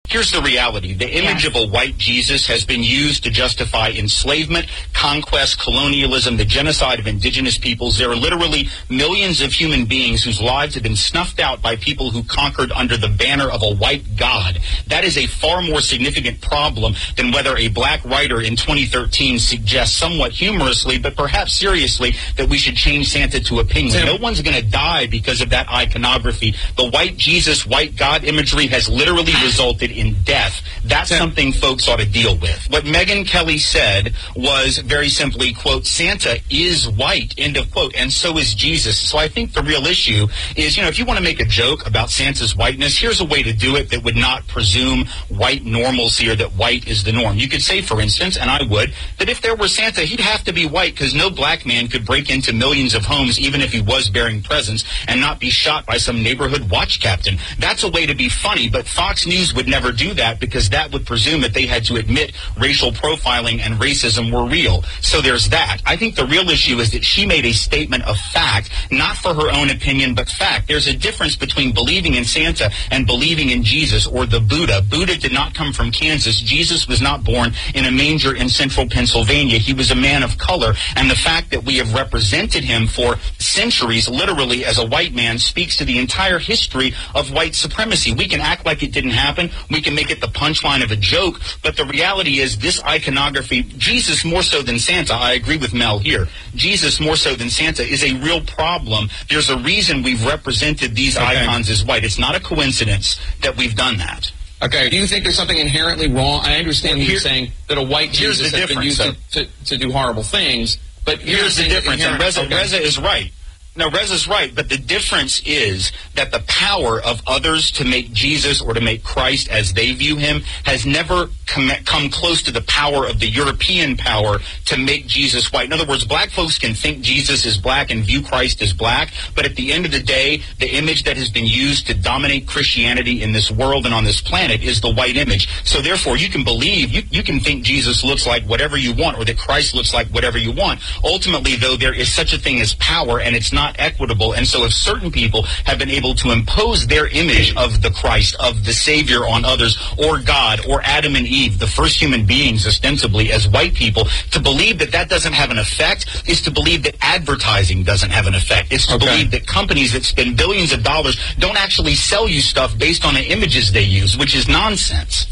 Here's the reality. The image of a white Jesus has been used to justify enslavement, conquest, colonialism, the genocide of indigenous peoples. There are literally millions of human beings whose lives have been snuffed out by people who conquered under the banner of a white god. That is a far more significant problem than whether a black writer in 2013 suggests somewhat humorously, but perhaps seriously, that we should change Santa to a penguin. No one's going to die because of that iconography. The white Jesus, white God imagery has literally resulted in death. That's something folks ought to deal with. What Megyn Kelly said was very simply, quote, Santa is white, end of quote, and so is Jesus. So I think the real issue is, if you want to make a joke about Santa's whiteness, here's a way to do it that would not presume white normalcy or that white is the norm. You could say, for instance, and I would, that if there were Santa, he'd have to be white because no black man could break into millions of homes, even if he was bearing presents, and not be shot by some neighborhood watch captain. That's a way to be funny, but Fox News would never do that because that would presume that they had to admit racial profiling and racism were real. So there's that. I think the real issue is that she made a statement of fact, not for her own opinion, but fact. There's a difference between believing in Santa and believing in Jesus or the Buddha. Buddha did not come from Kansas. Jesus was not born in a manger in central Pennsylvania. He was a man of color, and the fact that we have represented him for centuries, literally, as a white man speaks to the entire history of white supremacy. We can act like it didn't happen. We can make it the punchline of a joke, but the reality is this iconography, Jesus more so than Santa, I agree with Mel here, Jesus more so than Santa is a real problem. There's a reason we've represented these icons as white. It's not a coincidence that we've done that. Okay, do you think there's something inherently wrong? I understand you're saying that a white Jesus has been used to do horrible things, but here's the difference, and Reza is right. No, Reza's right, but the difference is that the power of others to make Jesus or to make Christ as they view him has never come close to the power of the European power to make Jesus white. In other words, black folks can think Jesus is black and view Christ as black, but at the end of the day, the image that has been used to dominate Christianity in this world and on this planet is the white image. So therefore, you can believe, you can think Jesus looks like whatever you want or that Christ looks like whatever you want. Ultimately, though, there is such a thing as power, and it's not equitable. And so if certain people have been able to impose their image of the Christ, of the Savior on others, or God, or Adam and Eve, the first human beings ostensibly as white people, to believe that that doesn't have an effect is to believe that advertising doesn't have an effect. It's to believe that companies that spend billions of dollars don't actually sell you stuff based on the images they use, which is nonsense.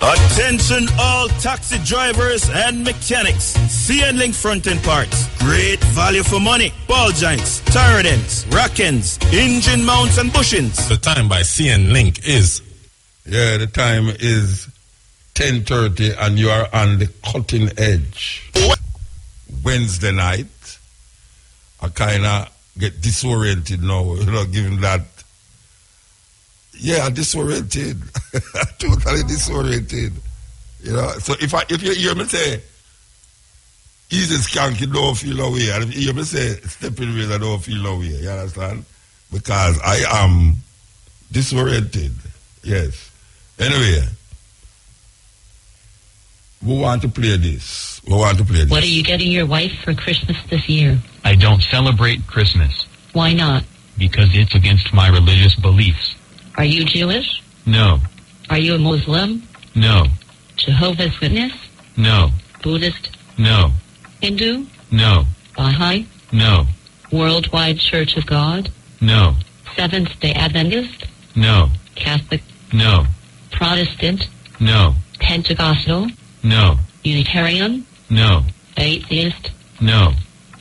Attention all taxi drivers and mechanics. CN Link front end parts. Great value for money. Ball joints, tire ends, rack ends, engine mounts and bushings. The time by CN Link is... Yeah, the time is 10:30 and you are on the cutting edge. Wednesday night, I kind of get disoriented now, given that. Yeah, disoriented. Totally disoriented. So if you hear me say, easy skank, you don't feel no way. And if you hear me say, stepping ways, I don't feel no way. You understand? Because I am disoriented. Yes. Anyway, we want to play this. What are you getting your wife for Christmas this year? I don't celebrate Christmas. Why not? Because it's against my religious beliefs. Are you Jewish? No. Are you a Muslim? No. Jehovah's Witness? No. Buddhist? No. Hindu? No. Baha'i? No. Worldwide Church of God? No. Seventh-day Adventist? No. Catholic? No. Protestant? No. Pentecostal? No. Unitarian? No. Atheist? No.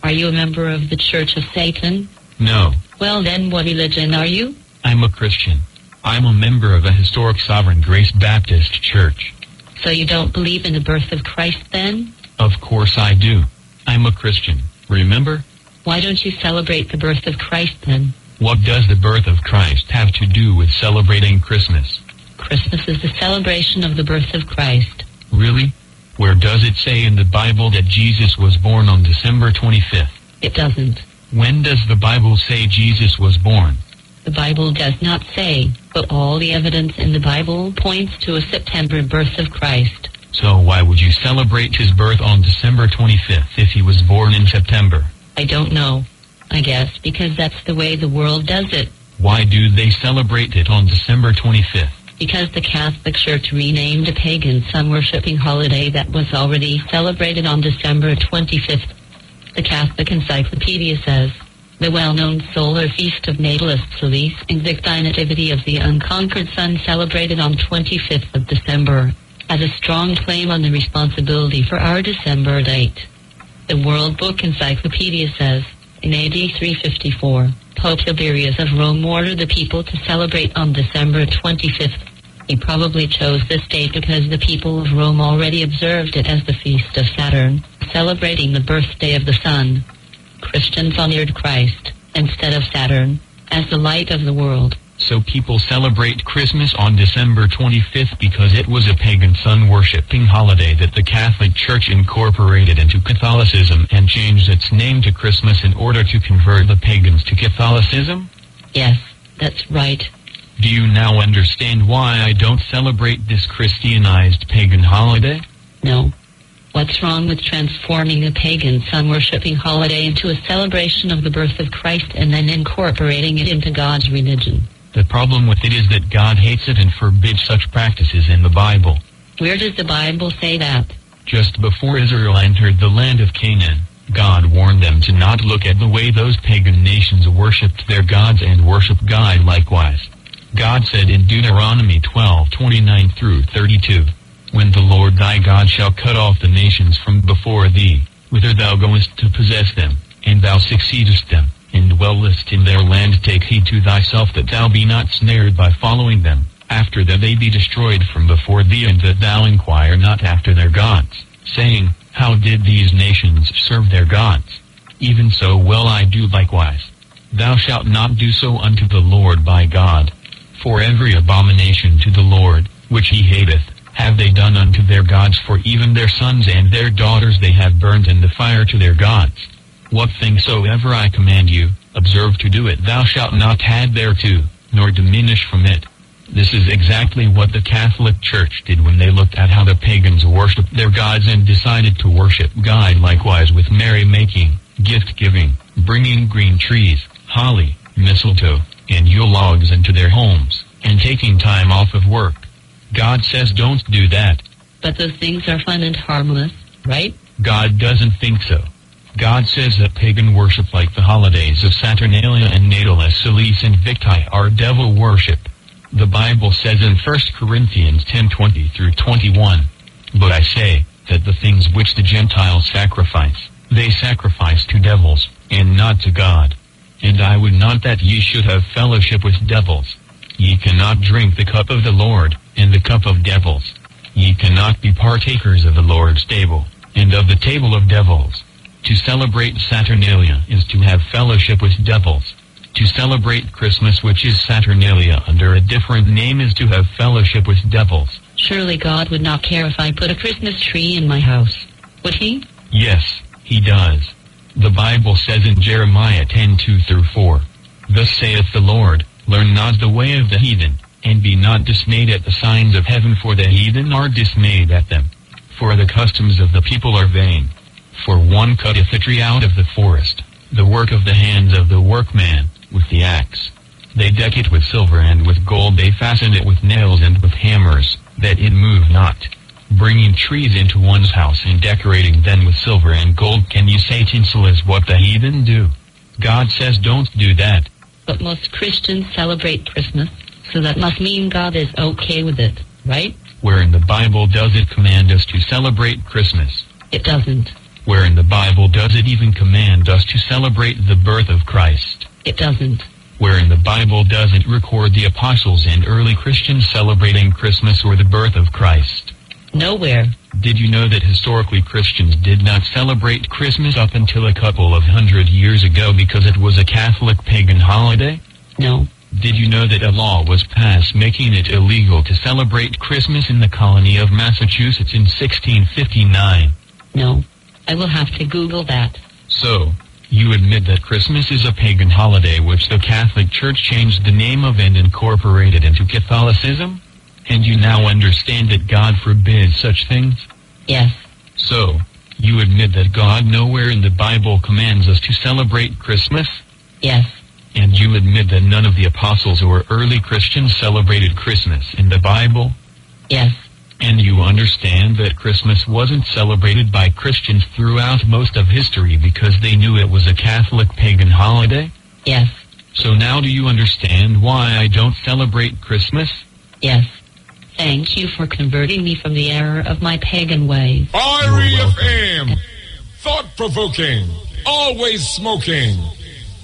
Are you a member of the Church of Satan? No. Well then, what religion are you? I'm a Christian. I'm a member of a historic Sovereign Grace Baptist Church. So you don't believe in the birth of Christ then? Of course I do. I'm a Christian, remember? Why don't you celebrate the birth of Christ then? What does the birth of Christ have to do with celebrating Christmas? Christmas is the celebration of the birth of Christ. Really? Where does it say in the Bible that Jesus was born on December 25th? It doesn't. When does the Bible say Jesus was born? The Bible does not say, but all the evidence in the Bible points to a September birth of Christ. So why would you celebrate his birth on December 25th if he was born in September? I don't know. I guess because that's the way the world does it. Why do they celebrate it on December 25th? Because the Catholic Church renamed a pagan sun-worshipping holiday that was already celebrated on December 25th. The Catholic Encyclopedia says, the well-known solar feast of Natalis Solis Invicti Nativity of the Unconquered Sun celebrated on 25th of December has a strong claim on the responsibility for our December date. The World Book Encyclopedia says, in AD 354, Pope Tiberius of Rome ordered the people to celebrate on December 25th. He probably chose this date because the people of Rome already observed it as the feast of Saturn, celebrating the birthday of the sun. Christians honored Christ, instead of Saturn, as the light of the world. So people celebrate Christmas on December 25th because it was a pagan sun-worshipping holiday that the Catholic Church incorporated into Catholicism and changed its name to Christmas in order to convert the pagans to Catholicism? Yes, that's right. Do you now understand why I don't celebrate this Christianized pagan holiday? No. What's wrong with transforming a pagan sun-worshipping holiday into a celebration of the birth of Christ and then incorporating it into God's religion? The problem with it is that God hates it and forbids such practices in the Bible. Where does the Bible say that? Just before Israel entered the land of Canaan, God warned them to not look at the way those pagan nations worshipped their gods and worship God likewise. God said in Deuteronomy 12:29 through 32, when the Lord thy God shall cut off the nations from before thee, whither thou goest to possess them, and thou succeedest them, and dwellest in their land, take heed to thyself that thou be not snared by following them, after that they be destroyed from before thee, and that thou inquire not after their gods, saying, how did these nations serve their gods? Even so will I do likewise. Thou shalt not do so unto the Lord thy God. For every abomination to the Lord, which he hateth, have they done unto their gods, for even their sons and their daughters they have burnt in the fire to their gods. What thing soever I command you, observe to do it. Thou shalt not add thereto, nor diminish from it. This is exactly what the Catholic Church did when they looked at how the pagans worshipped their gods and decided to worship God likewise with merrymaking, gift-giving, bringing green trees, holly, mistletoe, and Yule logs into their homes, and taking time off of work. God says don't do that. But those things are fun and harmless, right? God doesn't think so. God says that pagan worship like the holidays of Saturnalia and Natalis Solis Invicti are devil worship. The Bible says in 1 Corinthians 10:20 through 21, but I say, that the things which the Gentiles sacrifice, they sacrifice to devils, and not to God. And I would not that ye should have fellowship with devils. Ye cannot drink the cup of the Lord, and the cup of devils. Ye cannot be partakers of the Lord's table, and of the table of devils. To celebrate Saturnalia is to have fellowship with devils. To celebrate Christmas, which is Saturnalia under a different name, is to have fellowship with devils. Surely God would not care if I put a Christmas tree in my house, would he? Yes, he does. The Bible says in Jeremiah 10:2 through 4, thus saith the Lord, learn not the way of the heathen, and be not dismayed at the signs of heaven, for the heathen are dismayed at them. For the customs of the people are vain. For one cutteth a tree out of the forest, the work of the hands of the workman, with the axe. They deck it with silver and with gold, they fasten it with nails and with hammers, that it move not. Bringing trees into one's house and decorating them with silver and gold, can you say tinsel is what the heathen do? God says don't do that. But most Christians celebrate Christmas, so that must mean God is okay with it, right? Where in the Bible does it command us to celebrate Christmas? It doesn't. Where in the Bible does it even command us to celebrate the birth of Christ? It doesn't. Where in the Bible does it record the apostles and early Christians celebrating Christmas or the birth of Christ? Nowhere. Did you know that historically Christians did not celebrate Christmas up until a couple of 100 years ago because it was a Catholic pagan holiday? No. Did you know that a law was passed making it illegal to celebrate Christmas in the colony of Massachusetts in 1659? No. I will have to Google that. So, you admit that Christmas is a pagan holiday which the Catholic Church changed the name of and incorporated into Catholicism? And you now understand that God forbids such things? Yes. So, you admit that God nowhere in the Bible commands us to celebrate Christmas? Yes. And you admit that none of the apostles or early Christians celebrated Christmas in the Bible? Yes. And you understand that Christmas wasn't celebrated by Christians throughout most of history because they knew it was a Catholic pagan holiday? Yes. So now do you understand why I don't celebrate Christmas? Yes. Thank you for converting me from the error of my pagan ways. REFM. Thought-provoking. Always smoking.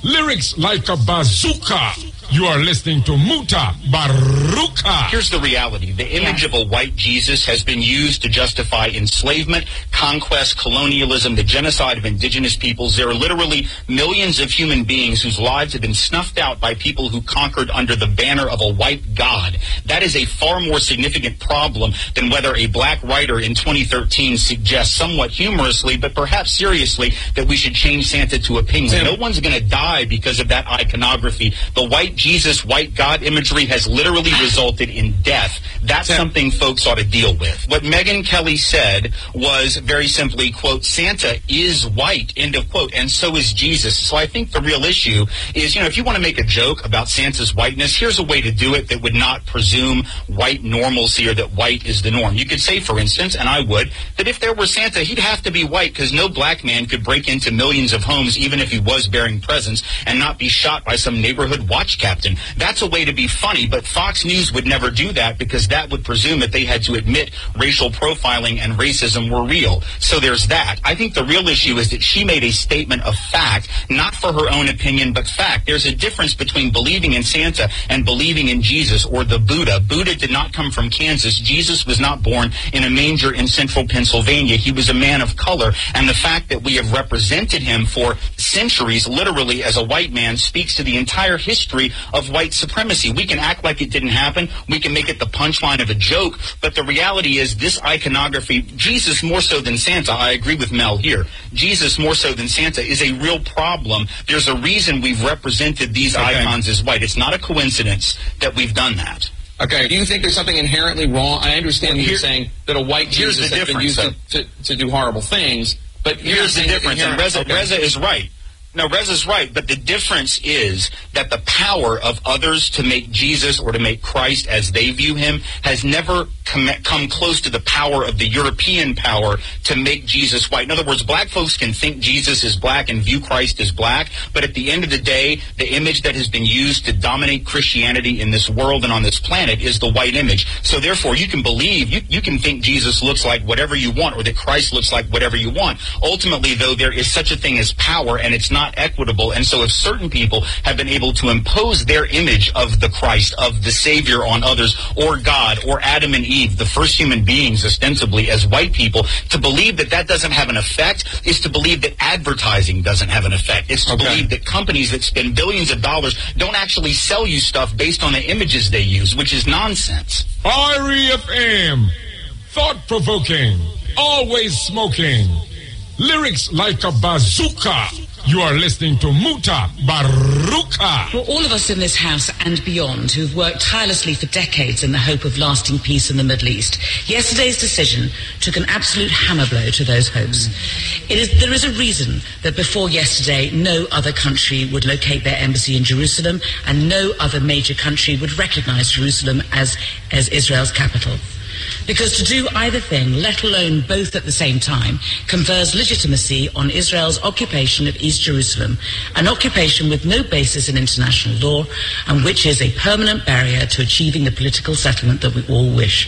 Lyrics like a bazooka. You are listening to Mutabaruka. Here's the reality. The image of a white Jesus has been used to justify enslavement, conquest, colonialism, the genocide of indigenous peoples. There are literally millions of human beings whose lives have been snuffed out by people who conquered under the banner of a white God. That is a far more significant problem than whether a black writer in 2013 suggests somewhat humorously, but perhaps seriously, that we should change Santa to a penguin. No one's going to die because of that iconography. The white Jesus, white God imagery has literally resulted in death. That's something folks ought to deal with. What Megyn Kelly said was very simply, quote, Santa is white, end of quote, and so is Jesus. So I think the real issue is, if you want to make a joke about Santa's whiteness, here's a way to do it that would not presume white normalcy or that white is the norm. You could say, for instance, and I would, that if there were Santa, he'd have to be white because no black man could break into millions of homes even if he was bearing presents and not be shot by some neighborhood watch captain. That's a way to be funny, but Fox News would never do that because that would presume that they had to admit racial profiling and racism were real. So there's that. I think the real issue is that she made a statement of fact, not for her own opinion, but fact. There's a difference between believing in Santa and believing in Jesus or the Buddha. Buddha did not come from Kansas. Jesus was not born in a manger in central Pennsylvania. He was a man of color, and the fact that we have represented him for centuries, literally as a white man, speaks to the entire history of white supremacy. We can act like it didn't happen. We can make it the punchline of a joke, but the reality is this iconography, Jesus more so than Santa, I agree with Mel here, Jesus more so than Santa is a real problem. There's a reason we've represented these icons as white. It's not a coincidence that we've done that. Okay, do you think there's something inherently wrong? I understand you saying that a white Jesus has been used to do horrible things, but here's the difference, and Reza is right. No, Reza's right, but the difference is that the power of others to make Jesus or to make Christ as they view him has never come close to the power of the European power to make Jesus white. In other words, black folks can think Jesus is black and view Christ as black, but at the end of the day, the image that has been used to dominate Christianity in this world and on this planet is the white image. So therefore, you can believe, you can think Jesus looks like whatever you want or that Christ looks like whatever you want. Ultimately, though, there is such a thing as power, and it's not equitable. And so if certain people have been able to impose their image of the Christ, of the Savior on others, or God, or Adam and Eve, the first human beings ostensibly as white people, to believe that that doesn't have an effect is to believe that advertising doesn't have an effect. It's to believe that companies that spend billions of dollars don't actually sell you stuff based on the images they use, which is nonsense. REFM. Thought-provoking. Always smoking. Lyrics like a bazooka. You are listening to Mutabaruka. For all of us in this house and beyond who've worked tirelessly for decades in the hope of lasting peace in the Middle East, yesterday's decision took an absolute hammer blow to those hopes. There is a reason that before yesterday no other country would locate their embassy in Jerusalem and no other major country would recognize Jerusalem as Israel's capital. Because to do either thing, let alone both at the same time, confers legitimacy on Israel's occupation of East Jerusalem, an occupation with no basis in international law and which is a permanent barrier to achieving the political settlement that we all wish.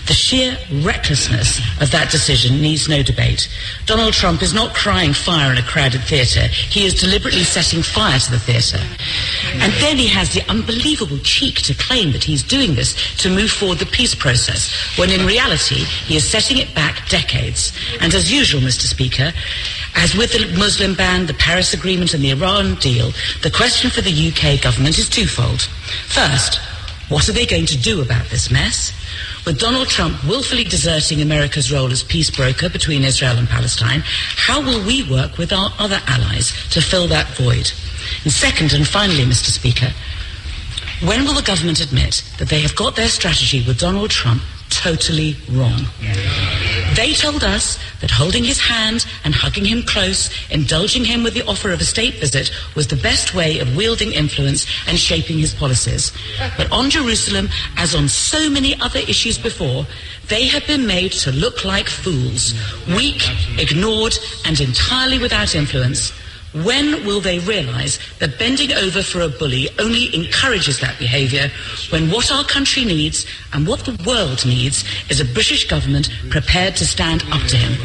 The sheer recklessness of that decision needs no debate. Donald Trump is not crying fire in a crowded theatre. He is deliberately setting fire to the theatre. And then he has the unbelievable cheek to claim that he's doing this to move forward the peace process, when in reality he is setting it back decades. And as usual, Mr. Speaker, as with the Muslim ban, the Paris Agreement and the Iran deal, the question for the UK government is twofold. First, what are they going to do about this mess? With Donald Trump willfully deserting America's role as peace broker between Israel and Palestine, how will we work with our other allies to fill that void? And second and finally, Mr. Speaker, when will the government admit that they have got their strategy with Donald Trump totally wrong? They told us that holding his hand and hugging him close, indulging him with the offer of a state visit, was the best way of wielding influence and shaping his policies. But on Jerusalem, as on so many other issues before, they have been made to look like fools, weak, ignored, and entirely without influence. When will they realize that bending over for a bully only encourages that behavior, when what our country needs and what the world needs is a British government prepared to stand up to him?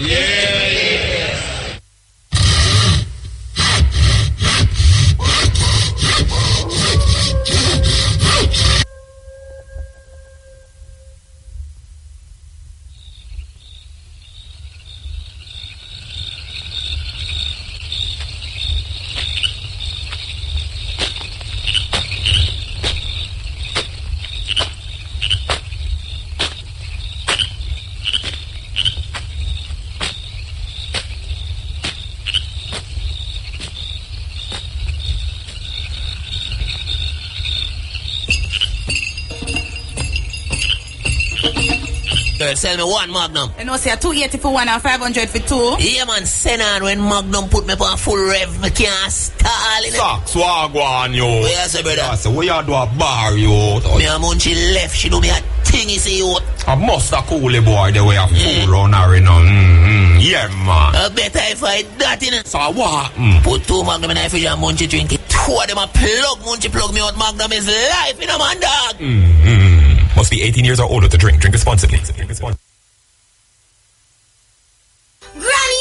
Sell me one Magnum. You know, say 280 for one and 500 for two. Yeah, man, send on when Magnum put me on full rev, me can't stall in it. Socks, wagwan, yo. Yes, brother. Yes, we are do a bar, yo. Me a munchie left, she do me a thingy, see you. I must a coolie boy, the way a fool run her, you know. Yeah, man. I better if I that, you know. So what? Put 2 Magnum in the fridge and munchie drink it. 2 of them a munchie plug me out. Magnum is life, you know, man, dog. Must be 18 years or older to drink. Drink responsibly. Granny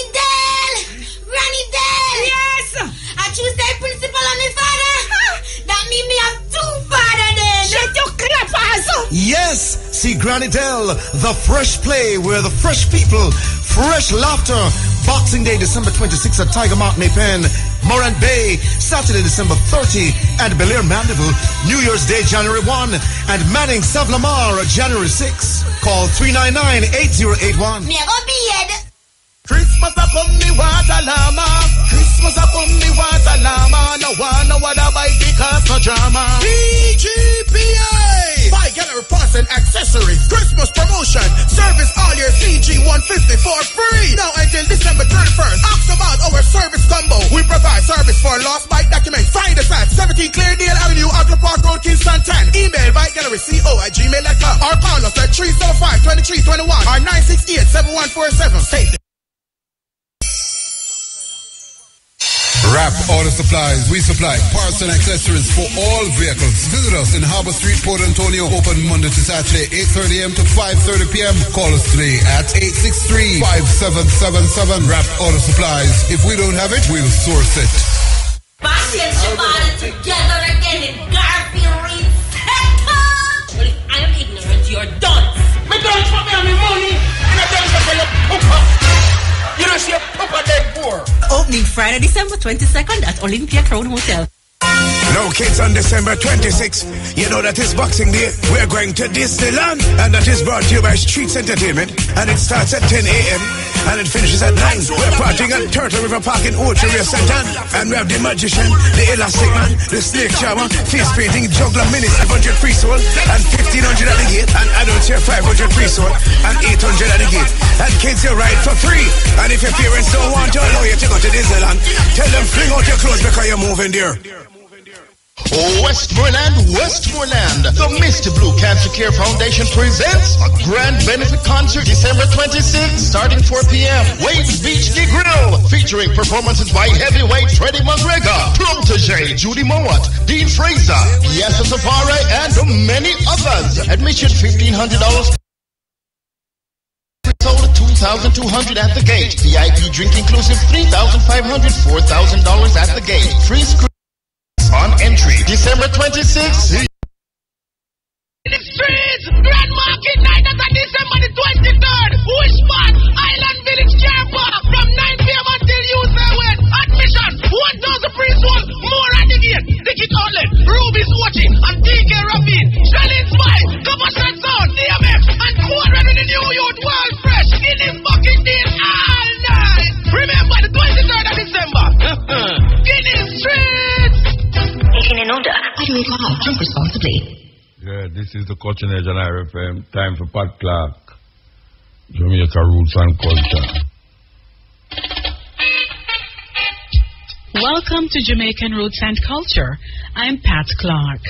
Dale! Granny Dale! Yes! I choose the principal and his father. That means me have 2 fathers then. Shut your clappers! Yes! See Granny Dale, the fresh play where the fresh people, fresh laughter. Boxing Day, December 26th at Tiger Mountain Pen, Morant Bay, Saturday, December 30 at Bel Air Mandeville, New Year's Day, January 1, and Manning Savlamar, January 6. Call 399-8081. Me go be Christmas a come me water llama. Christmas a come me water llama. No one know what I buy because no drama. PGPA. Buy gallery parts and accessories. Christmas promotion. Service all your CG 150 for free. Now until December 31st. Ask about our service combo. We provide service for lost bike documents. Find us at 17 Cleardale Avenue, Agla Park Road, Kingston 10. Email bikegalleryco@gmail.com or call us at 375-2321 or 968-7147. Save them. Rap Auto Supplies. We supply parts and accessories for all vehicles. Visit us in Harbour Street, Port Antonio. Open Monday to Saturday, 8:30 a.m. to 5:30 p.m. Call us today at 863-5777. Rap Auto Supplies. If we don't have it, we'll source it. Bash and Shabana together again in Garfield Reed Center. Well, if I am ignorant, you're done. Me don't put me on my money and I don't say you pooper. You don't see a pooper dead poor. Opening Friday, December 22nd at Olympia Crown Hotel. Now kids, on December 26th, you know that is Boxing Day. We're going to Disneyland, and that is brought to you by Streets Entertainment, and it starts at 10 a.m. and it finishes at 9. We're partying at Turtle River Park in Ocho Rio Santan, and we have the Magician, the Elastic Man, the Snake Charmer, face painting, juggler, mini 500 free soul, and 1,500 at the gate, and adults here 500 free soul, and 800 at the gate. And kids, you ride for free, and if your parents don't want to allow you to go to Disneyland, tell them fling out your clothes because you're moving there. Westmoreland, the Mr. Blue Cancer Care Foundation presents a grand benefit concert December 26th, starting 4 p.m. Waves Beach Gig Grill, featuring performances by heavyweight Freddie McGregor, Protege, Judy Mowat, Dean Fraser, Yasa Safari, and many others. Admission $1,500. Sold $2,200 at the gate. VIP drink inclusive $3,500, $4,000 at the gate. Free screen on entry. December 26th. In the streets, Grand Market night on December the 23rd. Wishbot, Island Village Car Park from 9 p.m. until you say when. Admission, 1,000 free souls, more at the gate. Ticket outlet, Ruby's watching, and TK Rabin, Shalin Spice, Copper Shot Sound, DMX, and Quadra with the new youth world fresh. In this bucket deal all night. Remember the 23rd of December. In the streets. 18 and older. Why do we go out? Drink responsibly. Yeah, this is the Coaching Edge on IRFM. Time for Pat Clark. Jamaica roots and culture. Welcome to Jamaican Roots and Culture. I'm Pat Clark.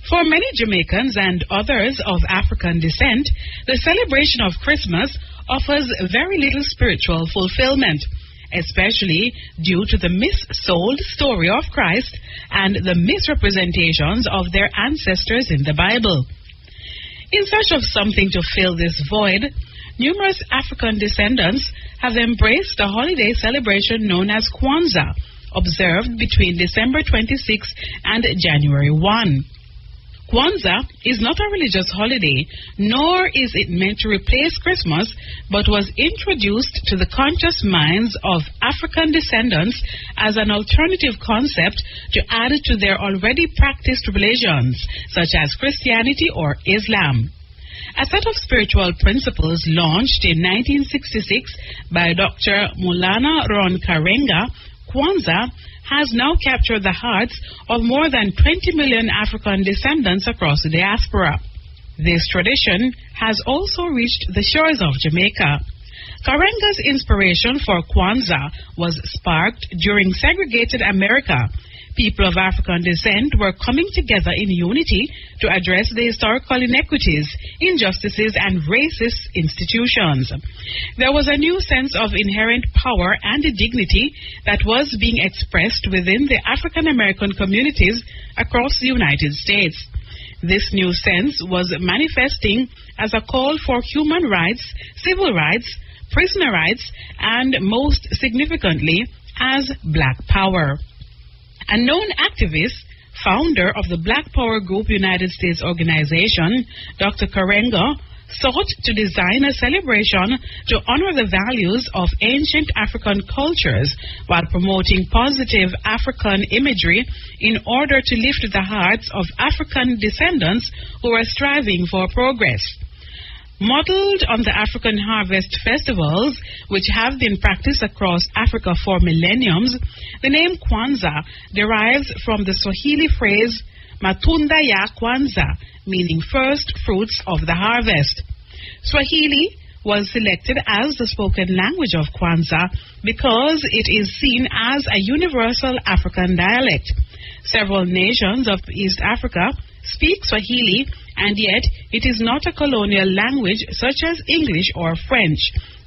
For many Jamaicans and others of African descent, the celebration of Christmas offers very little spiritual fulfillment, especially due to the missold story of Christ and the misrepresentations of their ancestors in the Bible. In search of something to fill this void, numerous African descendants have embraced a holiday celebration known as Kwanzaa, observed between December 26 and January 1. Kwanzaa is not a religious holiday, nor is it meant to replace Christmas, but was introduced to the conscious minds of African descendants as an alternative concept to add to their already practiced religions, such as Christianity or Islam. A set of spiritual principles launched in 1966 by Dr. Maulana Ron Karenga, Kwanzaa has now captured the hearts of more than 20 million African descendants across the diaspora. This tradition has also reached the shores of Jamaica. Karenga's inspiration for Kwanzaa was sparked during segregated America. People of African descent were coming together in unity to address the historical inequities, injustices, and racist institutions. There was a new sense of inherent power and dignity that was being expressed within the African American communities across the United States. This new sense was manifesting as a call for human rights, civil rights, prisoner rights, and most significantly, as Black Power. A known activist, founder of the Black Power Group United States organization, Dr. Karenga, sought to design a celebration to honor the values of ancient African cultures while promoting positive African imagery in order to lift the hearts of African descendants who are striving for progress. Modeled on the African harvest festivals, which have been practiced across Africa for millenniums, the name Kwanzaa derives from the Swahili phrase Matunda ya Kwanza, meaning first fruits of the harvest. Swahili was selected as the spoken language of Kwanzaa because it is seen as a universal African dialect. Several nations of East Africa speak Swahili, and yet it is not a colonial language such as English or French,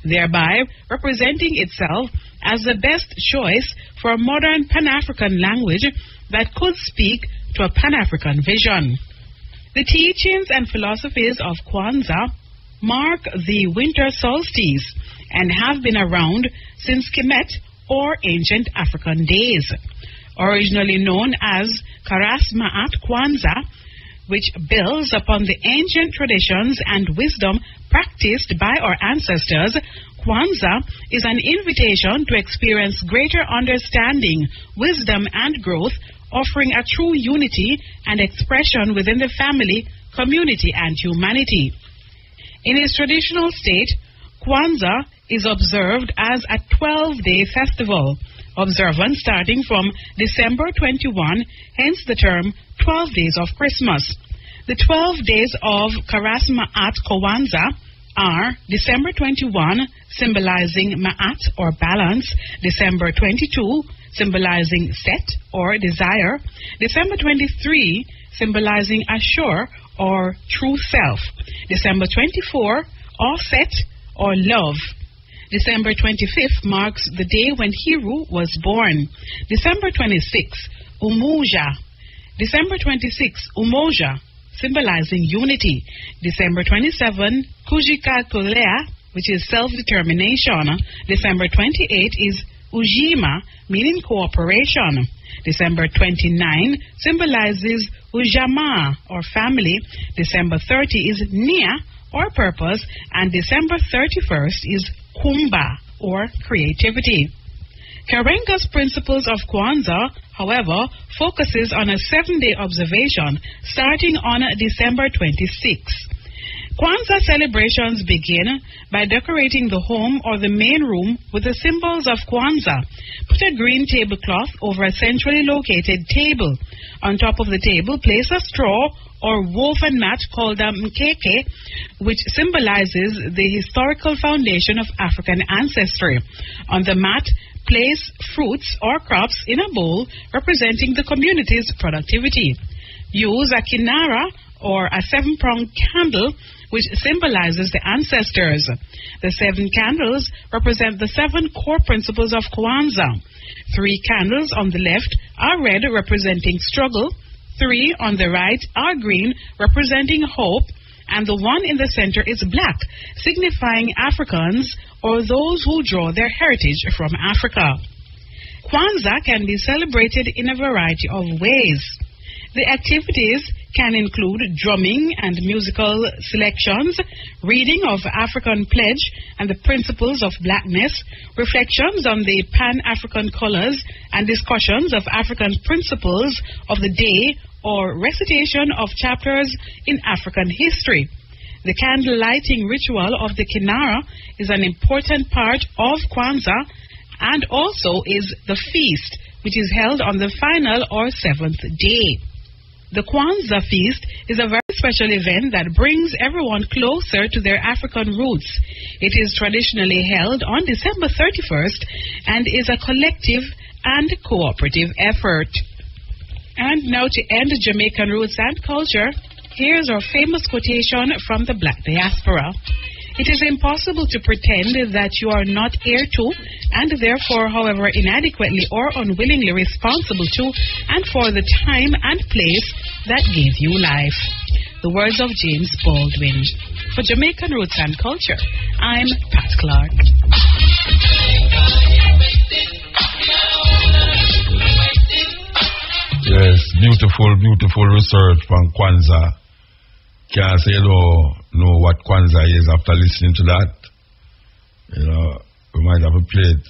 thereby representing itself as the best choice for a modern Pan-African language that could speak to a Pan-African vision. The teachings and philosophies of Kwanzaa mark the winter solstice and have been around since Kemet or ancient African days. Originally known as Karasmaat Kwanzaa, which builds upon the ancient traditions and wisdom practiced by our ancestors, Kwanzaa is an invitation to experience greater understanding, wisdom, and growth, offering a true unity and expression within the family, community, and humanity. In its traditional state, Kwanzaa is observed as a 12-day festival, observance starting from December 21, hence the term 12 Days of Christmas. The 12 days of Karasmaat Kwanzaa are December 21, symbolizing Ma'at or balance, December 22, symbolizing Set or desire, December 23, symbolizing Ashur or true self, December 24, Offset or love. December 25th marks the day when Hiru was born. December 26, Umoja. December 26, Umoja, symbolizing unity. December 27, Kujika Kulea, which is self-determination. December 28 is Ujima, meaning cooperation. December 29 symbolizes Ujama, or family. December 30 is Nia, or purpose. And December 31st is Kumba, or creativity. Karenga's principles of Kwanzaa, however, focuses on a 7-day observation starting on December 26. Kwanzaa celebrations begin by decorating the home or the main room with the symbols of Kwanzaa. Put a green tablecloth over a centrally located table. On top of the table, place a straw or woven mat called a mkeke, which symbolizes the historical foundation of African ancestry. On the mat, place fruits or crops in a bowl representing the community's productivity. Use a kinara or a 7-pronged candle which symbolizes the ancestors. The 7 candles represent the 7 core principles of Kwanzaa. 3 candles on the left are red, representing struggle. 3 on the right are green, representing hope. And the one in the center is black, signifying Africans or those who draw their heritage from Africa. Kwanzaa can be celebrated in a variety of ways. The activities can include drumming and musical selections, reading of African pledge and the principles of blackness, reflections on the Pan-African colors, and discussions of African principles of the day or recitation of chapters in African history. The candle lighting ritual of the Kinara is an important part of Kwanzaa and also is the feast, which is held on the final or 7th day. The Kwanzaa feast is a very special event that brings everyone closer to their African roots. It is traditionally held on December 31st and is a collective and cooperative effort. And now to end Jamaican roots and culture, here's our famous quotation from the Black diaspora. It is impossible to pretend that you are not heir to, and therefore, however, inadequately or unwillingly responsible to, and for the time and place that gave you life. The words of James Baldwin. For Jamaican Roots and Culture, I'm Pat Clark. Yes, beautiful research from Kwanzaa. Can't say know what Kwanzaa is after listening to that. You know, we might have to play it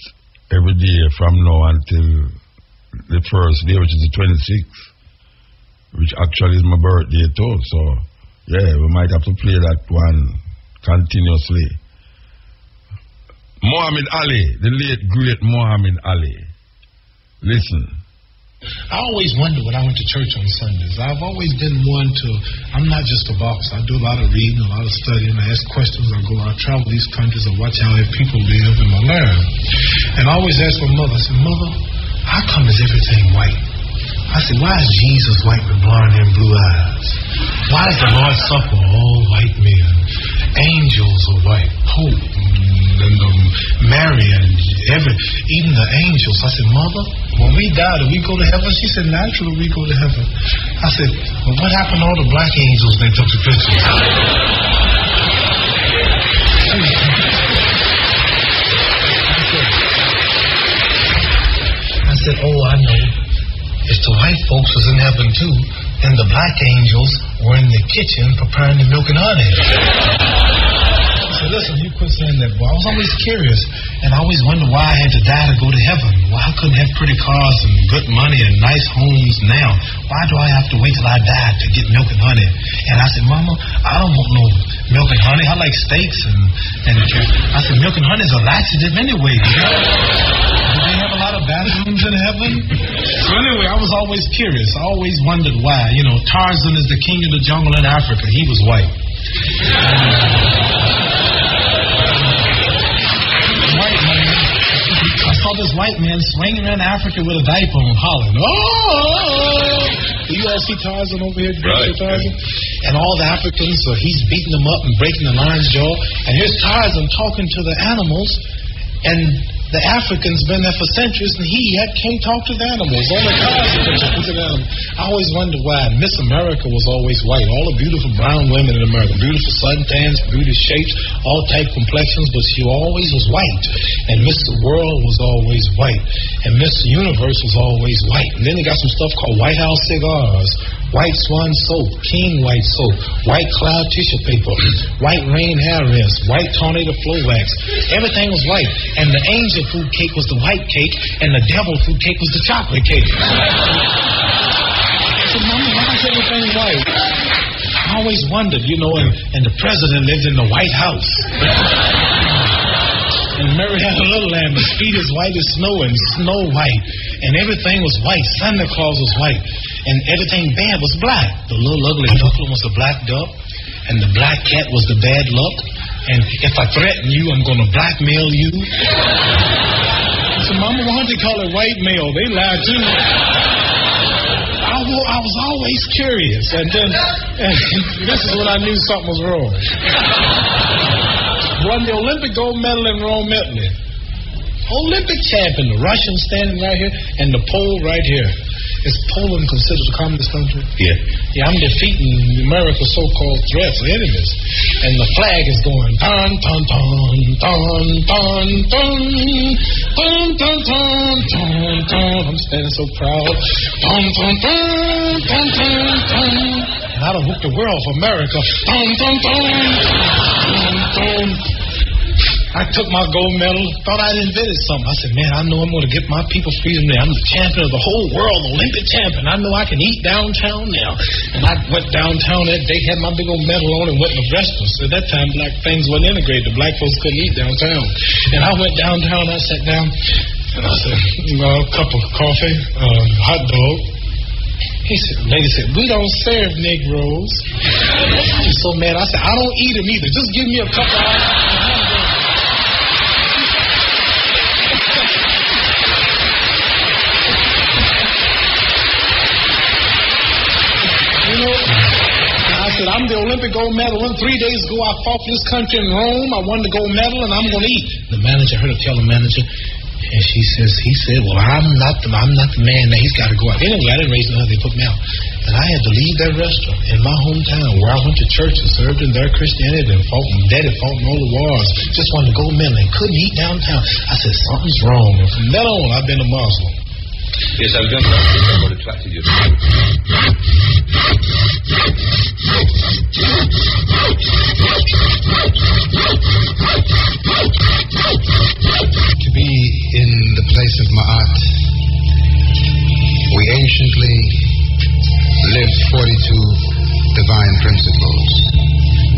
every day from now until the first day, which is the 26th, which actually is my birthday too. So, yeah, we might have to play that one continuously. Muhammad Ali, the late great Muhammad Ali. Listen. I always wonder when I went to church on Sundays. I've always been one to, I'm not just a boxer. I do a lot of reading, a lot of studying. I ask questions. I travel these countries. I watch how people live and I learn. And I always ask my mother, I said, Mother, how come is everything white? I said, why is Jesus white with blonde and blue eyes? Why does the Lord suffer all white men? Angels are white. Pope and Mary and even the angels. I said, Mother, when we die, do we go to heaven? She said, naturally we go to heaven. I said, well, what happened to all the black angels they took the pictures? I said, oh, I know. If the white folks was in heaven too, then the black angels were in the kitchen preparing the milk and honey. I said, listen, you quit saying that, boy. I was always curious, and I always wondered why I had to die to go to heaven. Why I couldn't have pretty cars and good money and nice homes now? Why do I have to wait till I die to get milk and honey? And I said, Mama, I don't want no milk and honey. I like steaks and I said, milk and honey is a laxative anyway. Do they have a lot of bathrooms in heaven? So anyway, I was always curious. I always wondered why. You know, Tarzan is the king of the jungle in Africa. He was white. I saw this white man swinging around Africa with a diaper on, hollering, oh! Do you all see Tarzan over here? Right. Tarzan? And all the Africans, so he's beating them up and breaking the lion's jaw. And here's Tarzan talking to the animals, and the Africans been there for centuries, and he yet can't talk to the animals. Only Tarzan can talk to the animals. I always wondered why Miss America was always white. All the beautiful brown women in America, beautiful suntans, beautiful shapes, all type complexions, but she always was white. And Miss World was always white. And Miss Universe was always white. And then they got some stuff called White House cigars, White Swan soap, King White soap, White Cloud tissue paper, White Rain hair rinse, White Tornado flow wax. Everything was white. And the angel food cake was the white cake, and the devil food cake was the chocolate cake. I said, Mama, why is everything white? I always wondered, you know, and the president lived in the White House. And Mary had a little lamb, his feet as white as snow and Snow White. And everything was white. Santa Claus was white. and everything bad was black. The little ugly duckling was the black duck, and the black cat was the bad luck. And if I threaten you, I'm going to blackmail you. So, Mama, why don't they call it white mail? They lie too. I was always curious, and then this is when I knew something was wrong. Won the Olympic gold medal in Rome, Italy. Olympic champion, the Russian standing right here, and the Pole right here. Is Poland considered a communist country? Yeah. Yeah, I'm defeating America's so-called threats, enemies. And the flag is going, dun, dun, dun, dun, dun, dun, dun, dun, dun, dun, dun. I'm standing so proud. Dun, dun, dun, dun, dun, dun. And I done whooped the world for America. Dun, dun, dun, dun, dun. I took my gold medal, thought I'd invented something. I said, man, I know I'm going to get my people freedom there. I'm the champion of the whole world, Olympic champion. I know I can eat downtown now. And I went downtown that day, had my big old medal on, and went to restaurants. At that time, black things wasn't integrated. The black folks couldn't eat downtown. And I went downtown, I sat down, and I said, a cup of coffee, hot dog. The lady said, we don't serve Negroes. I was so mad. I said, I don't eat them either. Just give me a couple of I'm the Olympic gold medal. 3 days ago, I fought for this country in Rome. I won the gold medal, and I'm going to eat. The manager, I heard her tell the manager, and he said, well, I'm not the man. Now he's got to go out. Anyway, I didn't raise no, they put me out. And I had to leave that restaurant in my hometown where I went to church and served in their Christianity and fought, and daddy fought in all the wars. Just wanted the gold medal and couldn't eat downtown. I said, something's wrong. And from then on, I've been a Muslim. Yes, I was going to ask you what attracted you to be in the place of Ma'at. We anciently lived 42 divine principles.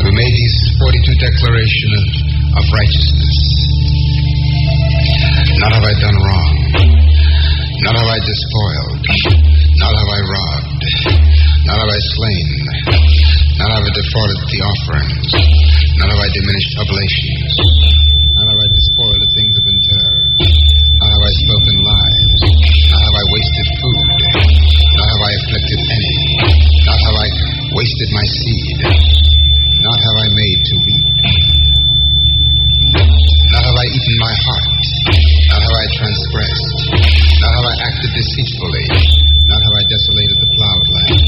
We made these 42 declarations of righteousness. Not have I done wrong. Not have I despoiled, not have I robbed, not have I slain, not have I defrauded the offerings, not have I diminished oblations, not have I despoiled the things of interred, not have I spoken lies, not have I wasted food, not have I afflicted any, not have I wasted my seed, not have I made to weep, not have I eaten my heart, not have I transgressed, not have I acted deceitfully, not have I desolated the plowed land,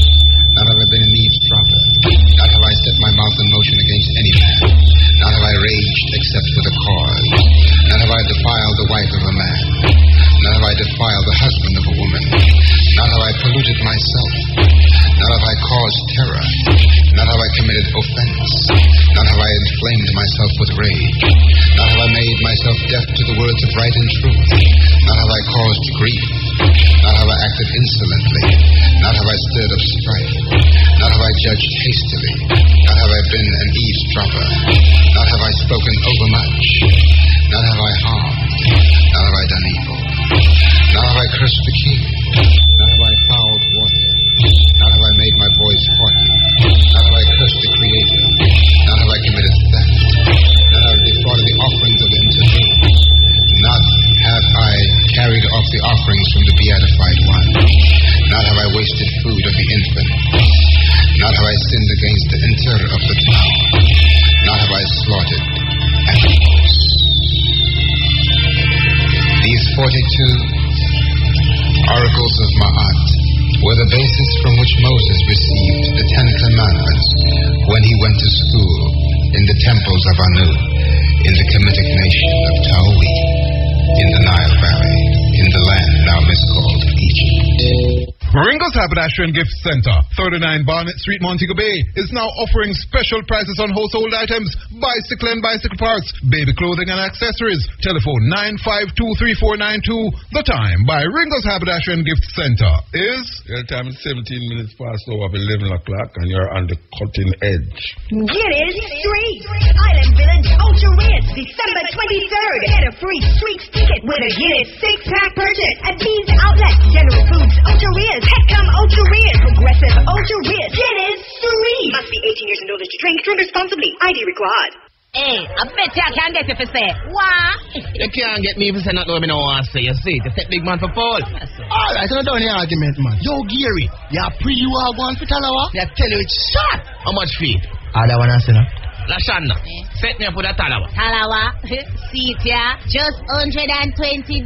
not have I been an eavesdropper, not have I set my mouth in motion against any man, not have I raged except with a cause, not have I defiled the wife of a man, not have I defiled the husband of a woman, not have I polluted myself, not have I caused terror, not have I committed offense, not have I inflamed myself with rage, not have I made myself deaf to the words of right and truth, not have I caused grief, not have I acted insolently, not have I stirred up strife, not have I judged hastily, not have I been an eavesdropper, not have I spoken overmuch, not have I harmed, not have I done evil, not have I cursed the king, not have I fouled water, not have I made my voice haughty, not have I cursed the Creator, not have I committed theft, not have I defrauded the offerings of the intervener, not have I carried off the offerings from the beatified one, not have I wasted food of the infant, not have I sinned against the interrer of the town, not have I slaughtered animals. These 42 oracles of Ma'at were the basis from which Moses received the 10 Commandments when he went to school in the temples of Anu, in the Kemetic nation of Tawi, in the Nile Valley, in the land now miscalled Egypt. Ringo's Haberdashery and Gift Center, 39 Barnett Street, Montego Bay, is now offering special prices on household items, bicycle and bicycle parts, baby clothing and accessories. Telephone 9523492. The time by Ringo's Haberdashery and Gift Center is... Your time is 17 minutes past over 11 o'clock and you're on the cutting edge. Guinness Street, Island Village, Ultra Rinse, December 23rd. Get a free Streets ticket with a Guinness 6-pack purchase at Beans Outlet, General Foods, Ultra Rinse, Petcom Ultra Rinse, your wrist. Guinness 3. Must be 18 years and older to drink. Drink responsibly. ID required. Hey, I bet you I can't get you for say. What? You can't get me for say nothing me no want to say. You see, the set big man for Paul. Alright, so don't the argument, man. Yo, Gary, you you are going for Talawa? I tell you it's shot. How much feet? That one I say, no? Lashanda, set me up with a Talawa. Talawa? See it, yeah? Just $120.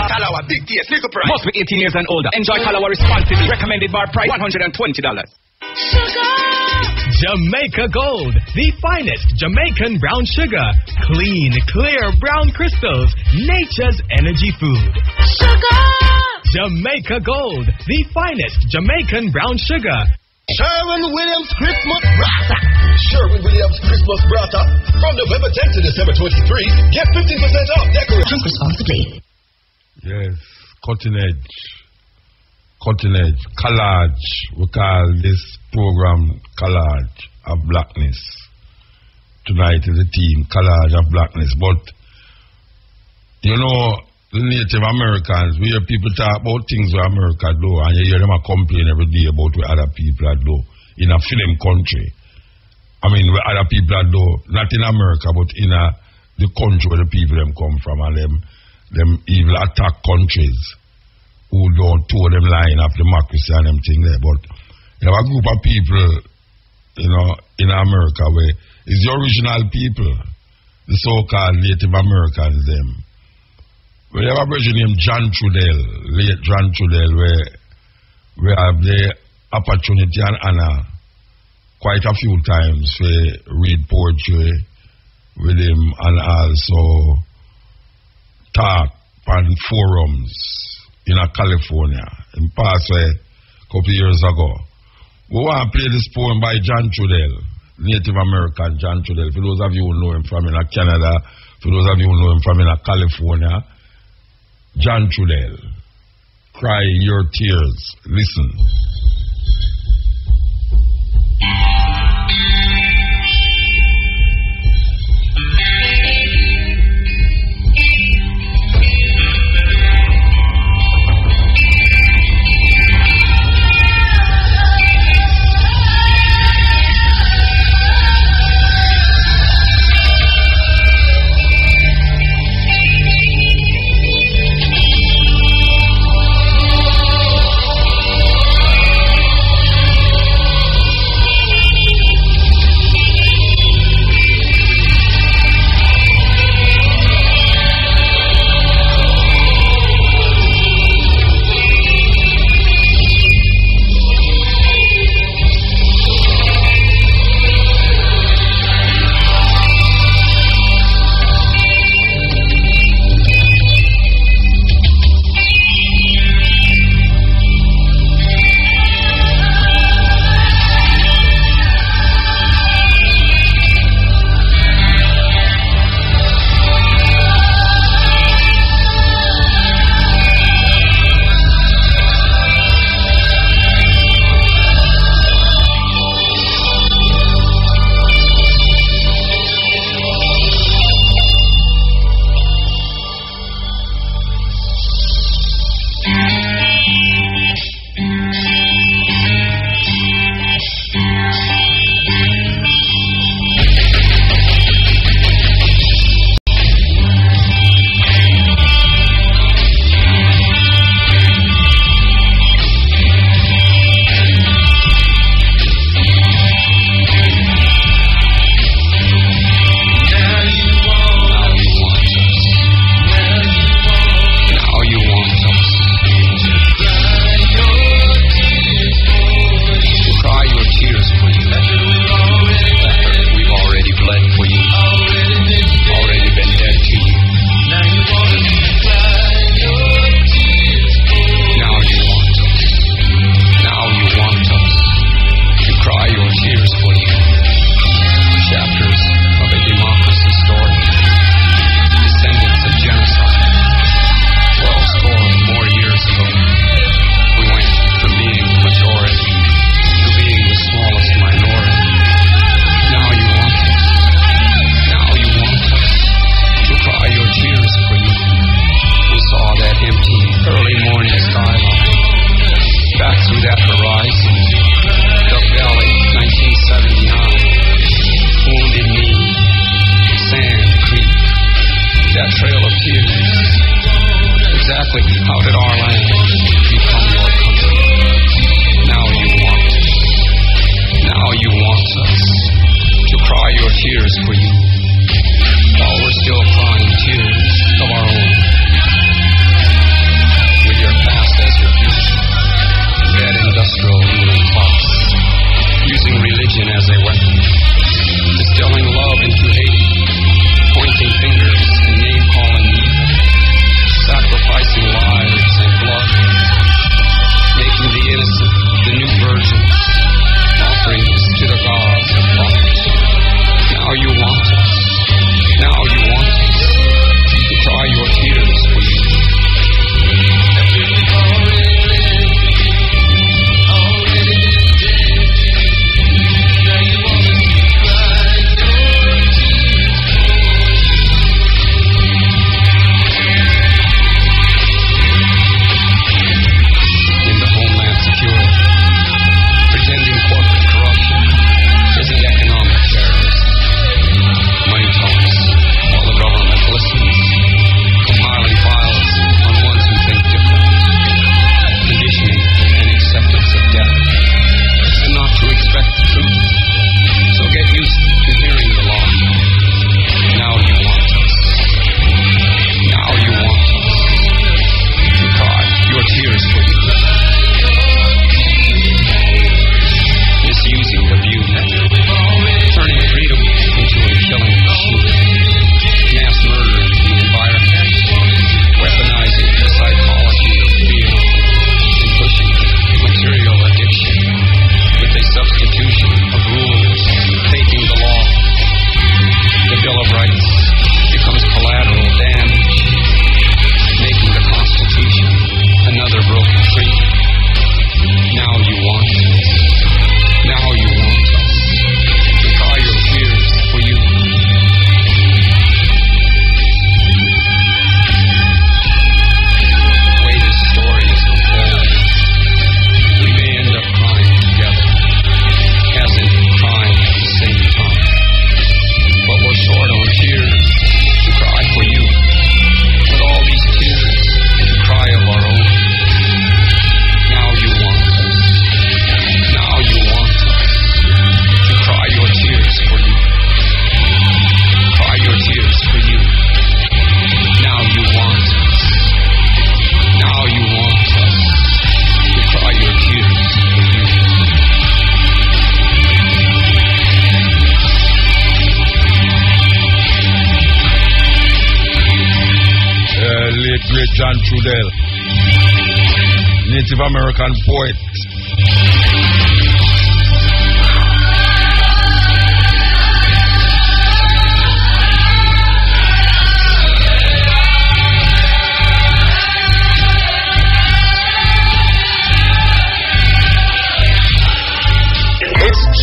Talawa, big taste, little price. Must be 18 years and older. Enjoy Talawa responsibly. Recommended bar price $120. Jamaica Gold, the finest Jamaican brown sugar. Clean, clear brown crystals. Nature's energy food. Jamaica Gold, the finest Jamaican brown sugar. Sherwin-Williams Christmas Brata. Sherwin-Williams Christmas Brata. From November 10th to December 23, get 15% off decoration. Drink responsibly. Yes, cutting edge, collage. We call this program Collage of Blackness. Tonight is the theme, Collage of Blackness. But, you know, the Native Americans, we hear people talk about things where America do, and you hear them complain every day about what other people do in a film country. I mean, where other people do, not in America, but in the country where the people them come from, and them evil attack countries who don't toe them line of democracy and them thing there. But you have a group of people, you know, in America where it's the original people, the so-called Native Americans, them. We have a person named John Trudell, late John Trudell, where we have the opportunity and honor quite a few times to read poetry with him and also talk on forums in California, in past a couple years ago. We want to play this poem by John Trudell, Native American John Trudell. For those of you who know him from in Canada, for those of you who know him from in California, John Trudell, Cry Your Tears. Listen. John Trudell, Native American poet.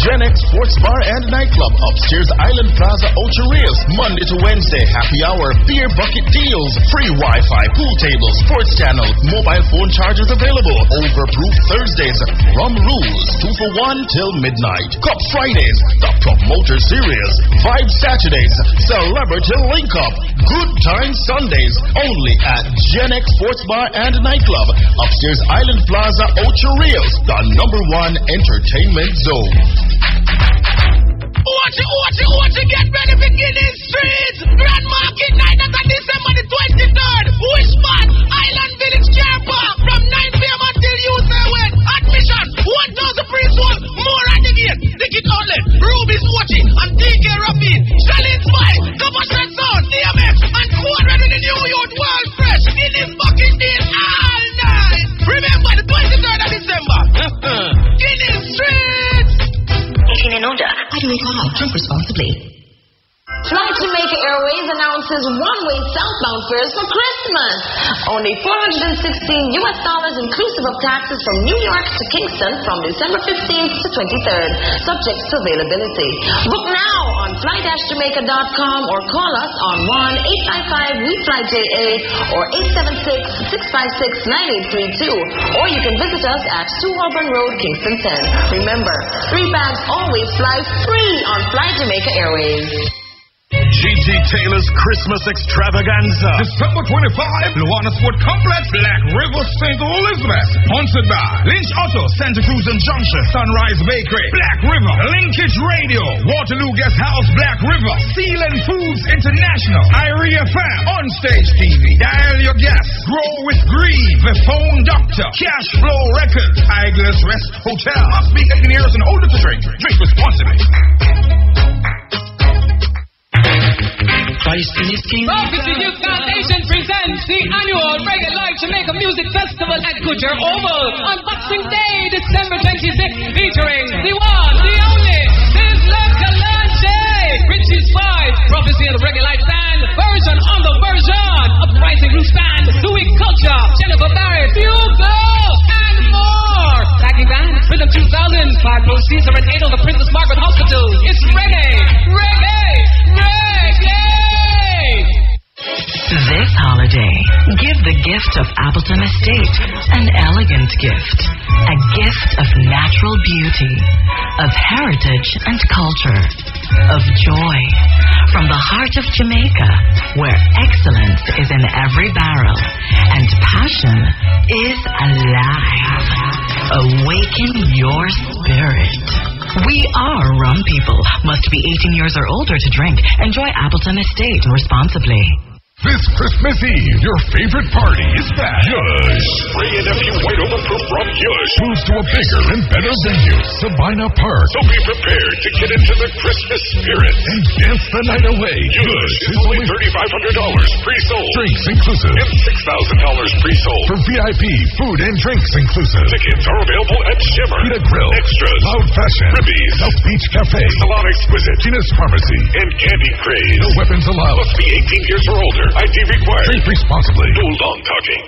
Gen X Sports Bar and Nightclub, upstairs Island Plaza, Ocho Rios, Monday to Wednesday, happy hour, beer bucket deals, free Wi-Fi, pool tables, sports channel, mobile phone chargers available, overproof Thursdays, rum rules, 2 for 1 till midnight, Cup Fridays, the Promoter Series, Vibe Saturdays, Celebrity Link Up, Good Time Sundays, only at Gen X Sports Bar and Nightclub, upstairs Island Plaza, Ocho Rios, the #1 entertainment zone. Watch it, get ready for Guinness Street! Grand Market Night on December the 23rd! Which spot? Island Village Care Park from 9 p.m. until you say when. Admission, 1,000 pre-sold, more at the gate. Ticket outlet, Ruby's watching, and DK Rapid, Shalin's Mike, Copper Shred Sound, DMX, and 200 in the New Youth World Fresh. Guinness Bucket Deal all night! Remember the 23rd of December! Guinness Street! 18 and older. Why do we call? Drink responsibly. Fly Jamaica Airways announces one-way southbound fares for Christmas. Only $416 inclusive of taxes from New York to Kingston from December 15th to 23rd, subject to availability. Book now on fly-jamaica.com or call us on 1-855-WE-FLY-JA or 876-656-9832, or you can visit us at 2 Auburn Road, Kingston 10. Remember, 3 bags always fly free on Fly Jamaica Airways. G.T. Taylor's Christmas Extravaganza. December 25, Luana Sport Complex, Black River, St. Elizabeth. Sponsored by Lynch Auto, Santa Cruz and Junction, Sunrise Bakery, Black River, Linkage Radio, Waterloo Guest House, Black River, Sealand Foods International, Irie FM, Onstage TV, Dial Your Gas, Grow with Green, The Phone Doctor, Cash Flow Records, Igles Rest Hotel. Must be 18 years and older to drink. Drink responsibly. Prophecy Youth Foundation presents the annual Reggae Live Jamaica Music Festival at Goodyear Oval on Boxing Day, December 26th, featuring the one, the only, Sizzla Kalonji, Richie's 5, Prophecy of the Reggae Live Band, version on the version, Uprising Roots Band, Louis Culture, Jennifer Barrett, Bugle, and more. Backing band, Rhythm 2000, 5 proceeds are at 8 on the Princess Margaret Hospital. It's reggae, reggae, reggae. This holiday, give the gift of Appleton Estate, an elegant gift, a gift of natural beauty, of heritage and culture, of joy, from the heart of Jamaica, where excellence is in every barrel, and passion is alive. Awaken your spirit. We are rum people. Must be 18 years or older to drink. Enjoy Appleton Estate responsibly. This Christmas Eve, your favorite party is back. Yush. Spray and FU White Overproof from Yush moves to a bigger and better venue, Sabina Park. So be prepared to get into the Christmas spirit and dance the night away. Yush is only $3,500 pre-sold. Drinks inclusive. And $6,000 pre-sold. For VIP, food and drinks inclusive. Tickets are available at Shimmer, Pita Grill, Extras, Loud Fashion, Ribby's, South Beach Cafe, Salon Exquisite, Tina's Pharmacy, and Candy Craze. No weapons allowed. Must be 18 years or older. ID required. Drink responsibly. No long talking.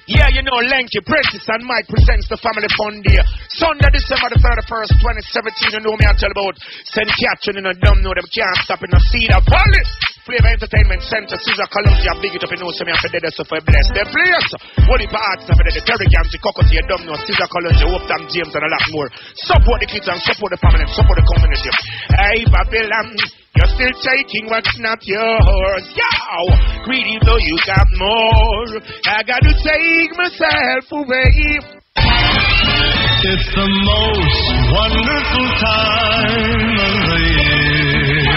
Yeah, you know, Lanky, Prentice, and Mike presents the Family Fun Day. Sunday, December the 31st, 2017. You know me, I tell about St. Catherine in a dumb know them can't stop in a Cedar Valley. Flavor Entertainment Center, Caesar Columbia, big it up, you know, so me, I feel dead, so for bless their place. Holy Parts, I feel the Terry Gams, the Cocoa, you dumb know, Caesar Columbia, Hope Tam James, and a lot more. Support the kids and support the family, support the community. Hey, Babylon, you're still taking what's not yours. Yo, greedy though you got more. I got to take myself away. It's the most wonderful time of the year.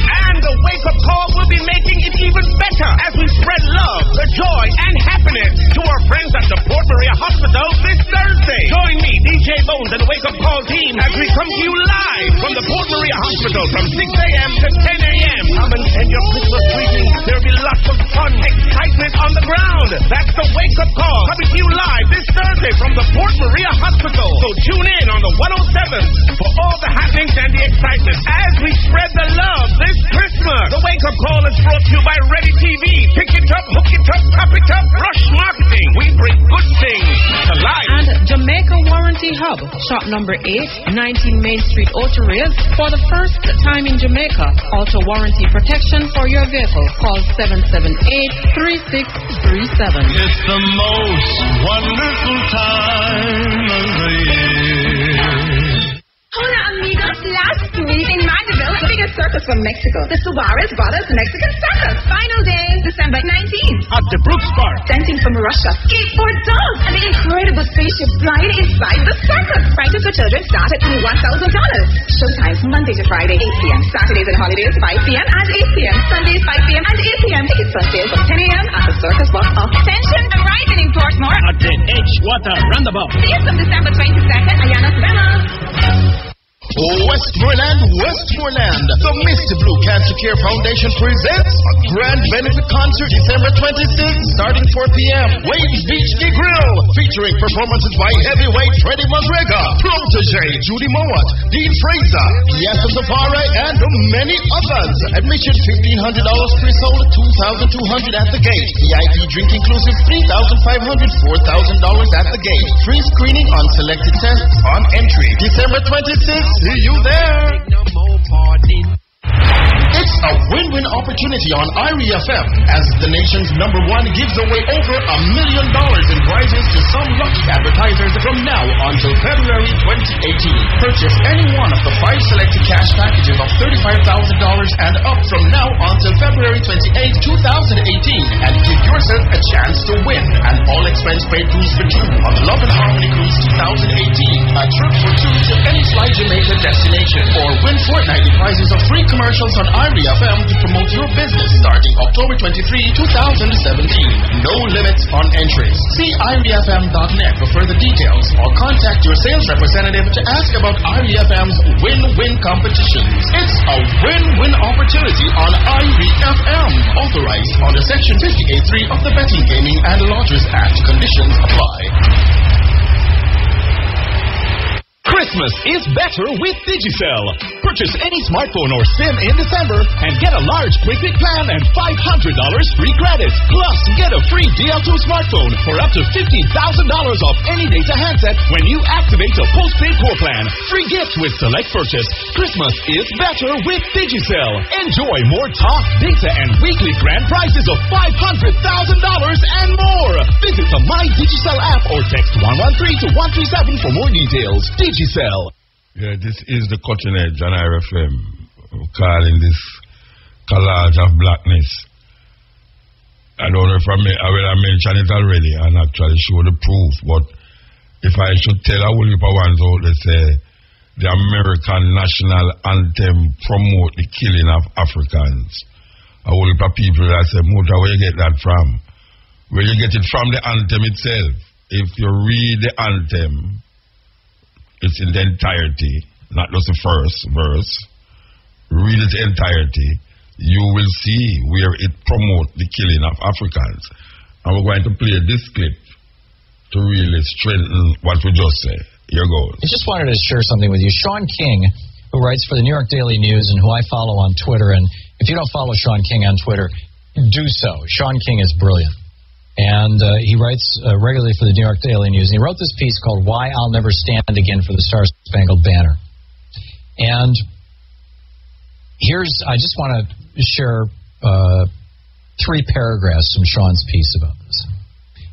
And the wake-up call will be making it even better as we spread love, the joy, and happiness to our friends at the Port Maria Hospital this Thursday. Join me me, DJ Bones, and the Wake Up Call team as we come to you live from the Port Maria Hospital from 6 a.m. to 10 a.m. Come and send your Christmas greetings. There'll be lots of fun, excitement on the ground. That's the Wake Up Call coming to you live this Thursday from the Port Maria Hospital. So tune in on the 107 for all the happenings and the excitement as we spread the love this Christmas. The Wake Up Call is brought to you by Ready TV. Pick it up, hook it up, pop it up, Rush Marketing. We bring good things to life. And Jamaica Warranty Hub, shop number 8, 19 Main Street, Outaries. For the first time in Jamaica, auto warranty protection for your vehicle. Call 778-3637. It's the most wonderful time of the year. Hola, amigos. Last week in Mandeville, the biggest circus from Mexico, the Suarez Brothers Mexican Circus. Final day, December 19th. At the Brooks Park. Dancing from Russia, skateboard dolls, and the incredible spaceship flying inside the circus. Prices for children start at only $1,000. Showtimes Monday to Friday, 8 p.m. Saturdays and holidays, 5 p.m. and 8 p.m. Sundays, 5 p.m. and 8 p.m. Tickets on sale from 10 a.m. at the Circus Box of Attention, arriving in Portmore. At the Edgewater Roundabout. See you from December 22nd, Ayana Bella. Westmoreland, the Mr. Blue Cancer Care Foundation presents a grand benefit concert December 26th, starting 4 p.m. Waves Beach Gig Grill, featuring performances by heavyweight Freddie McGregor, Protege Judy Mowat, Dean Fraser, Yasser Safari, and many others. Admission $1,500 pre-sold, $2,200 at the gate. VIP drink inclusive $3,500, $4,000 at the gate. Free screening on selected tests on entry. December 26th. See you there. It's a win-win opportunity on IRI FM as the nation's #1 gives away over $1 million in prizes to some lucky advertisers from now until February 2018. Purchase any one of the 5 selected cash packages of $35,000 and up from now until February 28, 2018 and give yourself a chance to win an all-expense paid cruise for 2 on the Love and Harmony Cruise 2018. A trip for 2 to any Fly Jamaica destination or win fortnightly prizes of free commercials on IRI FM to promote your business starting October 23, 2017. No limits on entries. See IRIFM.net for further details or contact your sales representative to ask about IRI FM's win-win competitions. It's a win-win opportunity on IRI FM. Authorized under Section 58.3 of the Betting, Gaming and Lotteries Act. Conditions apply. Christmas is better with Digicel. Purchase any smartphone or SIM in December and get a large quick-pick plan and $500 free credit. Plus, get a free DL2 smartphone for up to $50,000 off any data handset when you activate a postpaid core plan. Free gift with select purchase. Christmas is better with Digicel. Enjoy more talk, data, and weekly grand prizes of $500,000 and more. Visit the My Digicel app or text 113 to 137 for more details. Digicel. Yeah, this is the cutting edge on IRFM. Calling this collage of blackness. I don't know if I mentioned it already and actually show the proof, but if I should tell a whole heap of ones out, they say the American national anthem promote the killing of Africans. A whole heap of people that say, Muta, where you get that from? Where you get it from the anthem itself. If you read the anthem, it's in the entirety, not just the first verse. Read its entirety. You will see where it promotes the killing of Africans. And we're going to play this clip to really strengthen what we just said. Here goes. I just wanted to share something with you. Sean King, who writes for the New York Daily News and who I follow on Twitter, and if you don't follow Sean King on Twitter, do so. Sean King is brilliant. And he writes regularly for the New York Daily News. And he wrote this piece called Why I'll Never Stand Again for the Star-Spangled Banner. And I just want to share 3 paragraphs from Sean's piece about this.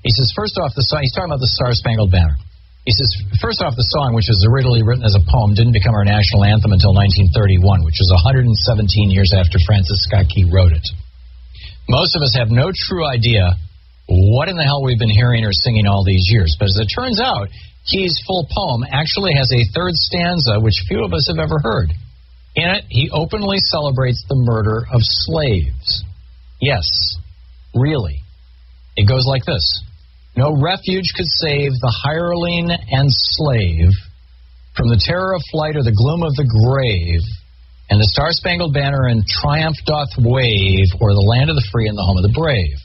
He says, first off, the song, he's talking about the Star-Spangled Banner. He says, first off, the song, which was originally written as a poem, didn't become our national anthem until 1931, which was 117 years after Francis Scott Key wrote it. Most of us have no true idea what in the hell we've been hearing or singing all these years. But as it turns out, Key's full poem actually has a 3rd stanza, which few of us have ever heard. In it, he openly celebrates the murder of slaves. Yes, really. It goes like this. No refuge could save the hireling and slave from the terror of flight or the gloom of the grave, and the Star-Spangled Banner in triumph doth wave o'er the land of the free and the home of the brave.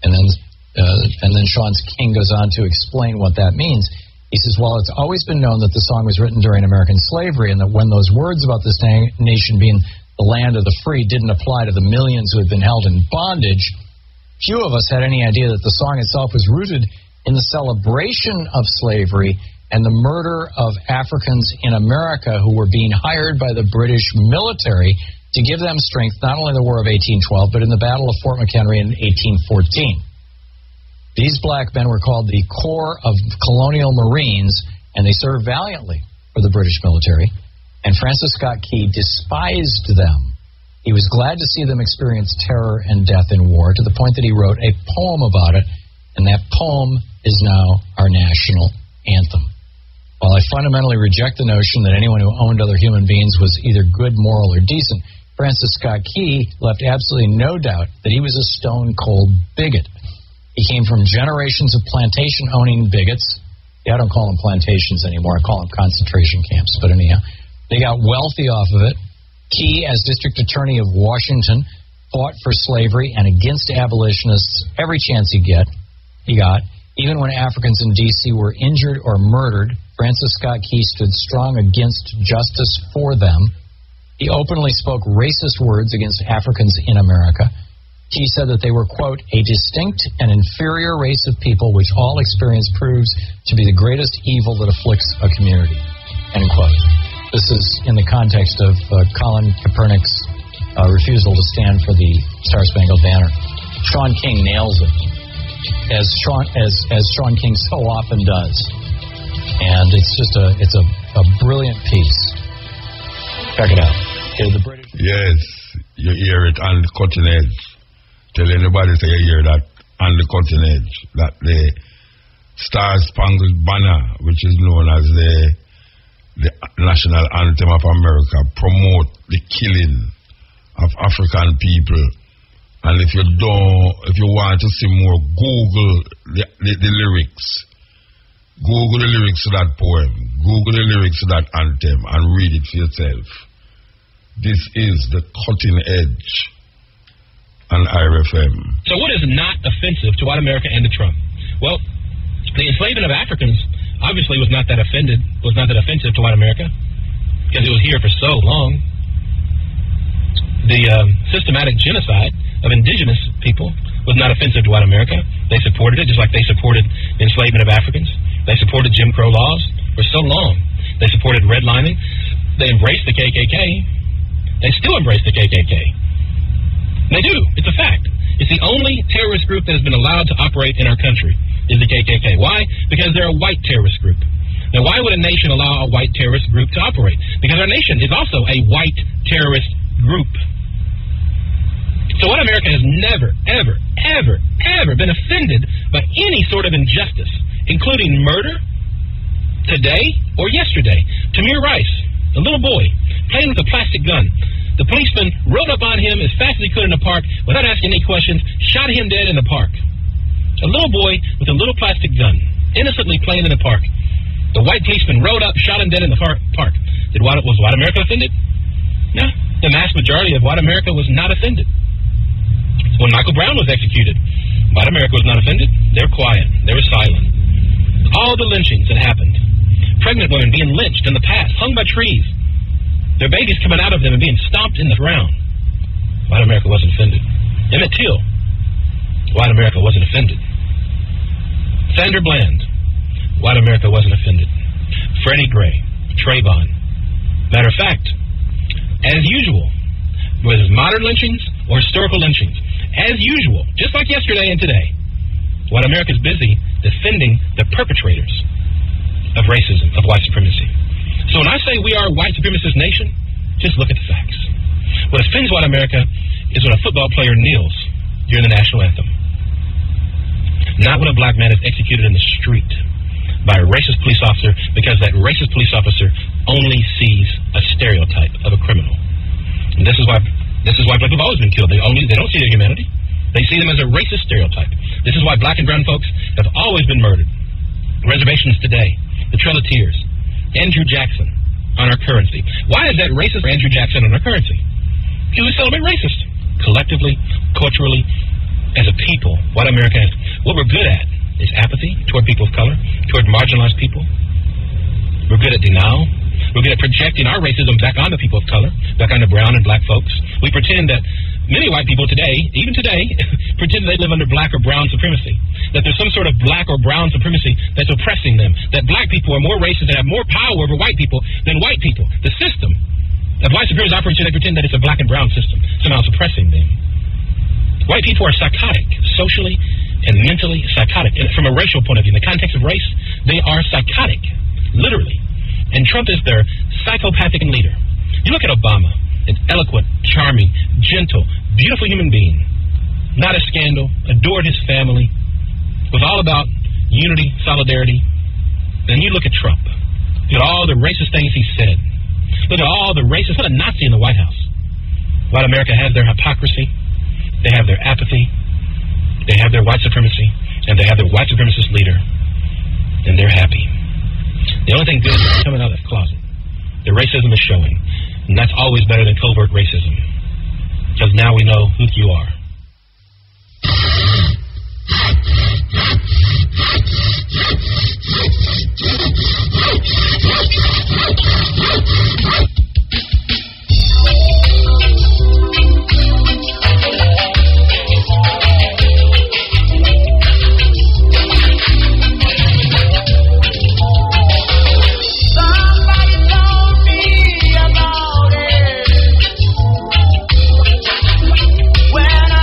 And then Sean King goes on to explain what that means. He says, well, it's always been known that the song was written during American slavery, and that when those words about this nation being the land of the free didn't apply to the millions who had been held in bondage, few of us had any idea that the song itself was rooted in the celebration of slavery and the murder of Africans in America who were being hired by the British military to give them strength, not only in the War of 1812, but in the Battle of Fort McHenry in 1814. These black men were called the Corps of Colonial Marines, and they served valiantly for the British military, and Francis Scott Key despised them. He was glad to see them experience terror and death in war, to the point that he wrote a poem about it, and that poem is now our national anthem. While I fundamentally reject the notion that anyone who owned other human beings was either good, moral, or decent, Francis Scott Key left absolutely no doubt that he was a stone-cold bigot. He came from generations of plantation-owning bigots. Yeah, I don't call them plantations anymore. I call them concentration camps. But anyhow, they got wealthy off of it. Key, as District Attorney of Washington, fought for slavery and against abolitionists every chance he got. Even when Africans in D.C. were injured or murdered, Francis Scott Key stood strong against justice for them. He openly spoke racist words against Africans in America. He said that they were, quote, a distinct and inferior race of people which all experience proves to be the greatest evil that afflicts a community, end quote. This is in the context of Colin Kaepernick's refusal to stand for the Star-Spangled Banner. Sean King nails it, as Sean King so often does. And it's just a brilliant piece. Check it out. Okay, the British. Yes, you hear it on the cutting edge. Tell anybody say you hear that on the cutting edge, that the Star-Spangled Banner, which is known as the national anthem of America, promote the killing of African people. And if you want to see more, Google the lyrics. Google the lyrics to that poem. Google the lyrics to that anthem and read it for yourself. This is the cutting edge on IRFM. So what is not offensive to white America and to Trump? Well, the enslavement of Africans obviously was not that offensive to white America because it was here for so long. The systematic genocide of indigenous people was not offensive to white America. They supported it just like they supported the enslavement of Africans. They supported Jim Crow laws for so long. They supported redlining. They embraced the KKK. They still embrace the KKK. They do. It's a fact. It's the only terrorist group that has been allowed to operate in our country is the KKK. Why? Because they're a white terrorist group. Now, why would a nation allow a white terrorist group to operate? Because our nation is also a white terrorist group. So white America has never, ever, ever, ever been offended by any sort of injustice, including murder, today or yesterday. Tamir Rice, a little boy, playing with a plastic gun. The policeman rode up on him as fast as he could in the park without asking any questions, shot him dead in the park. A little boy with a little plastic gun, innocently playing in the park. The white policeman rode up, shot him dead in the park. Was white America offended? No. The mass majority of white America was not offended. When Michael Brown was executed, white America was not offended. They were quiet. They were silent. All the lynchings that happened. Pregnant women being lynched in the past, hung by trees. Their babies coming out of them and being stomped in the ground. White America wasn't offended. Emmett Till. White America wasn't offended. Sandra Bland. White America wasn't offended. Freddie Gray. Trayvon. Matter of fact, as usual, whether it's modern lynchings or historical lynchings, as usual, just like yesterday and today, white America's busy defending the perpetrators of racism, of white supremacy. So when I say we are a white supremacist nation, just look at the facts. What offends white America is when a football player kneels during the national anthem. Not when a black man is executed in the street by a racist police officer because that racist police officer only sees a stereotype of a criminal. And this is why black people have always been killed. They don't see their humanity. They see them as a racist stereotype. This is why black and brown folks have always been murdered. Reservations today, the Trail of Tears, Andrew Jackson on our currency. Why is that racist for Andrew Jackson on our currency? Because we celebrate racist. Collectively, culturally, as a people, white America has, what we're good at is apathy toward people of color, toward marginalized people. We're good at denial. We're good at projecting our racism back onto people of color, back onto brown and black folks. We pretend that many white people today, even today, pretend they live under black or brown supremacy, that there's some sort of black or brown supremacy that's oppressing them, that black people are more racist and have more power over white people than white people. The system of white supremacy operates, they pretend that it's a black and brown system, somehow suppressing them. White people are psychotic, socially and mentally psychotic. And from a racial point of view, in the context of race, they are psychotic, literally. And Trump is their psychopathic leader. You look at Obama, an eloquent, charming, gentle, beautiful human being, not a scandal, adored his family, was all about unity, solidarity. Then you look at Trump. Look at all the racist things he said. Look at all the racist, what a Nazi in the White House. White America has their hypocrisy, they have their apathy, they have their white supremacy, and they have their white supremacist leader, and they're happy. The only thing good is coming out of that closet. The racism is showing, and that's always better than covert racism, because now we know who you are. When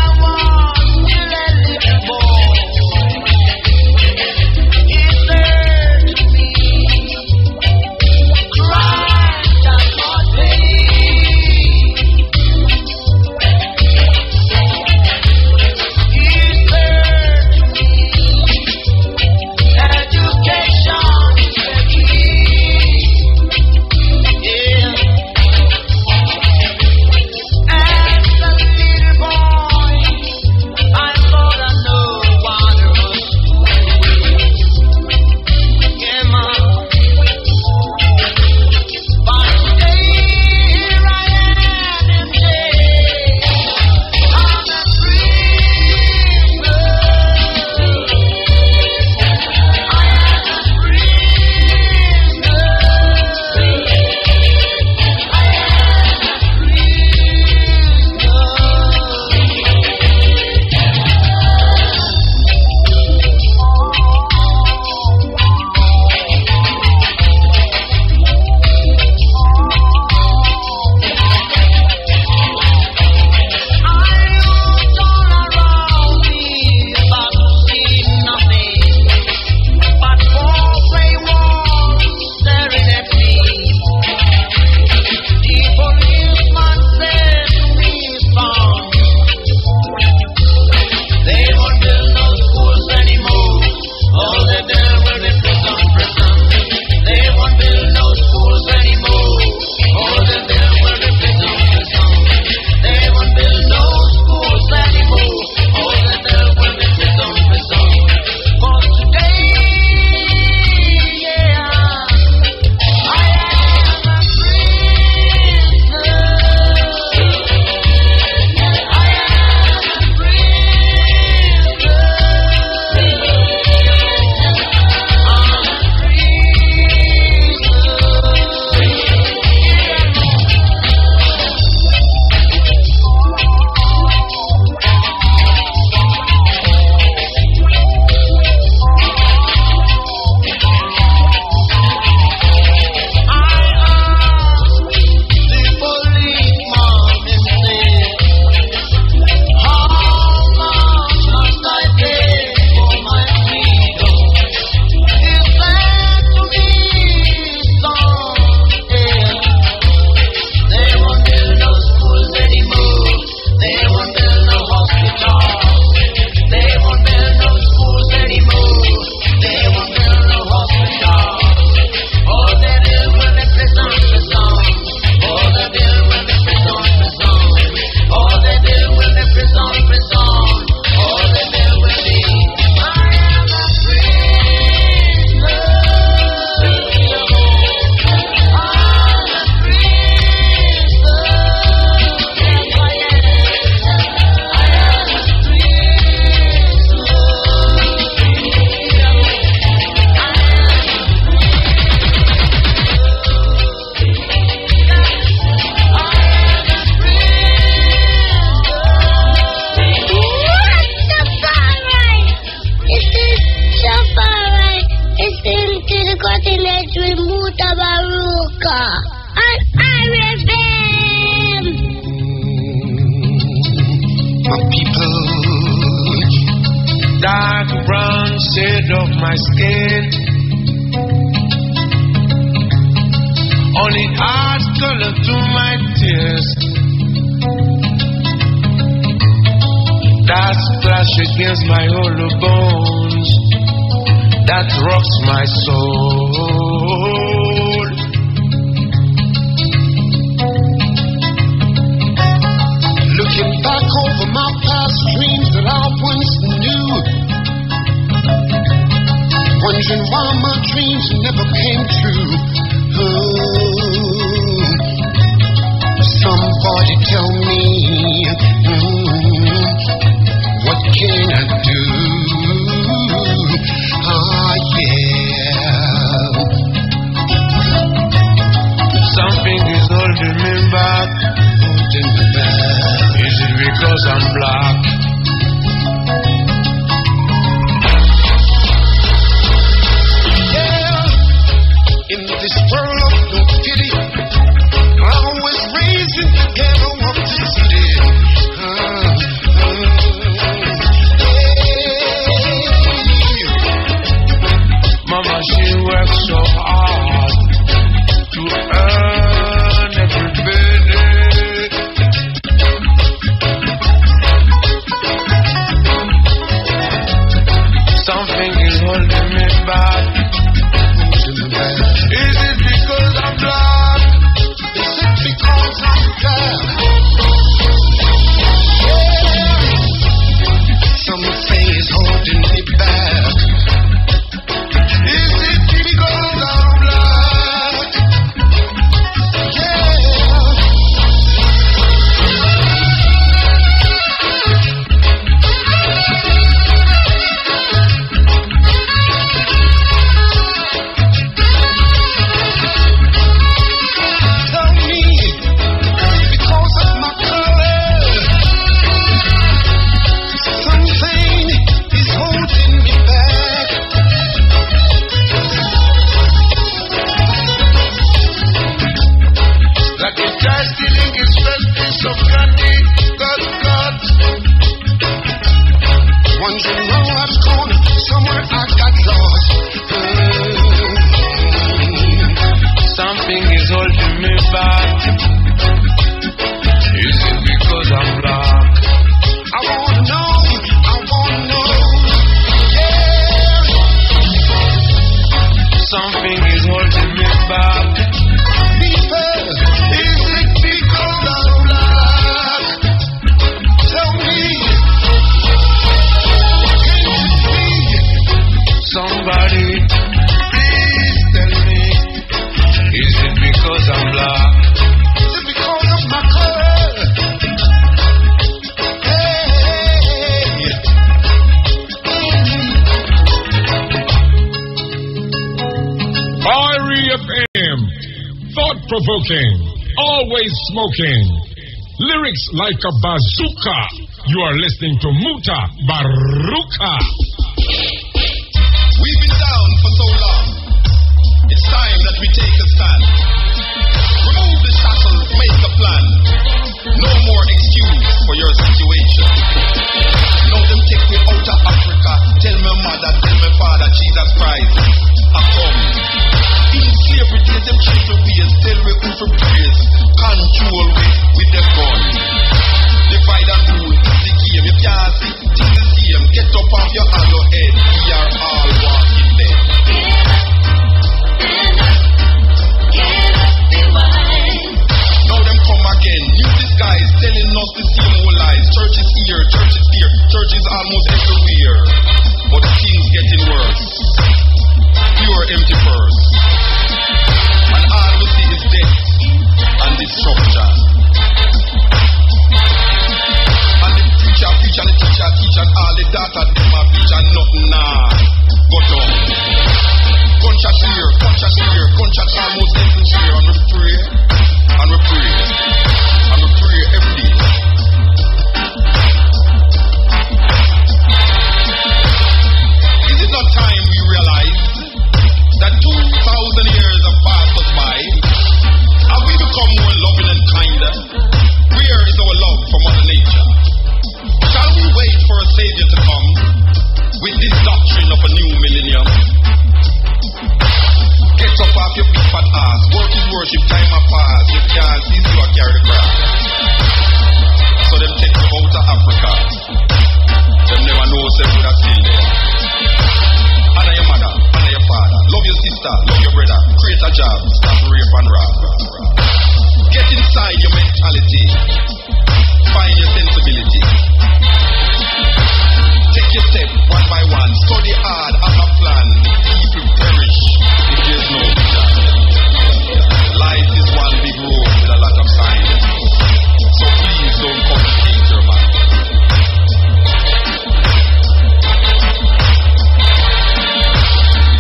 on RFM. My people, dark brown shade of my skin, only adds color to my tears. That splash against my hollow bones, that rocks my soul. Looking back over my past dreams that I once knew, wondering why my dreams never came true. Somebody tell me, what can I do? Yeah. Something is holding me back. Is it because I'm black? Yeah. In this world of no pity, I was raised in the ghetto of the city. Mama, she works so hard to earn every penny. Something is holding me back. Is it because I'm black? Is it because I'm black? Yeah. Something is holding me back. Is it because I'm black? Yeah. Tell me, because of my color, something is holding me back. Like a child stealing his first piece of candy, got. Wondering where I've gone, somewhere I got lost. Something is holding me back. Is it because I'm black? I wanna know. Yeah. Something is holding me back. People, is it because I'm black? Tell me. Somebody, please tell me. Is it because I'm black? Is it because of my color? Hey. RFM, thought-provoking, always smoking, lyrics like a bazooka. You are listening to Mutabaruka. We've been down for so long. It's time that we take a stand. Remove the shackles, make a plan. No more excuse for your situation. Now them take me out of Africa. Tell me mother, tell me father, Jesus Christ, I come. In slavery days, them children ways. Tell me who to praise. Control with them gun. Divide and rule the game. You can't see things the same. Get up off your hand or head. We are all walking dead. Get up. past, you can't see so I carry the cross. So them take you out of Africa. Them never know say we are still there. Honor your mother, honor your father. Love your sister, love your brother. Create a job, stop rape and rob. Get inside your mentality. Find your sensibility. Take your step one by one. Study hard, have a plan. People perish if there's no vision. Life is one big road with a lot of signs. So please don't complicate your mind.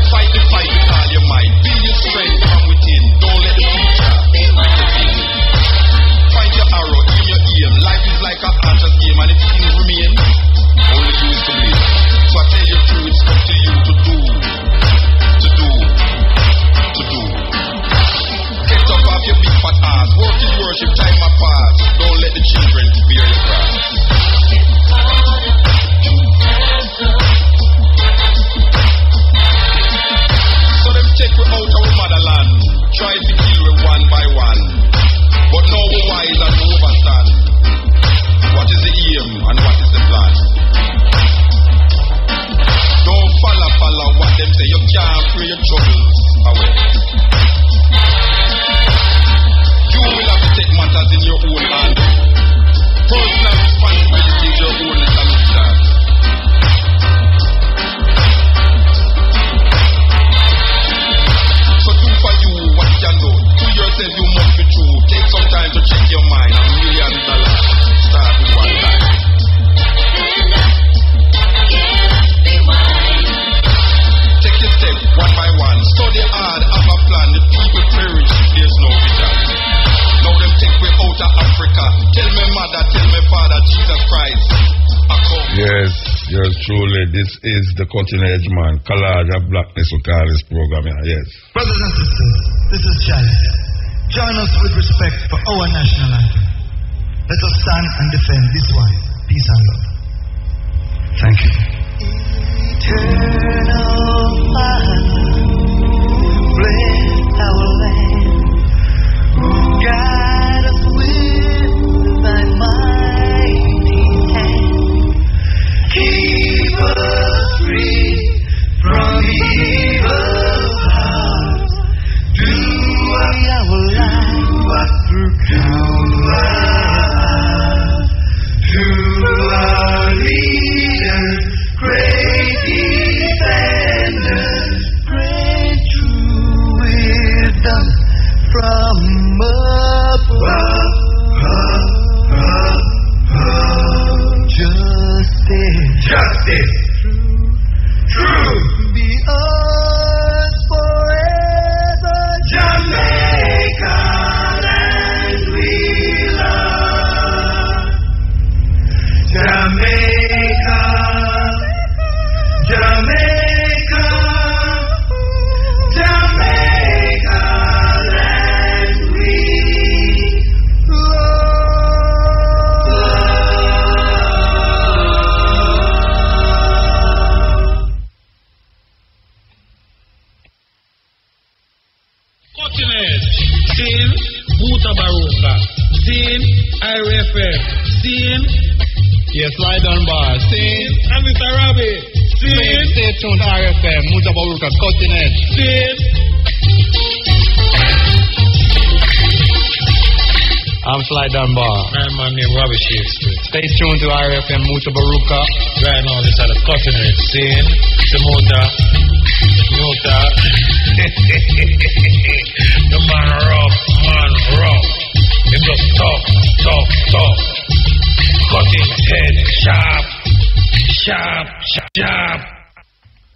Fight the fight with all your might. Build your strength from within. Don't let the future break the thing. Find your arrow, aim your aim. Life is like a hunter's game, and if things remain, only you is to blame. So I tell you true, it's up to you to do. Get up off your big fat ass. Work is worship, time my pass. Don't let the children bear your cross. So them take we out our motherland. Try to kill we one by one. But now we wise and we overstand. What is the aim and what is the plan? Don't follow what them say. You can't pray your troubles away. You will have to take matters in your own hand. Personal responsibility is your only solution. So do for you what you can do. To yourself you must be true. Take some time to check your mind. $1 million. Start with one life. Take your step one by one. Study hard, have a plan. The people perish if there's no vision. Now them take me out of Africa. Tell me mother, tell me father, Jesus Christ. Yes, truly. This is the cutting edge man. Collage of Blackness we call this program here. Yes. Brothers and sisters, this is Chalice. Join us with respect for our national anthem. Let us stand and defend this one. Peace and love. Thank you. Eternal Father, bless our land. Guide us with thy mighty hand. Keep us free from evil powers. Do our life through countless. To our leaders, great defenders, great true wisdom from above. Justice, true, be ours forever. Jamaica, land we love. Jamaica, Jamaica, Jamaica, land we Seen Mutabaruka. Seen IRFM. Seen yes, lie down bar. Seen and Mr. Robbie. Seen stay tuned to IRFM. Mutabaruka cutting edge. Seen I'm Sly Dunbar. I'm my name Robbie Shakespeare. Stay tuned to IRFM Mutabaruka. Right now this is the cutting edge. Seen the Muta. The man rough. Him just tough. Cutting head sharp.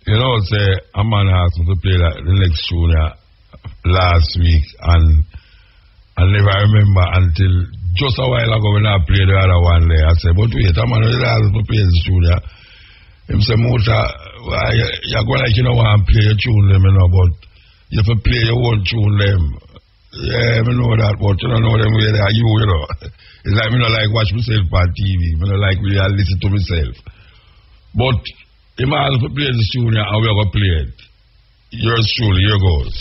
You know, say a man asked me to play the next tune last week, and I never remember until just a while ago when I played the other one there. I said, but wait, a man asked me to play this tune. Him say, Mota, you're going like you don't want to play your tune them, you know, but you have to play your own tune them. Yeah, I know that, but you don't know them where they are, you know. It's like me not like watch myself on TV. Me not like really listen to myself. But if I have to play this tune here, and we're going to play it. Yours truly, here goes.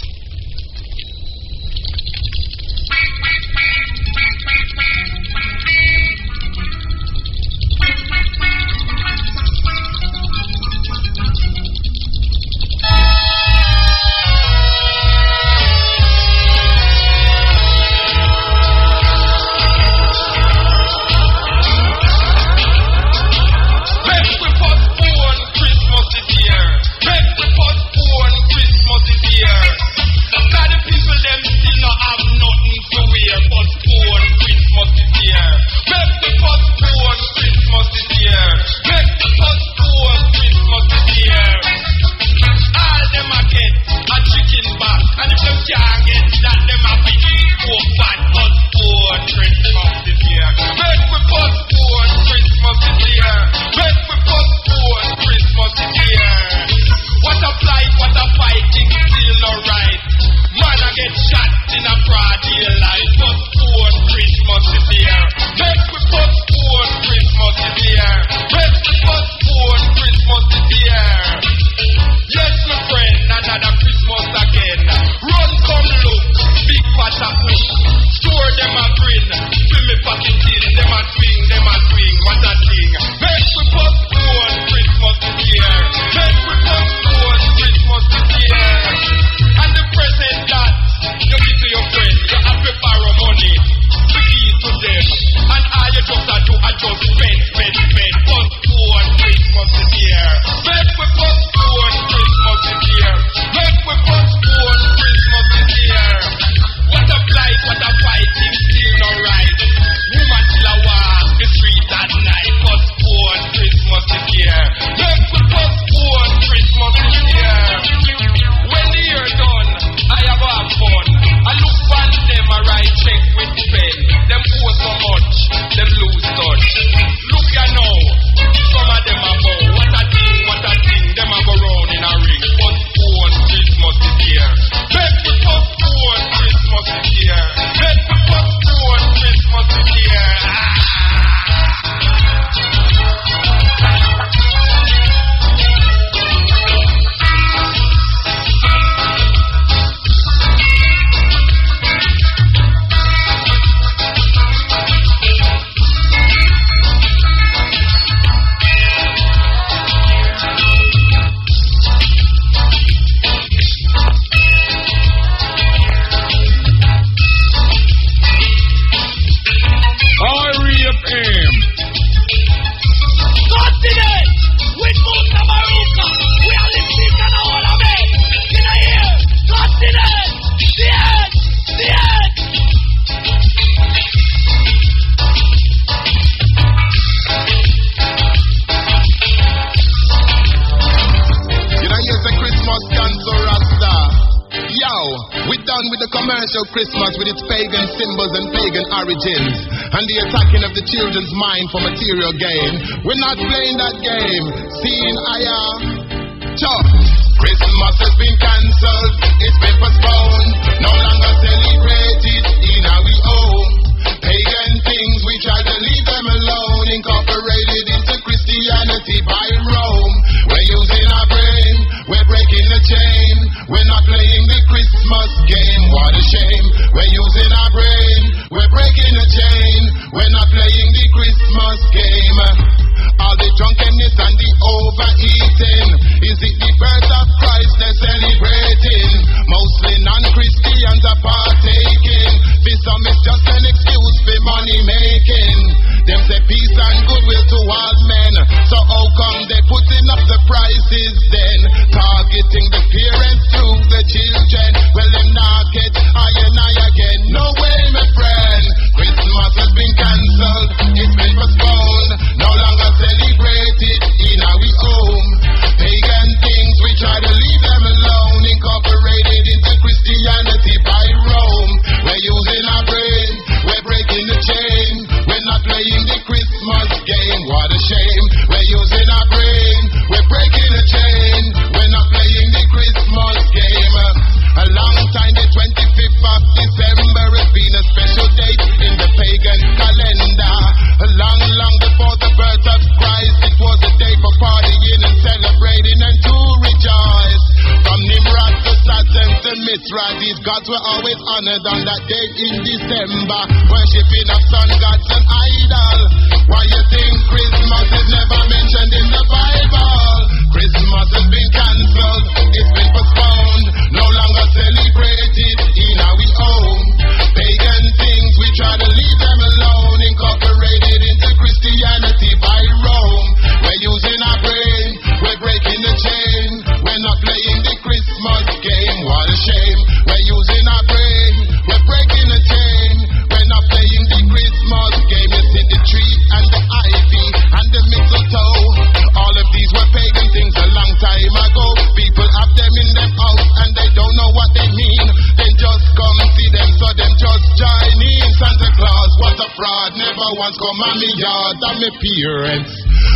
Christmas with its pagan symbols and pagan origins, and the attacking of the children's mind for material gain. We're not playing that game. Seeing Christmas has been cancelled, it's been postponed, no longer celebrated in our own. Pagan things, we try to leave them alone, incorporated into Christianity by Rome. We're using our brain, we're breaking the chain, we're not playing the Christmas game, what a shame. We're using our brain, we're breaking the chain, we're not playing the Christmas game. All the drunkenness and the overeating, is it the birth of Christ they're celebrating? Mostly non-Christians are partaking. For some it's just an excuse for money making. Them say peace and goodwill to all men, so how come they putting up the prices then? Targeting the parents through the children. Well, them not get I and I again. No way, my friend. Christmas has been cancelled, it's been postponed, no longer celebrated in our home. Pagan things, we try to leave them alone, incorporated into Christianity by Rome. We're using our brain, we're breaking the chain, we're not playing the Christmas game, what a shame. We're using our brain, we're breaking the chain, we're not playing the Christmas game. A long time, the 25th of December has been a special date in the pagan calendar. Long before the birth of Christ, it was a day for partying and celebrating and to rejoice. From Nimrod to Saturn to Mithra, these gods were always honored on that day in December, worshipping of sun gods and idol. Why you think Christmas is never mentioned in the Bible? Christmas has been cancelled, it's been postponed, no longer celebrated in our own. Pagan things, we try to leave them alone, incorporated into Christianity by Rome. We're using our brain, we're breaking the chain, we're not playing the Christmas game, what a shame. We're using our brain, we're breaking the chain, we're not playing the Christmas game. You see the tree and the ivy and the mistletoe, all of these were pagan things a long time ago. People have them in them house and they don't know what they mean. Then just come see them, so them just join in. Santa Claus was a fraud, never once come on me yard and me parents.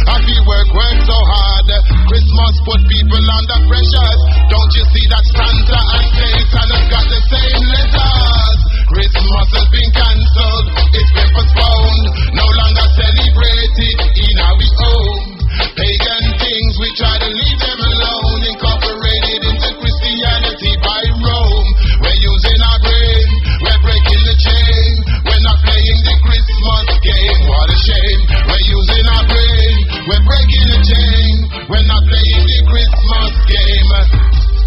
I feel work so hard. Christmas put people under pressure. Don't you see that Santa and Satan have got the same letters? Christmas has been cancelled, it's been postponed, no longer celebrated in our home. Pagan things, we try to leave them alone, incorporated into Christianity by Rome. We're using our brain, we're breaking the chain, we're not playing the Christmas game, what a shame. We're using our brain, we're breaking the chain, we're not playing the Christmas game.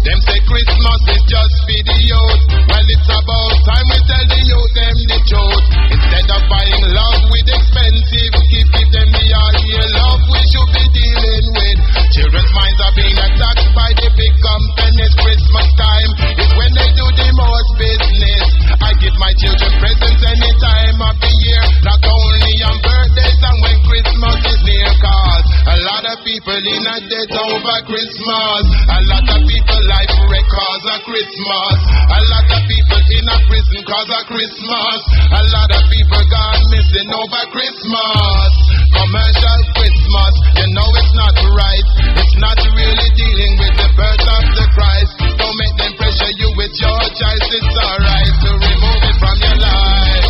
Them say Christmas is just for the youth. Well, it's about time we tell the youth them the truth. Instead of buying love with expensive gift, give them the all-year love we should be dealing with. Children's minds are being attacked by the big companies. Christmas time is when they do the most business. I give my children presents any time of the year, not only on birthdays and when Christmas is near. Cause a lot of people in a debt over Christmas. A lot of people life wreck cause of Christmas. A lot of people in a prison cause of Christmas. A lot of people gone missing over Christmas. Commercial Christmas, you know it's not right. It's not really dealing with the birth of the Christ. Don't make them pressure you with your choice. It's alright to remove it from your life.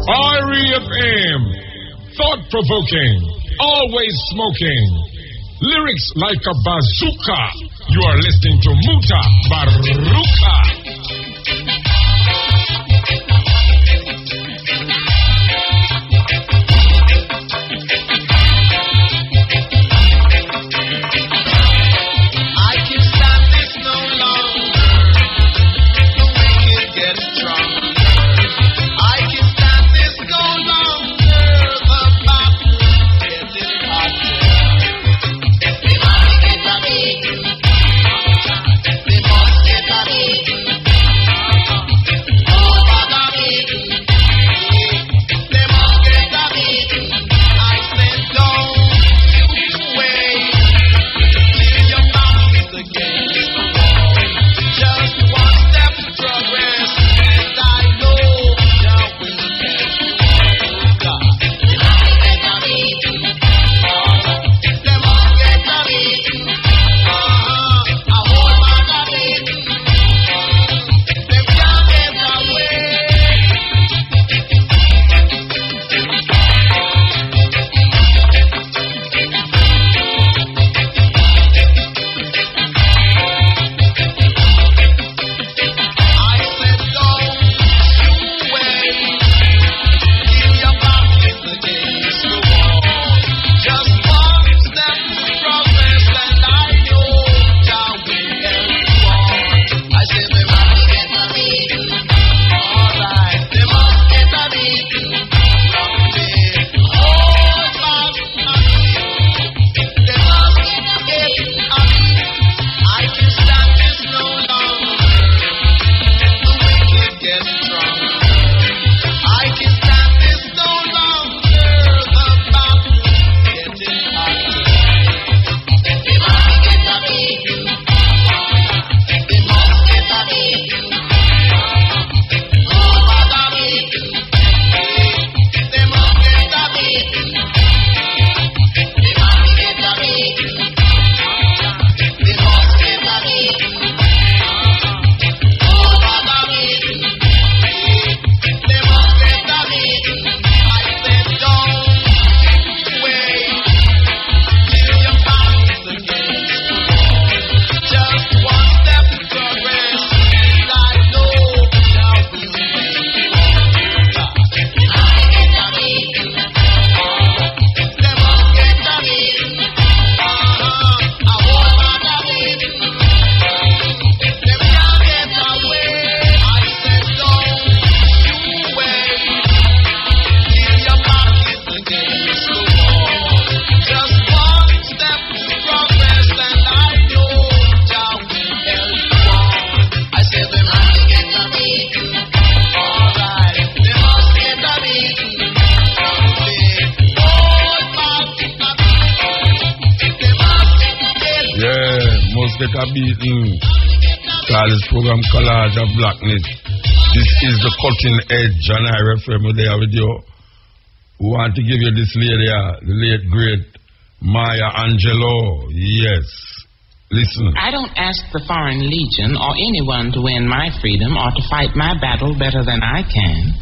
REFM, thought-provoking, always smoking, lyrics like a bazooka. You are listening to Mutabaruka. They must get a take a beating. Call this program Collage of Blackness. This is the cutting edge, and I refer me there with you. We want to give you this lady, the late great Maya Angelou. Yes. Listen. I don't ask the Foreign Legion or anyone to win my freedom or to fight my battle better than I can.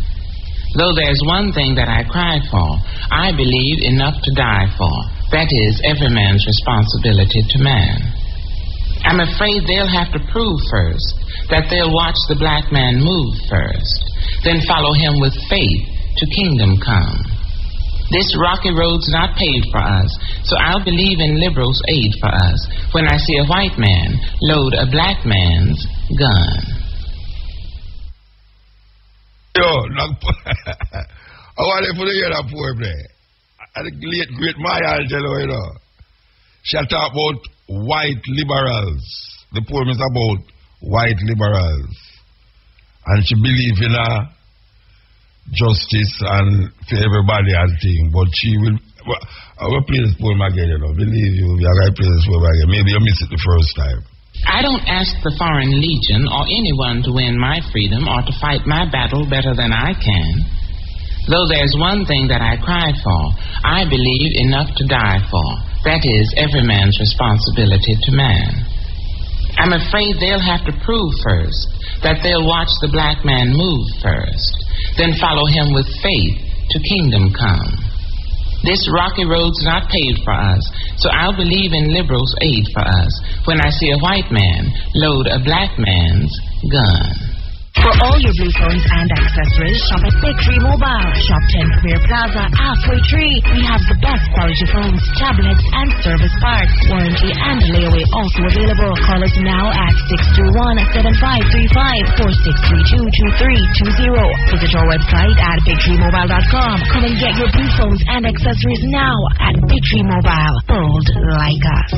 Though there's one thing that I cry for, I believe enough to die for. That is every man's responsibility to man. I'm afraid they'll have to prove first that they'll watch the black man move first, then follow him with faith to kingdom come. This rocky road's not paved for us, so I'll believe in liberals' aid for us when I see a white man load a black man's gun. Yo, I want to put hear that poem there. The late great Maya Angelou, you know. She talk about white liberals. The poem is about white liberals. And she believes in justice and for everybody and thing. But she will... I will play this poem again, you know. Believe you, we are going to play this poem again. Maybe you missed it the first time. I don't ask the Foreign Legion or anyone to win my freedom or to fight my battle better than I can. Though there's one thing that I cry for, I believe enough to die for. That is every man's responsibility to man. I'm afraid they'll have to prove first that they'll watch the black man move first, then follow him with faith to kingdom come. This rocky road's not paved for us, so I'll believe in liberals' aid for us when I see a white man load a black man's gun. For all your Blue phones and accessories, shop at Big Tree Mobile. Shop 10 Premier Plaza, Halfway Tree. We have the best quality phones, tablets, and service parts. Warranty and layaway also available. Call us now at 621-7535 or 632-2320. Visit our website at BigTreeMobile.com. Come and get your Blue phones and accessories now at Big Tree Mobile. Bold like us.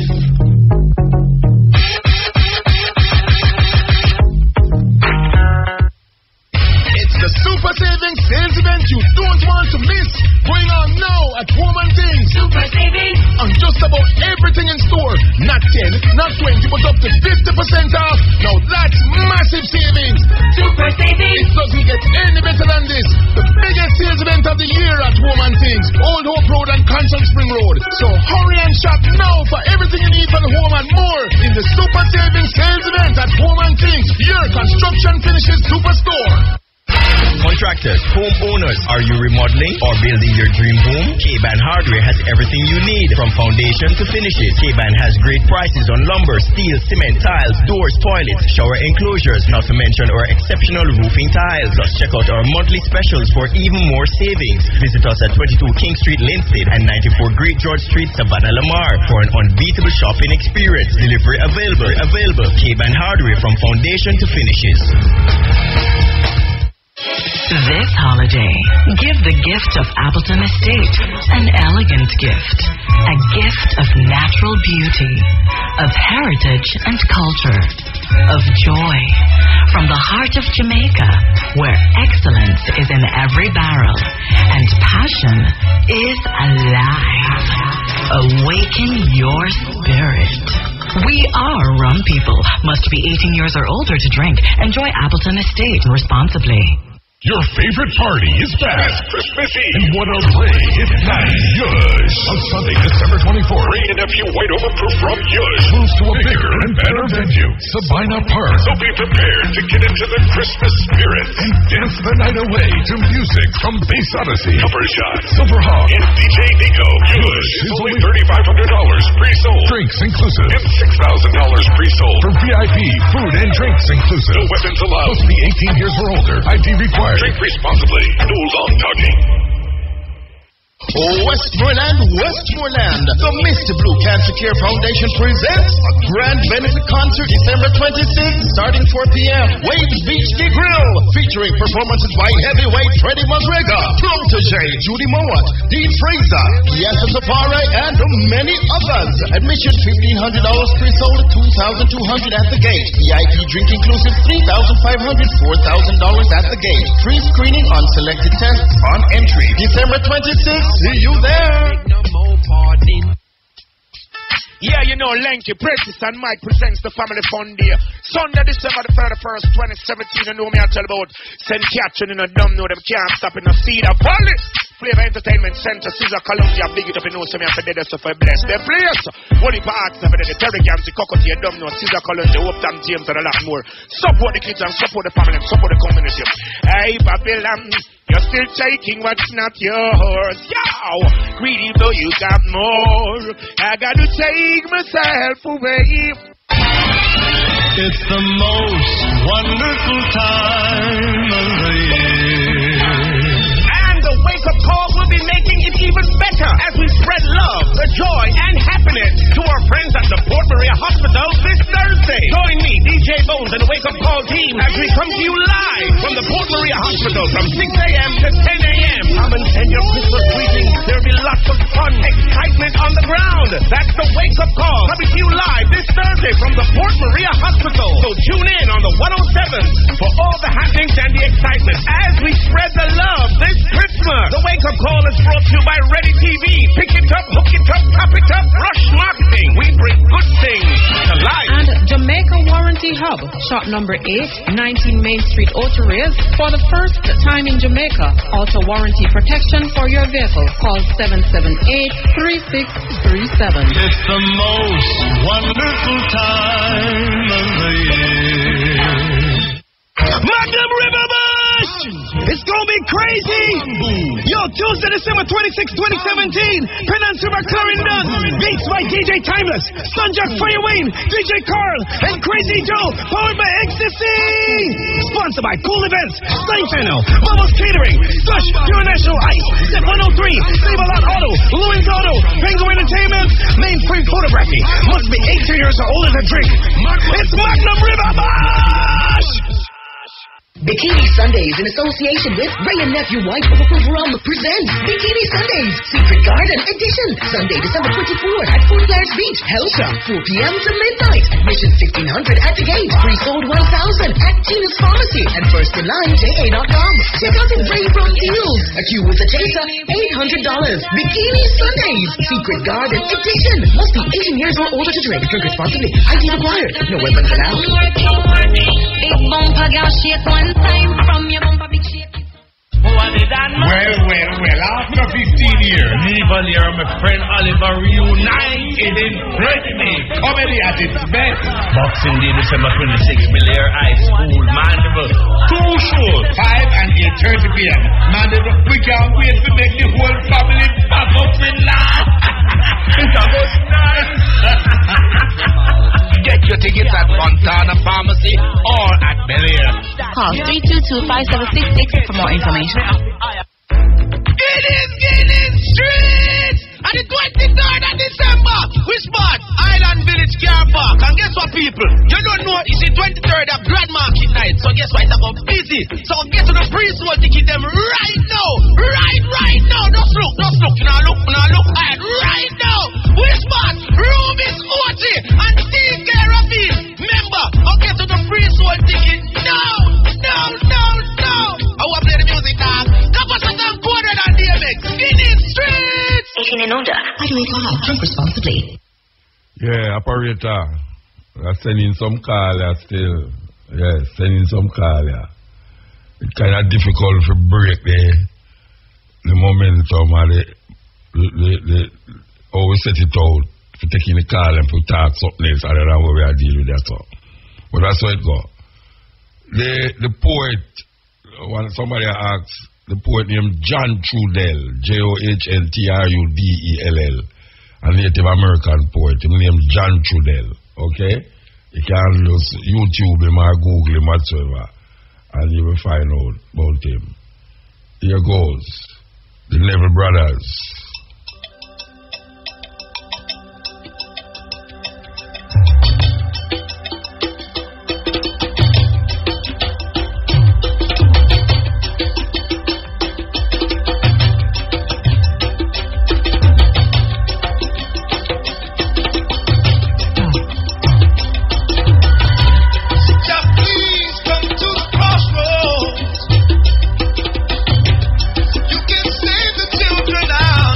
The Super Savings Sales Event you don't want to miss. Going on now at Home and Things. Super Savings on just about everything in store. Not 10, not 20, but up to 50% off. Now that's massive savings. Super Savings. It doesn't get any better than this. The biggest sales event of the year at Home and Things. Old Hope Road and Constant Spring Road. So hurry and shop now for everything you need for the home and more in the Super Savings Sales Event at Home and Things, your construction finishes superstore. Contractors, homeowners, are you remodeling or building your dream home? K-Ban Hardware has everything you need from foundation to finishes. K-Ban has great prices on lumber, steel, cement, tiles, doors, toilets, shower enclosures, not to mention our exceptional roofing tiles. Plus, check out our monthly specials for even more savings. Visit us at 22 King Street, Linstead and 94 Great George Street, Savannah, Lamar for an unbeatable shopping experience. Delivery available. K-Ban Hardware from foundation to finishes. This holiday, give the gift of Appleton Estate, an elegant gift, a gift of natural beauty, of heritage and culture, of joy, from the heart of Jamaica, where excellence is in every barrel, and passion is alive. Awaken your spirit. We are rum people. Must be 18 years or older to drink. Enjoy Appleton Estate responsibly. Your favorite party is back. It's Christmas Eve. And what a ray if not Yush. On Sunday, December 24th. Rain and a few white overproof from Yush moves to a bigger and better venue, Sabina Park. So be prepared to get into the Christmas spirit and dance the night away to music from Bass Odyssey, Upper Shot, Silverhawk, and DJ Nico. Yush is only $3,500 pre-sold. Drinks inclusive. And $6,000 pre-sold. For VIP, food and drinks inclusive. No weapons allowed. Must be 18 years or older. ID required. Drink responsibly. No long talking. Westmoreland, the Mr. Blue Cancer Care Foundation presents a grand benefit concert December 26th, starting 4 p.m. Waves Beach Day Grill, featuring performances by heavyweight Freddie McGregor, Protege, Judy Mowat, Dean Fraser, Bianca Safari, and many others. Admission $1,500 pre-sold, $2,200 at the gate. VIP drink inclusive $3,500, $4,000 at the gate. Free screening on selected tests on entry. December 26th. See you there. Yeah, you know, Lanky, Prentice and Mike presents the Family Fun Day. Sunday, December the 31st, 2017. You know me, I tell about St. Catherine in a dumb know them can't stop in a Cedar Valley. Flavor Entertainment Center, Caesar Columbia, big it up, you know, so me have to dead us for bless the place. Holy Parks, the Terry Gams, the Cockatoo, you dumb know, Caesar Columbia, Uptown James, and a lot more. Support the kids and support the family and support the community. Hey, Babylon, you're still taking what's not yours. Yow! Greedy though you got more. I got to take myself away. It's the most wonderful time of the year. And the wake-up call will be making it even better as we spread love, the joy, and happiness to our friends at the Port Maria Hospital this Thursday. Join me, DJ Bones, and the wake-up call team as we come to you live from the Port Maria Hospital from 6 a.m. to 10 a.m. Come and send your Christmas greetings. There'll be lots of fun, excitement on the ground. That's the wake-up call coming to you live this Thursday from the Port Maria Hospital. So tune in on the 107 for all the happenings and the excitement as we spread the love this Christmas. The wake-up call is brought to you by Ready TV. Pick it up, hook it up, pop it up. Rush Marketing. We bring good things to life. And Jamaica Warranty Hub, shop number 8, 19 Main Street, Outaries. For the first time in Jamaica, auto warranty protection for your vehicle. Call 778-3637. It's the most wonderful time of the year. Magnum River Bush! It's gonna be crazy! Yo, Tuesday, December 26, 2017, Peninsula Clarendon, beats by DJ Timeless, Sunjack Fire Wayne, DJ Carl, and Crazy Joe, powered by Ecstasy! Sponsored by Cool Events, Stein Channel, Bubbles Catering, Slush, Pure National Ice, Step 103, Save a Lot Auto, Lewin's Auto, Penguin Entertainment, Mainframe Photography, must be 18 years or older to drink. It's Magnum River Bush! Bikini Sundays in association with Ray and Nephew White Bubble Rum presents Bikini Sundays Secret Garden Edition. Sunday, December 24th at Fort Clarence Beach. Hell Shop, 4 p.m. to midnight. Admission $1,500 at the gate. Pre-sold $1,000 at Tina's Pharmacy and first in line JA.com. Check out the Ray Rum deals. A queue with a chaser, $800. Bikini Sundays Secret Garden Edition. Must be 18 years or older to drink. Drink responsibly. ID required. No weapons allowed. Big bumper girl shake one time from your bumper big shake. Well, after 15 years, Neville here and my friend Oliver reunited in Brittany. Comedy at its best. Boxing Day, December 26th, Belair High School, Mandeville. 2 shows, 5 and 8:30 p.m. Mandeville, we can't wait to make the whole family back up in laugh. It's a good night. Get your tickets at Fontana Pharmacy or at Belair. Call 322-5766 for more information. Guinness Street! On the 23rd of December, we spot Island Village Car Park. And guess what, people? You don't know it's the 23rd of Grand Market Night. So guess what? It's about busy. So get to the pre-sold ticket them right now. Right now. Just look. Now look. And right now, we spot room is 40 and TK Rafiq. Remember, I'll get to the pre-sold ticket now. I want to play the music, dog. Capacity and Quarter and DMX. Guinness Street! 18 and older. Why do we call? Drink responsibly. Yeah, operator. I'm sending some call still. Yeah, sending some call. It's kind of difficult to break the momentum and the how we set it out for taking the call and for talk something else other than what we are dealing with that all. But that's how it goes. The poet, when somebody asks, the poet named John Trudell, JOHNTRUDELL, a Native American poet, his name John Trudell, okay? You can just YouTube him or Google him whatsoever, and you will find out about him. Here goes, the Neville Brothers. You can save the children now.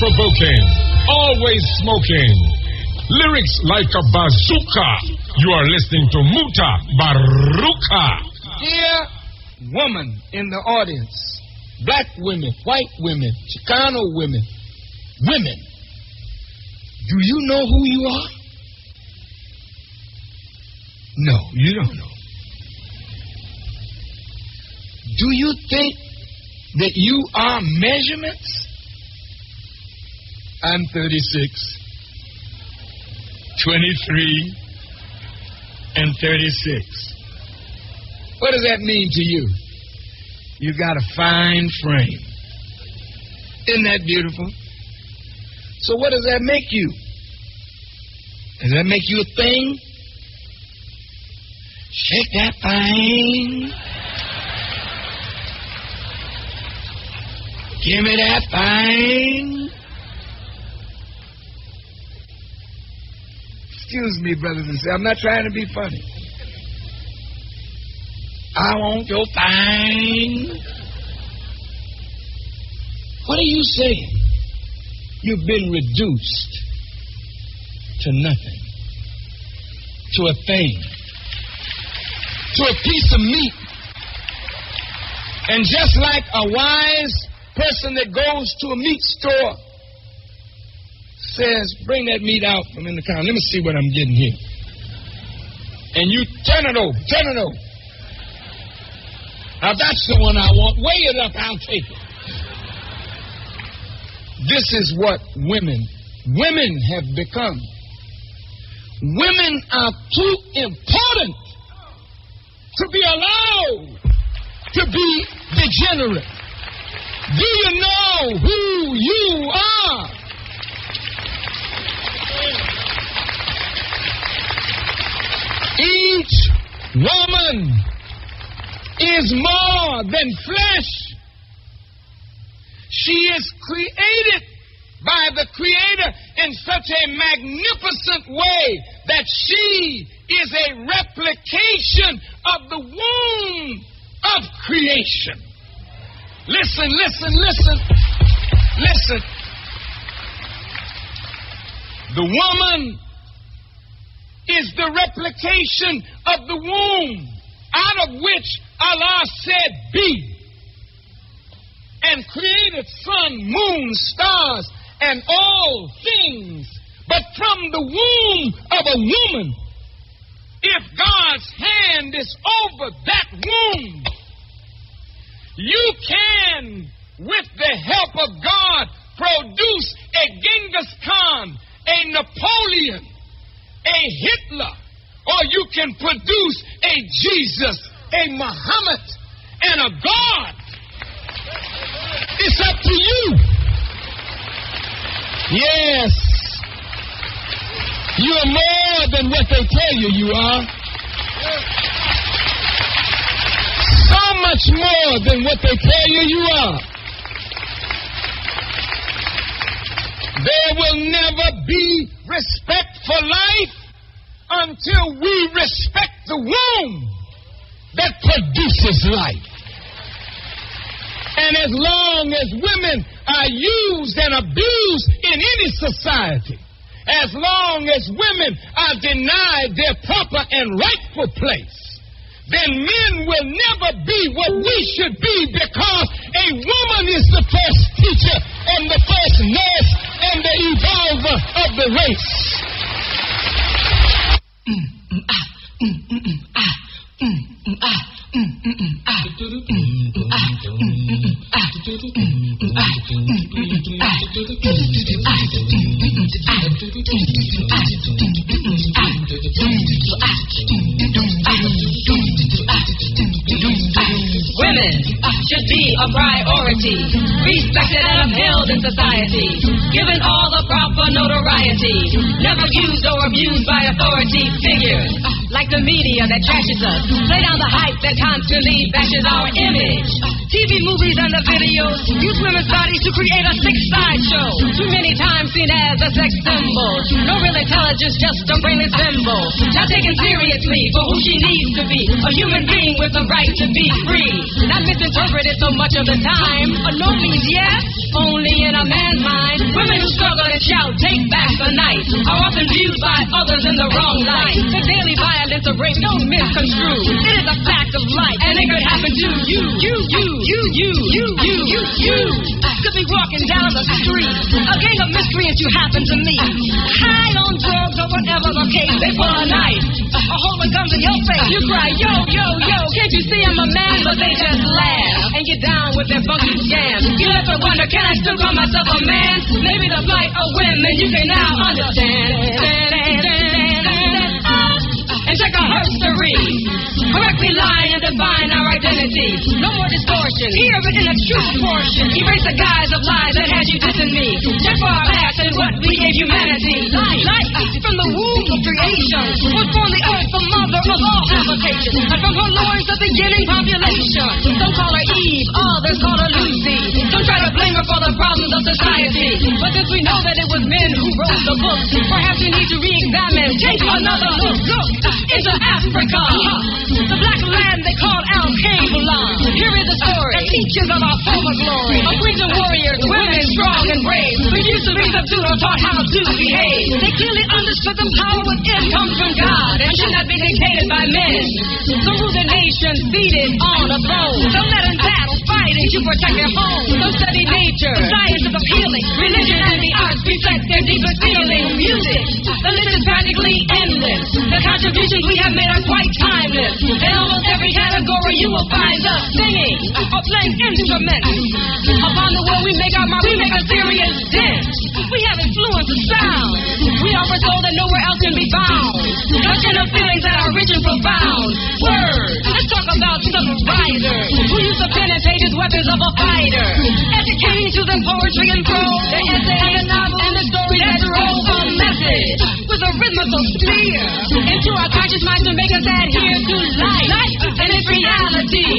thought-provoking, always smoking. Lyrics like a bazooka. You are listening to Mutabaruka. Dear woman in the audience, black women, white women, Chicano women, do you know who you are? No, you don't know. Do you think that you are measurements? I'm 36, 23, and 36. What does that mean to you? You got a fine frame. Isn't that beautiful? So what does that make you? Does that make you a thing? Shake that thing. Give me that thing. Excuse me, brothers and sisters. I'm not trying to be funny. I want your thing. What are you saying? You've been reduced to nothing, to a thing, to a piece of meat. And just like a wise person that goes to a meat store says, bring that meat out from in the counter. Let me see what I'm getting here. And you turn it over. Now that's the one I want. Weigh it up, I'll take it. This is what women have become. Women are too important to be allowed to be degenerate. Do you know who you are? Each woman is more than flesh. She is created by the Creator in such a magnificent way that she is a replication of the womb of creation. Listen. The woman is the replication of the womb out of which Allah said be, and created sun, moon, stars, and all things. But from the womb of a woman, if God's hand is over that womb, you can, with the help of God, produce a Genghis Khan, a Napoleon, a Hitler, or you can produce a Jesus, a Muhammad, and a God. It's up to you. Yes. You are more than what they tell you you are. So much more than what they tell you you are. There will never be respect for life until we respect the womb that produces life. And as long as women are used and abused in any society, as long as women are denied their proper and rightful place, then men will never be what we should be, because a woman is the first teacher and the first nurse and the evolver of the race. Women should be a priority, respected and upheld in society, given all the proper notoriety, never used or abused by authority figures like the media that trashes us, play down the hype that constantly bashes our image. TV, movies, and the videos use women's bodies to create a sick sideshow, too many times seen as a sex symbol. No real intelligence, just a brainless symbol, not taken seriously for who she needs to be, a human being with the right to be free, not misinterpreted so much of the time. A no means yes, only in a man's mind. Women who struggle and shout, take back the night, are often viewed by others in the wrong light. The daily violence of rape, don't misconstrue. It is a fact of life, and it could happen to you. Could be walking down the street, a gang of miscreants you happen to meet. High on drugs or whatever the case, they pull a knife, or hold the guns in your face. You cry, yo, can't you see I'm a man? But they just laugh and get down with their funky scams. You have to wonder, can I still call myself a man? Maybe the plight of women you can now understand. And check our history, correctly line and define our identity. No more distortion, here but in a true proportion. Erase the guise of lies that had you dissing me. Check for our past and what we gave humanity. Life from the womb of creation was born the earth, the mother of all habitation. And from her loins the beginning population. Some call her Eve, others call her Lucy. Some try to blame her for the problems of society. But since we know that it was men who wrote the book, perhaps we need to re-examine, take another look into Africa, the black land they call Al-Qaeda. Here is the story, the teachers of our former glory, of queens and warriors, women strong and brave, who used to be subdued or taught how to behave. They clearly understood the power within comes from God and should not be dictated by men. Some rule the nation seated on a throne. Some led in battle, fighting to protect their home. Some studied nature, the sciences of healing, religion and the arts reflect their deepest feeling. Music, the list is practically endless. The contributions we have made are quite timeless. In almost every category you will find us singing or playing instruments. Upon the world we make our mark, we make a serious dent. We have influence of sound. We offer soul that nowhere else can be found. Touch inner feelings that are rich and profound. Words, let's talk about civil riders who use the pen and pages weapons of a fighter. Educating to them poetry and prose, the essay and the novel and the story that drove a message with a rhythmical sneer into our conscious minds to make us adhere to life and its reality.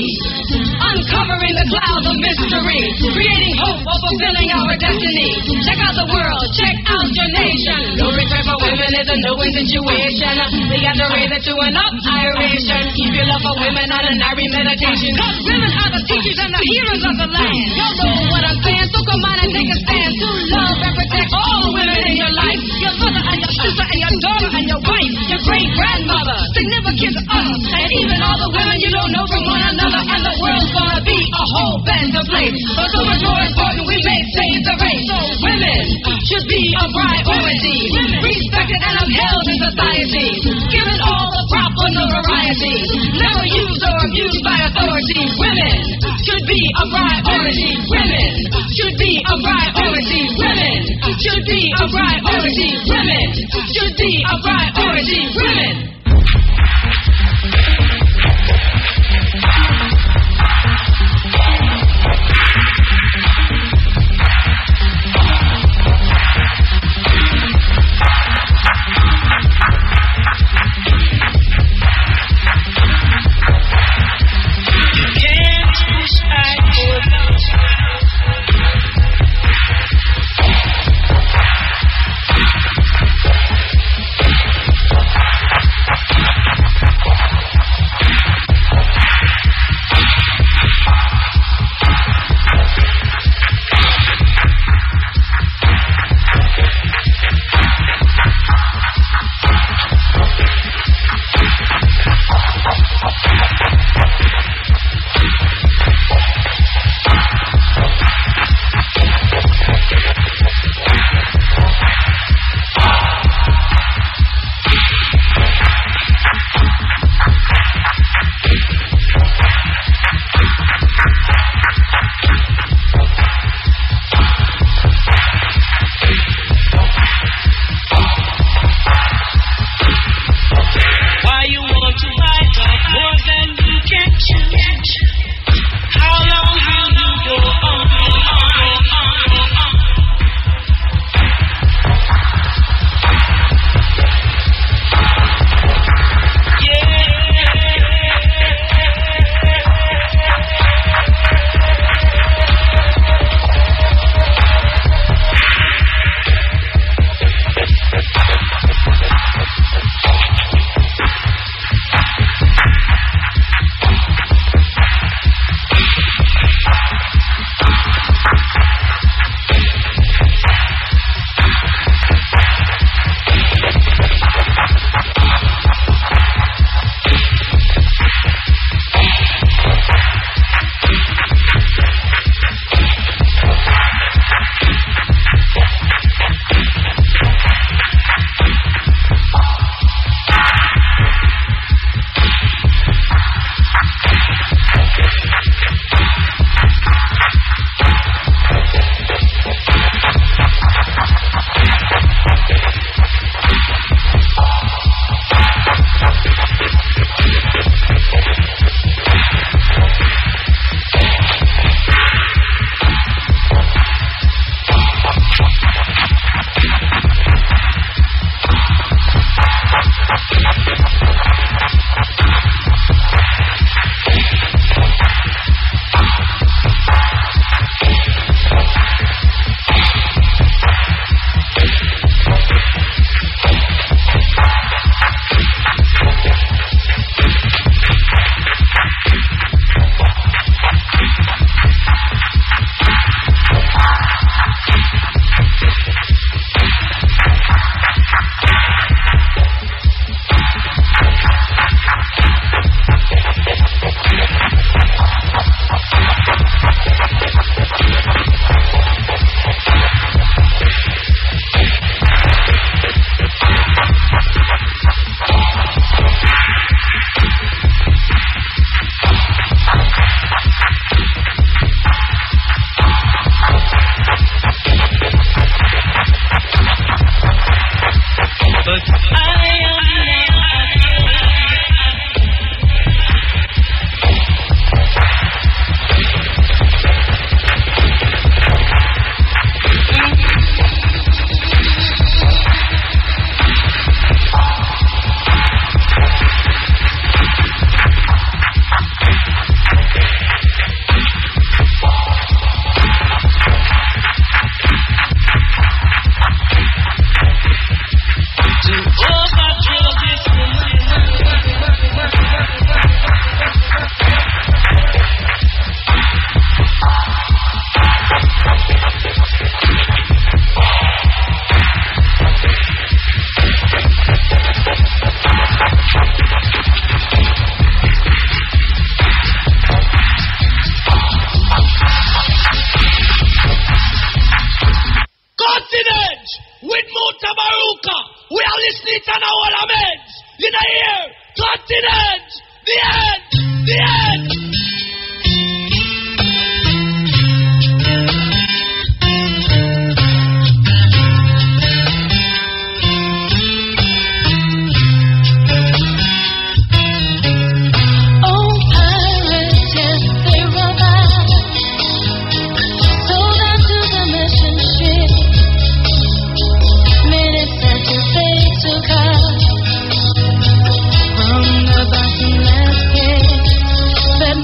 Uncovering the clouds of mystery, creating hope or fulfilling our destiny. Check out the world, check out your nation. No regret for women is a no-win situation. We got to raise it to an up-iration. Keep your love for women on an Irie meditation. Cause women are the teachers and the heroes of the land. Y'all know what I'm saying, so come on and take a stand to love and protect all the women in your life. Your mother and your sister and your daughter and your wife, your great-grandmother, significant to us, and even all the women you don't know from one another. And the world's gonna be a whole band of place. But so much more important, we may save the race. So women should be a priority, respected and upheld in society, given all the proper notoriety, never used or abused by authority. Women should be a priority. Women should be a priority. Women should be a priority. Women should be a priority. Women. Cutting Edge with Mutabaruka. We are listening to our meds. In the ear, Cutting Edge. The end. The end. From the bottomless pit that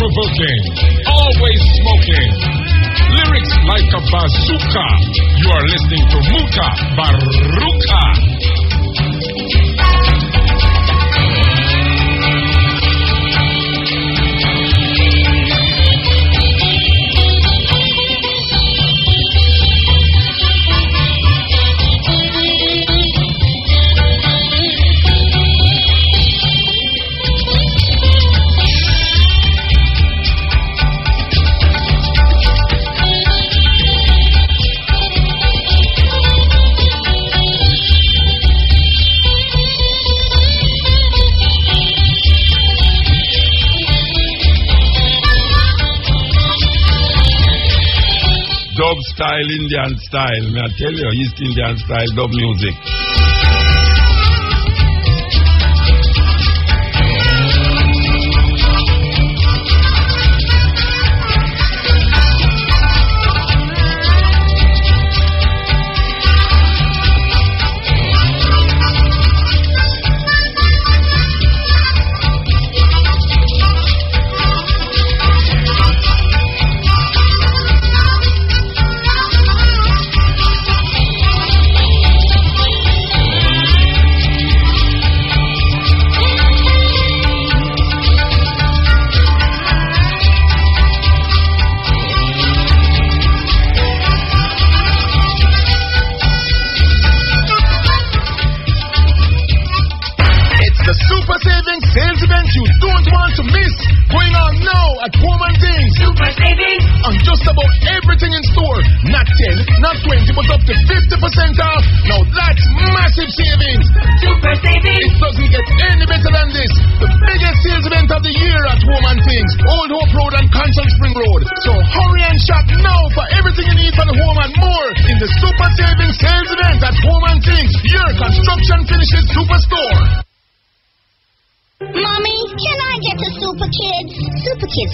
thought-provoking, always smoking. Lyrics like a bazooka. You are listening to Mutabaruka. Dub style, Indian style. May I tell you, East Indian style dub music.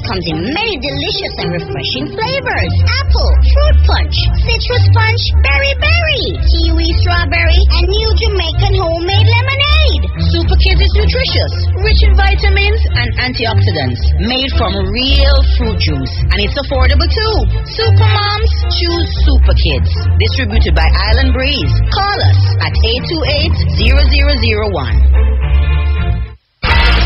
Comes in many delicious and refreshing flavors. Apple, fruit punch, citrus punch, berry, kiwi, strawberry, and new Jamaican homemade lemonade. Super Kids is nutritious, rich in vitamins and antioxidants, made from real fruit juice, and it's affordable too. Super moms choose Super Kids. Distributed by Island Breeze. Call us at 828-0001.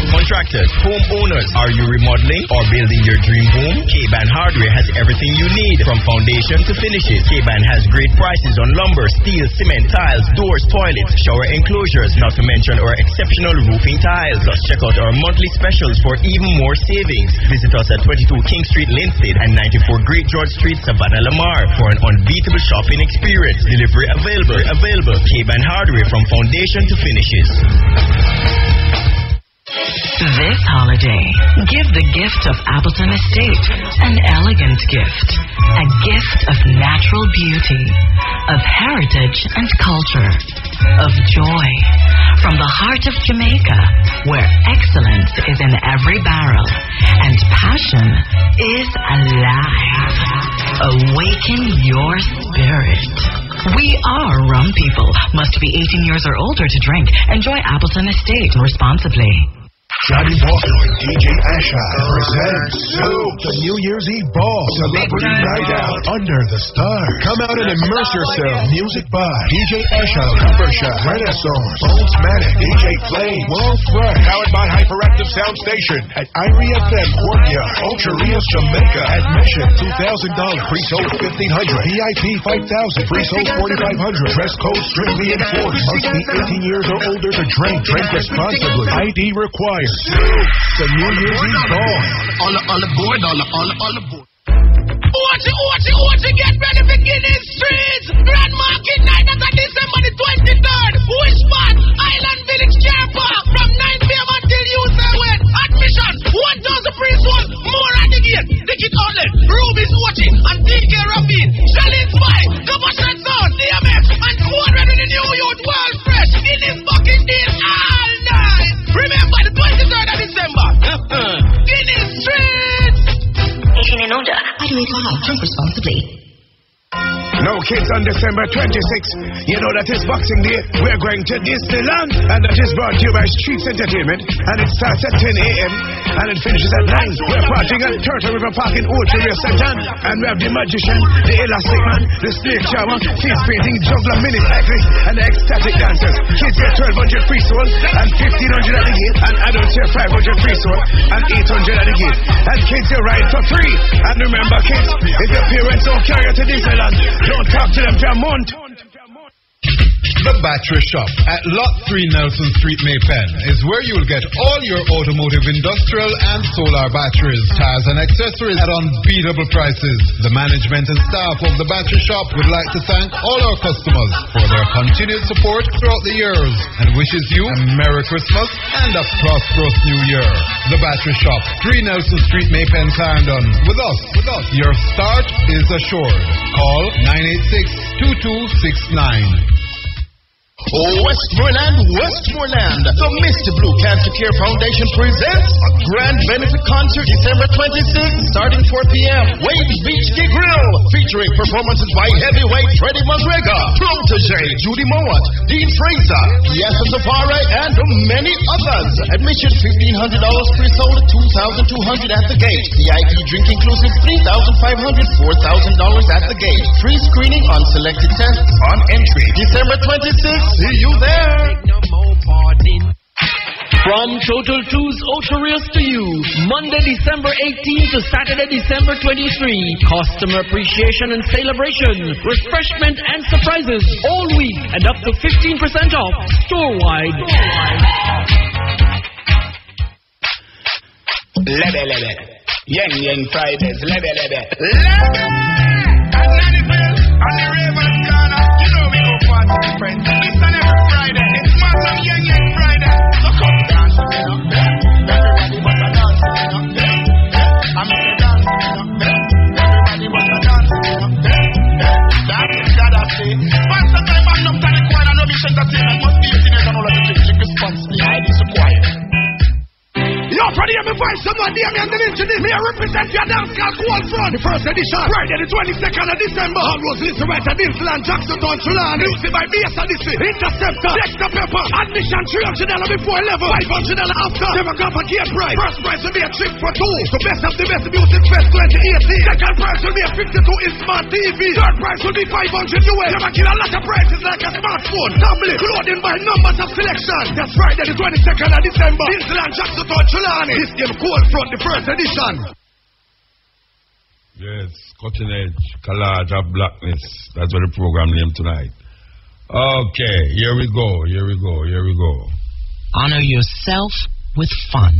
Contractors, homeowners, are you remodeling or building your dream home? K-Ban Hardware has everything you need from foundation to finishes. K-Ban has great prices on lumber, steel, cement, tiles, doors, toilets, shower enclosures, not to mention our exceptional roofing tiles. Plus, check out our monthly specials for even more savings. Visit us at 22 King Street, Linstead and 94 Great George Street, Savannah, Lamar for an unbeatable shopping experience. Delivery available. K-Ban Hardware from foundation to finishes. This holiday, give the gift of Appleton Estate, an elegant gift, a gift of natural beauty, of heritage and culture, of joy, from the heart of Jamaica, where excellence is in every barrel, and passion is alive. Awaken your spirit. We are rum people. Must be 18 years or older to drink. Enjoy Appleton Estate responsibly. Johnny Walker and DJ Asha presents the New Year's Eve Ball Celebrity Night Out Under the Stars. Come out and immerse yourself. Music by DJ Asha, Cumbersha, Renaissance, Bones Manic, DJ Flame, World Fresh. Powered by Hyperactive Sound Station at Irie FM, Courtyard, Ultra Rios, Jamaica. Admission $2,000, pre-sold $1,500, VIP $5,000, pre-sold $4,500. Dress code strictly enforced. Must be 18 years or older to drink. Drink responsibly. ID required. The New Year's Eve Ball. On the board. Watch it, get ready for Guinness Streets. Grand Market Night, that's on December the 23rd. Which part? Island Village Car Park from 9 p.m. until you say when. Admission, 1,000 pre-sold, more at the gate. Ticket outlet, Ruby's watching, and DK Rabin, Shalin Spy, Kabashan Sound, DMX, and Squad Red with the New Youth World Fresh. Guinness fucking deal all night. Remember the 23rd of December. Guinness Streets. 18 and older. I do it live. Drink responsibly. No kids, on December 26th, you know that is Boxing Day. We're going to Disneyland, and that is brought to you by Streets Entertainment, and it starts at 10 a.m. and it finishes at 9. We're partying at Turtle River Park in Old Area St. John, and we have the Magician, the Elastic Man, the Snake Charmer, face painting, juggler, mini cyclist, and the ecstatic dancers. Kids get 1,200 free soul, and 1,500 at the gate, and adults get 500 free soul, and 800 at the gate. And kids get ride for free. And remember, kids, if your parents don't carry you to Disneyland, don't talk to them for a month. The Battery Shop at Lot 3 Nelson Street, Maypen is where you'll get all your automotive, industrial, and solar batteries, tires, and accessories at unbeatable prices. The management and staff of the Battery Shop would like to thank all our customers for their continued support throughout the years and wishes you a Merry Christmas and a prosperous New Year. The Battery Shop, 3 Nelson Street, Maypen, Clarendon. With us, your start is assured. Call 986-2269. Westmoreland, the Mr. Blue Cancer Care Foundation presents a grand benefit concert December 26th, starting 4 p.m. Waves Beach Key Grill, featuring performances by heavyweight Freddie McGregor, Protege, Judy Mowat, Dean Fraser, Piazza Safari, and many others. Admission $1,500, pre-sold at $2,200 at the gate. VIP drink inclusive $3,500, $4,000 at the gate. Free screening on selected tests on entry. December 26th. See you there. From Total Two's Auto Race to you, Monday, December 18 to Saturday, December 23. Customer appreciation and celebration, refreshment and surprises all week, and up to 15% off store-wide. Lebe. Yang Fridays. Lebe. On the Raven Corner, you know we go party with friends. Listen every Friday, it's Matam Yang Friday. So come dance with me up there. Everybody wants to dance with me up there. I make you dance with me up there. Everybody wants to dance with me up there. That is God I say. Sponsor time and no time required. No mission entertainment must be 18 years and all of the drink responsibly. I is required. Yo, Freddie, I'm inviting someone near me and the engineer. Me, I represent your dance called Cold Front. The first edition, Friday the 22nd of December. All was Lisa Wright and Disneyland, Jackson, Trulani. Music by B.S. Odyssey, Interceptor, Dexter Pepper. Admission $300 before level, $500 after. Demographic gate price. First price will be a trip for two. The best of the best music fest 2018. Second price will be a 52-inch smart TV. Third price will be $500 US. Never kill a lot of prices like a smartphone. Tablet, clothing by numbers of selection. That's Friday the 22nd of December. Disneyland, Jackson, Trulani. This game Cold Front, the first edition. Yes, Cutting Edge, Collage of Blackness. That's what the program name tonight. Okay, here we go. Honor yourself with fun.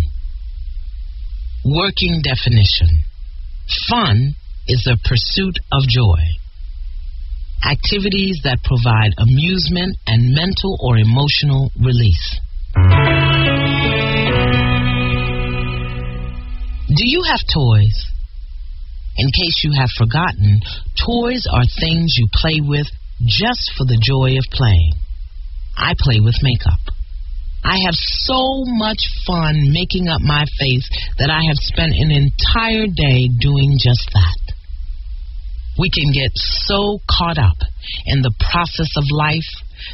Working definition. Fun is the pursuit of joy. Activities that provide amusement and mental or emotional release. Do you have toys? In case you have forgotten, toys are things you play with just for the joy of playing. I play with makeup. I have so much fun making up my face that I have spent an entire day doing just that. We can get so caught up in the process of life,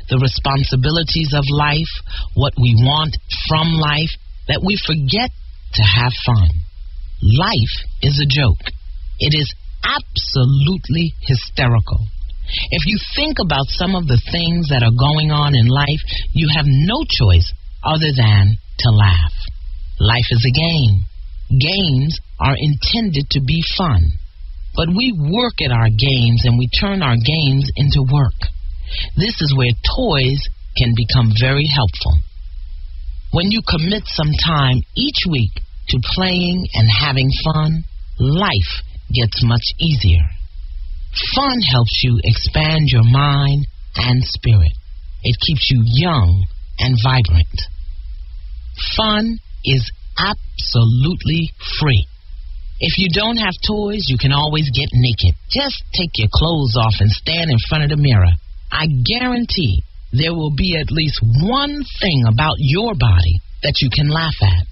the responsibilities of life, what we want from life, that we forget to have fun. Life is a joke. It is absolutely hysterical. If you think about some of the things that are going on in life, you have no choice other than to laugh. Life is a game. Games are intended to be fun. But we work at our games and we turn our games into work. This is where toys can become very helpful. When you commit some time each week to playing and having fun, life gets much easier. Fun helps you expand your mind and spirit. It keeps you young and vibrant. Fun is absolutely free. If you don't have toys, you can always get naked. Just take your clothes off and stand in front of the mirror. I guarantee there will be at least one thing about your body that you can laugh at.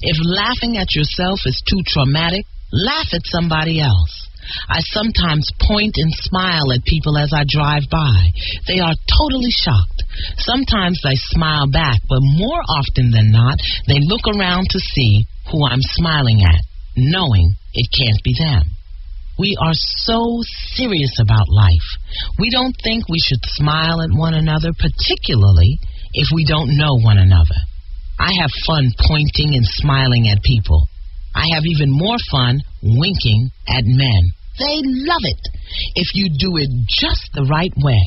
If laughing at yourself is too traumatic, laugh at somebody else. I sometimes point and smile at people as I drive by. They are totally shocked. Sometimes I smile back, but more often than not, they look around to see who I'm smiling at, knowing it can't be them. We are so serious about life. We don't think we should smile at one another, particularly if we don't know one another. I have fun pointing and smiling at people. I have even more fun winking at men. They love it. If you do it just the right way,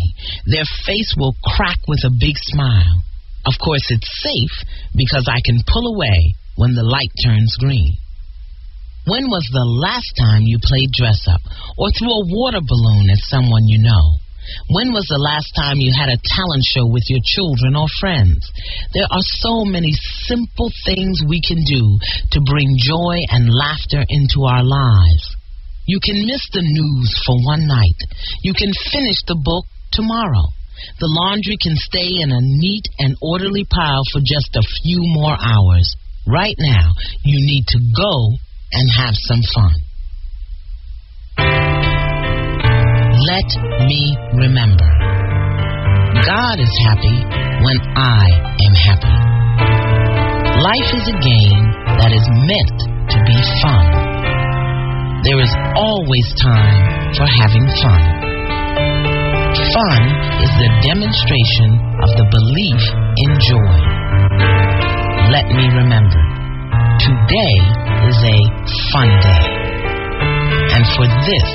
their face will crack with a big smile. Of course, it's safe because I can pull away when the light turns green. When was the last time you played dress-up or threw a water balloon at someone you know? When was the last time you had a talent show with your children or friends? There are so many simple things we can do to bring joy and laughter into our lives. You can miss the news for one night. You can finish the book tomorrow. The laundry can stay in a neat and orderly pile for just a few more hours. Right now, you need to go and have some fun. Let me remember. God is happy when I am happy. Life is a game that is meant to be fun. There is always time for having fun. Fun is the demonstration of the belief in joy. Let me remember. Today is a fun day. And for this,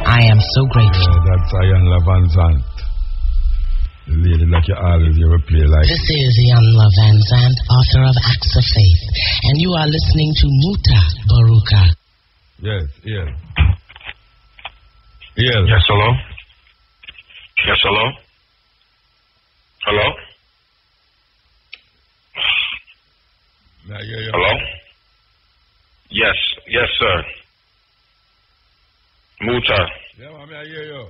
I am so grateful. That's Ian Van Zandt. The lady that you always hear play like. This is Ian Van Zandt, author of Acts of Faith. And you are listening to Mutabaruka. Yes, yes. Yes. Yes, hello? Yes, hello? Hello? Hello? Yes, yes, sir. Muta. Yeah, mommy, I hear you.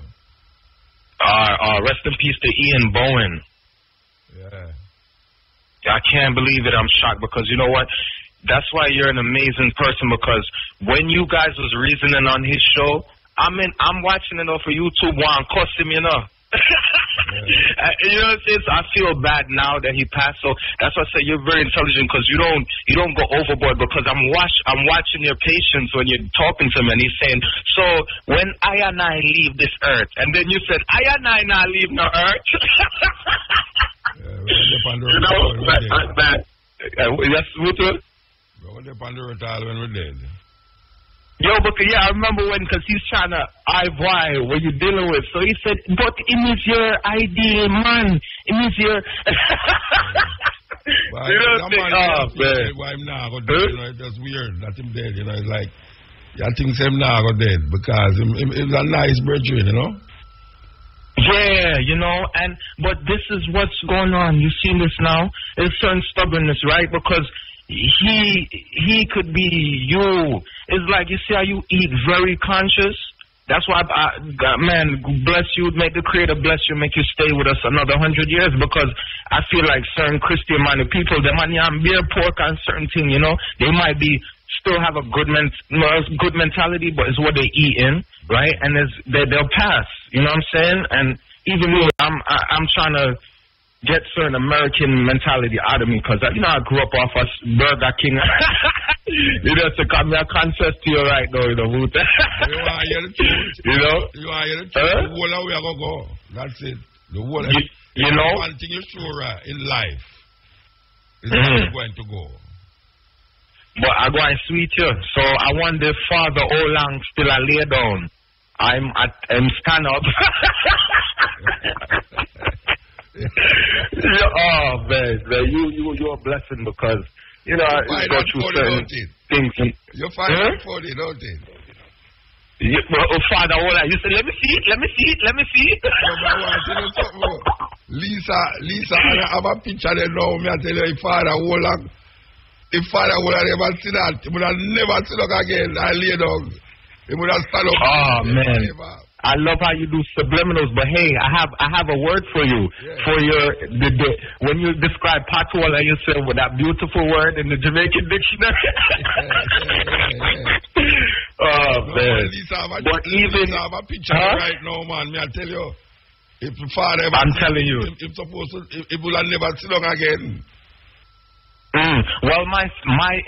Rest in peace to Ian Bowen. Yeah. I can't believe it. I'm shocked because you know what? That's why you're an amazing person, because when you guys was reasoning on his show, I'm watching it off of YouTube while I'm cussing, you know. You know what I'm saying? So I feel bad now that he passed. So that's why I say you're very intelligent, because you don't go overboard. Because I'm watching your patience when you're talking to him, and he's saying, so when I and I leave this earth, and then you said I and I not leave no earth. You know that. That's what. We're on the road when we're dead. Yo, but yeah, I remember because he's trying to why what you dealing with. So he said, but him is your ideal man. Him is your. You know what I'm saying? Why him now go dead? You know, it's just weird that him dead. You know, it's like, I think him now go dead because he's a nice brethren, you know. Yeah, you know, but this is what's going on. You see this now? It's certain stubbornness, right? Because he could be you. It's like, you see how you eat very conscious? That's why, man, bless you, make the Creator bless you, make you stay with us another 100 years, because I feel like certain Christian-minded people, they might have beer, pork, and certain thing, you know, they might still have a good mentality, but it's what they eat in, right? And they'll pass, you know what I'm saying? And even though I'm trying to get certain American mentality out of me, because, you know, I grew up off of Burger King. You know, to come here, confess to you right now, you know, Woot. You want to hear the truth? You know? You want to hear the truth? The whole of we are going to go. That's it. The whole of you know? One thing you're sure in life is how you're going to go. But I'm going to sweet you. So I wonder, Father Olang still a lay down. I'm stand up. Oh, man, you're a blessing, because, you know, you go through certain things. You're fine for it, don't it? Father Olang, you said, let me see it. Lisa, I have a picture there now. Me I tell you, if Father Olang never see that, he would have never see that again. I lay down. He would have stand up. Oh, man. I love how you do subliminals, but hey, I have a word for you. Yeah. For when you describe patola, you say with that beautiful word in the Jamaican dictionary. Oh man, But even have a picture right now, man. Me I tell you, if the father ever I'm telling you, if supposed to, if will never sit down again. Well, my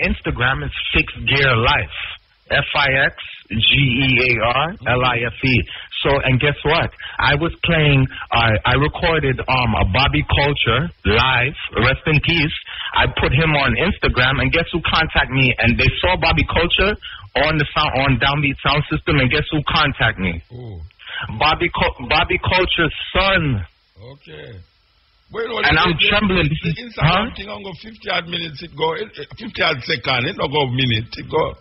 Instagram is Fixed Gear Life. FIXGEARLIFE. So, and guess what? I was playing, I recorded a Bobby Culture live, rest in peace. I put him on Instagram, and guess who contacted me? And they saw Bobby Culture on the sound, on Downbeat Sound System, and guess who contacted me? Bobby Culture's son. Okay. And I'm trembling. The Instagram thing on go 50 minutes, it go 50 seconds, it don't go minutes, it go.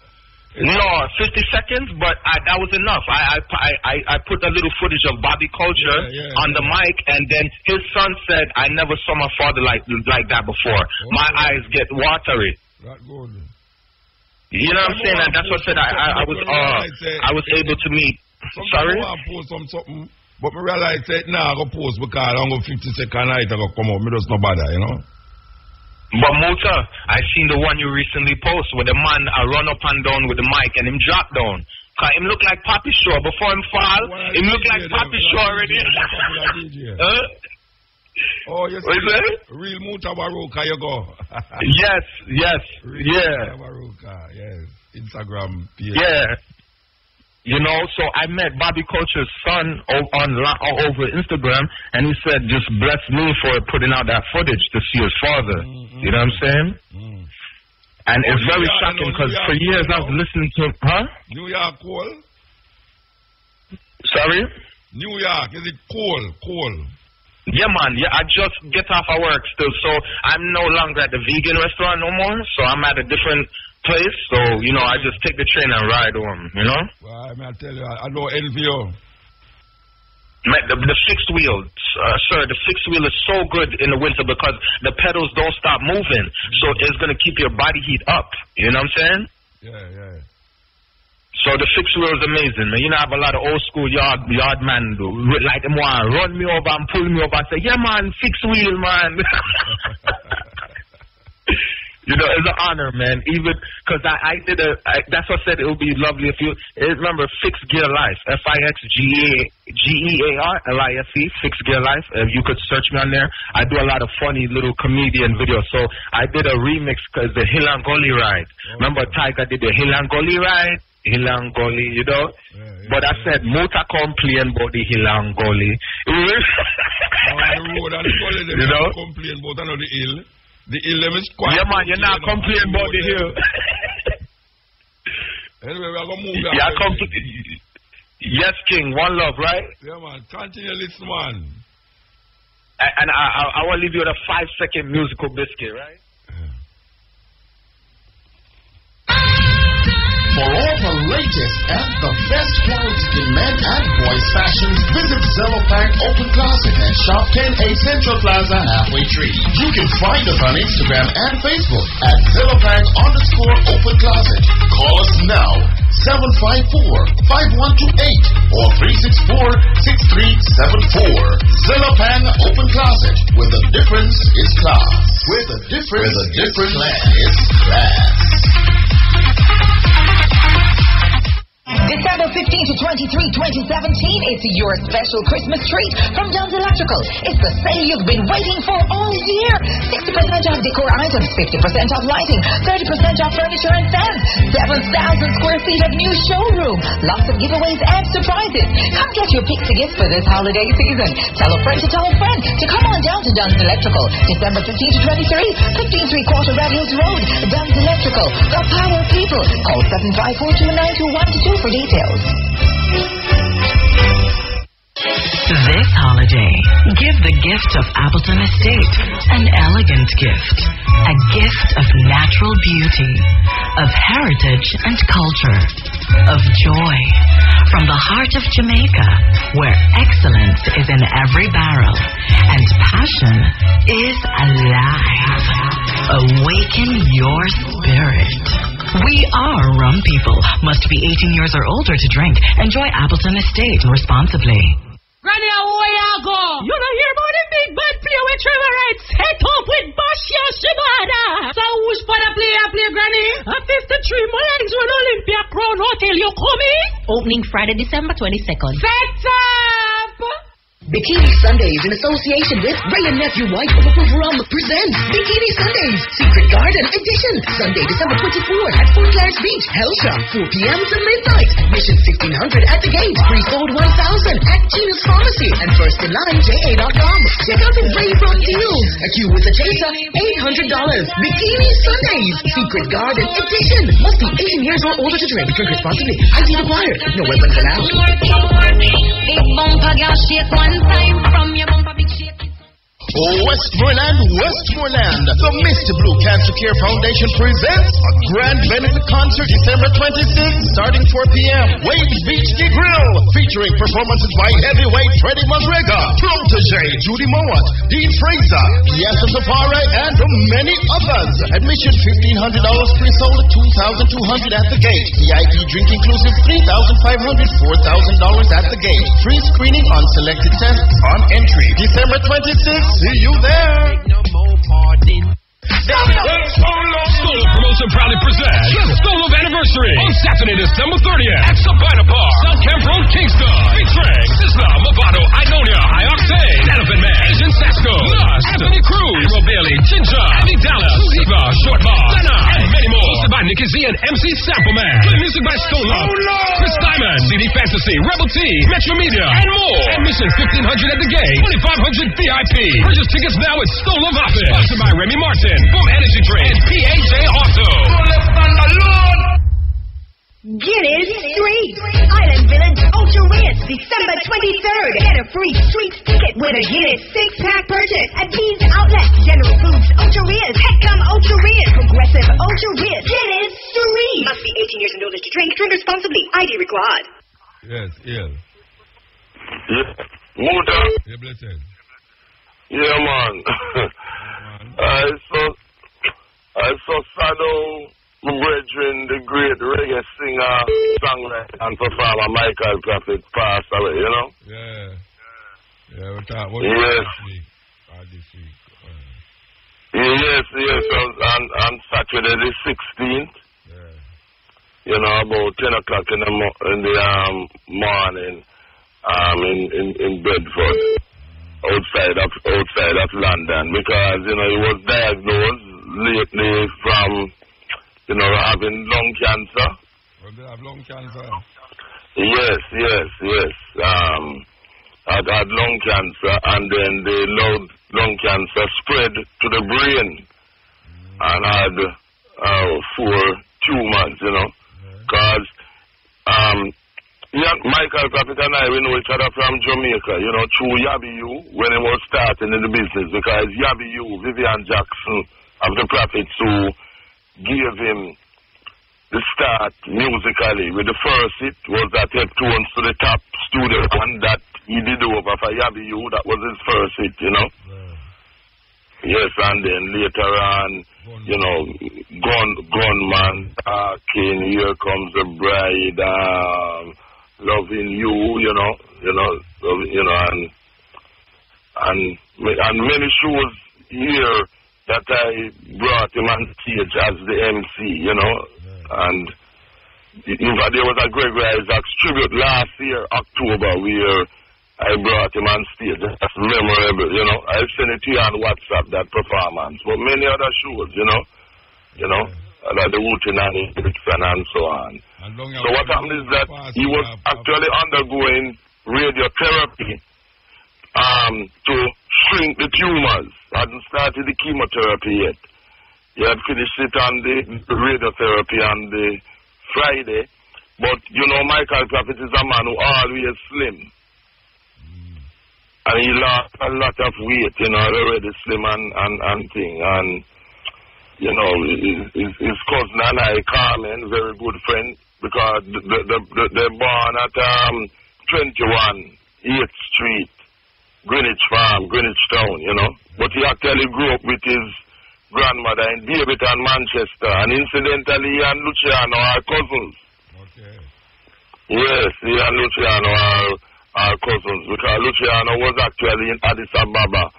No, 50 seconds, but that was enough. I put a little footage of Bobby Culture on the mic, and then his son said, "I never saw my father like that before. My eyes get watery." That good. You know what I'm saying? And that's what I said. I was able to meet. Sorry. I post something, but I realize that now I go post because I'm go 50 seconds I go come out. Me just no bother, you know. But Muta, I seen the one you recently posted where the man run up and down with the mic and him drop down. Cause him look like Papi Shaw before him fall. Him look like Papi Shaw already. Oh, yes. What is that? Real Mutabaruka, you go. Yes. Mutabaruka, yes. Instagram page. Yeah. You know, so I met Bobby Culture's son over Instagram, and he said, just bless me for putting out that footage to see his father. You know what I'm saying? And it's very shocking because for years I was listening to him. Huh? New York cold? Sorry? New York, is it cold? Yeah, man. Yeah, I just get off of work still, so I'm no longer at the vegan restaurant no more, so I'm at a different place, so, you know, I just take the train and ride home, you know? Well, I tell you, I know NVO. The fixed wheel, sir, the fixed wheel is so good in the winter because the pedals don't stop moving, so it's going to keep your body heat up, you know what I'm saying? Yeah. So the fixed wheel is amazing, man. You know, I have a lot of old school yard man do, like them want to run me over and pull me over and say, yeah, man, fixed wheel, man. You know, it's an honor, man. Even because that's what I said it would be lovely if you remember Fixed Gear Life, FIXGEARLIFE, Fixed Gear Life. You could search me on there. I do a lot of funny little comedian videos. So I did a remix because the Hilangoli ride. Remember, Tiger did the Hilangoli ride. Hilangoli, you know. But I said, Muta complain about the Hilangoli. You know, complain about another hill. The hill is quite. Yeah, man, you're not complaining about the hill. Anyway, we're going to move on. Yeah, yes, King, one love, right? Yeah, man, continue listen, man. And I want to leave you with a 5-second musical biscuit, right? For all the latest and the best quality in men and boys fashions, visit Zellopack Open Closet at Shop 10A Central Plaza Halfway Tree. You can find us on Instagram and Facebook at Zellopack_Open Closet. Call us now, 754-5128 or 364-6374. Zellopack Open Closet, where the difference is class. Where the difference is class. December 15 to 23, 2017, it's your special Christmas treat from Dunn's Electrical. It's the sale you've been waiting for all year. 60% off decor items, 50% off lighting, 30% off furniture and fans, 7,000 square feet of new showroom, lots of giveaways and surprises. Come get your pick to gift for this holiday season. Tell a friend to tell a friend to come on down to Dunn's Electrical. December 15 to 23, 15 3/4 Red Hills Road, Dunn's Electrical. The power people. Call 754-292-122 for details. This holiday, give the gift of Appleton Estate an elegant gift. A gift of natural beauty, of heritage and culture, of joy. From the heart of Jamaica, where excellence is in every barrel and passion is alive. Awaken your spirit. We are rum people. Must be 18 years or older to drink. Enjoy Appleton Estate responsibly. Granny, where you go? You don't hear about the big bad play with Trevor Wright set up with Bashia Shibada. So who's for the play, Granny? A 53 Mullings when Olympia Crown Hotel, you coming? Opening Friday, December 22nd. Set up! Bikini Sundays in association with Ray and Nephew White of Rum presents Bikini Sundays Secret Garden Edition. Sunday, December 24th at Fort Clarence Beach. Hell Shop, 4 p.m. to midnight. Mission 1600 at the gate. Pre-sold 1,000 at Gina's Pharmacy. And first in line, JA.com. Check out the Ray Rum deals. A queue with a chaser, $800. Bikini Sundays Secret Garden Edition. Must be 18 years or older to drink. Drink responsibly. ID required. No weapons allowed. Big bumper, girl, shake one time from your bumper, big shake. Westmoreland, the Mr. Blue Cancer Care Foundation presents a grand benefit concert December 26th, starting 4 p.m. Waves Beach Grill, featuring performances by heavyweight Freddie McGregor, Protege Judy Mowat, Dean Fraser, Piazza Safari, and many others. Admission $1,500, pre-sold at $2,200 at the gate. VIP drink inclusive $3,500, $4,000 at the gate. Free screening on selected tests on entry. December 26th. See you there. Stolo Promotion proudly presents the Stolo Anniversary on Saturday, December 30th at Sabina Park, South Camp Road, Kingston. Featuring Sizzla, Movado, Ionia, Ioxane, Elephant Man, Agent Sasko, Lust, Anthony Cruz, Hero Bailey, Ginger, Abby Dallas, Ziva, Short Bar, Lena, and many more. Hosted by Nicky Z and MC Sample Man. Play music by Stolo, Chris Diamond, CD Fantasy, Rebel T, Metro Media, and more. Admission $1,500 at the gate, $2,500 VIP. Purchase tickets now at Stolo Office. Sponsored by Remy Martin, from Energy Drink, PAJ Auto. Guinness Street, Island Village, Ultra Ritz, December 23rd. Get a free street ticket with a Guinness 6-pack purchase at these outlets: General Foods, Ultra Ritz, Heckam, Ultra Ritz, Progressive, Ultra Ritz, Guinness Street. Must be 18 years and older to drink. Drink responsibly. ID required. Yes, yeah. Muta. Yeah, blessed. Yeah, man. I saw Sado, my brethren, the great reggae singer, songwriter, and performer Michael Prophet passed away, you know? Yeah, we talked about this week. Yes, on Saturday the 16th. You know, about 10 o'clock in the morning, in Bedford, outside of London, because, you know, he was diagnosed lately from, you know, having lung cancer. Well, they have lung cancer? Yes. Had lung cancer, and then the lung cancer spread to the brain, and had 4 tumors, you know, because Michael Prophet and I, we know each other from Jamaica, you know, through Yabiu when he was starting in the business, because Yabiu, Vivian Jackson of the Prophets, who gave him the start musically. With the first hit was that Heptones to the Top studio, and that he did over for Yabiu. That was his first hit, you know. Yes, and then later on, you know, Gunman, Talking, Here Comes the Bride, Loving You, you know, and many shows here that I brought him on stage as the MC, you know, and in fact there was a Gregory Isaacs tribute last year, October, where I brought him on stage. That's memorable, you know. I sent it to you on WhatsApp, that performance, but many other shows, you know, like the Wooten and so on. So what happened is that he was actually undergoing radiotherapy to shrink the tumors. Hadn't started the chemotherapy yet. He had finished it on the radiotherapy on the Friday. But, you know, Michael Prophet is a man who always slim. And he lost a lot of weight, you know, already slim and thing. And, you know, his cousin and I, Carmen, very good friend, because they're born at 21 8th Street, Greenwich Farm, Greenwich Town, you know. But he actually grew up with his grandmother in Davidton, Manchester. And incidentally, he and Luciano are cousins. Okay. Yes, he and Luciano are cousins, because Luciano was actually in Addis Ababa,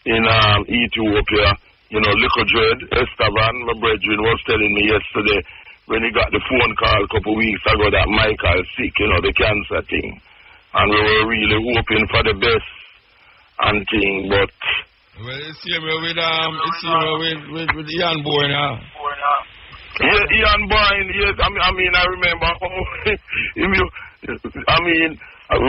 in Ethiopia. You know, Liquor Dread, Esteban, my brethren, was telling me yesterday, when he got the phone call a couple of weeks ago that Michael sick, you know, the cancer thing. And we were really hoping for the best and thing, but... Well, you see me with Ian Boyne, huh? Yeah, Ian Boyne, yes. I mean, I remember how... we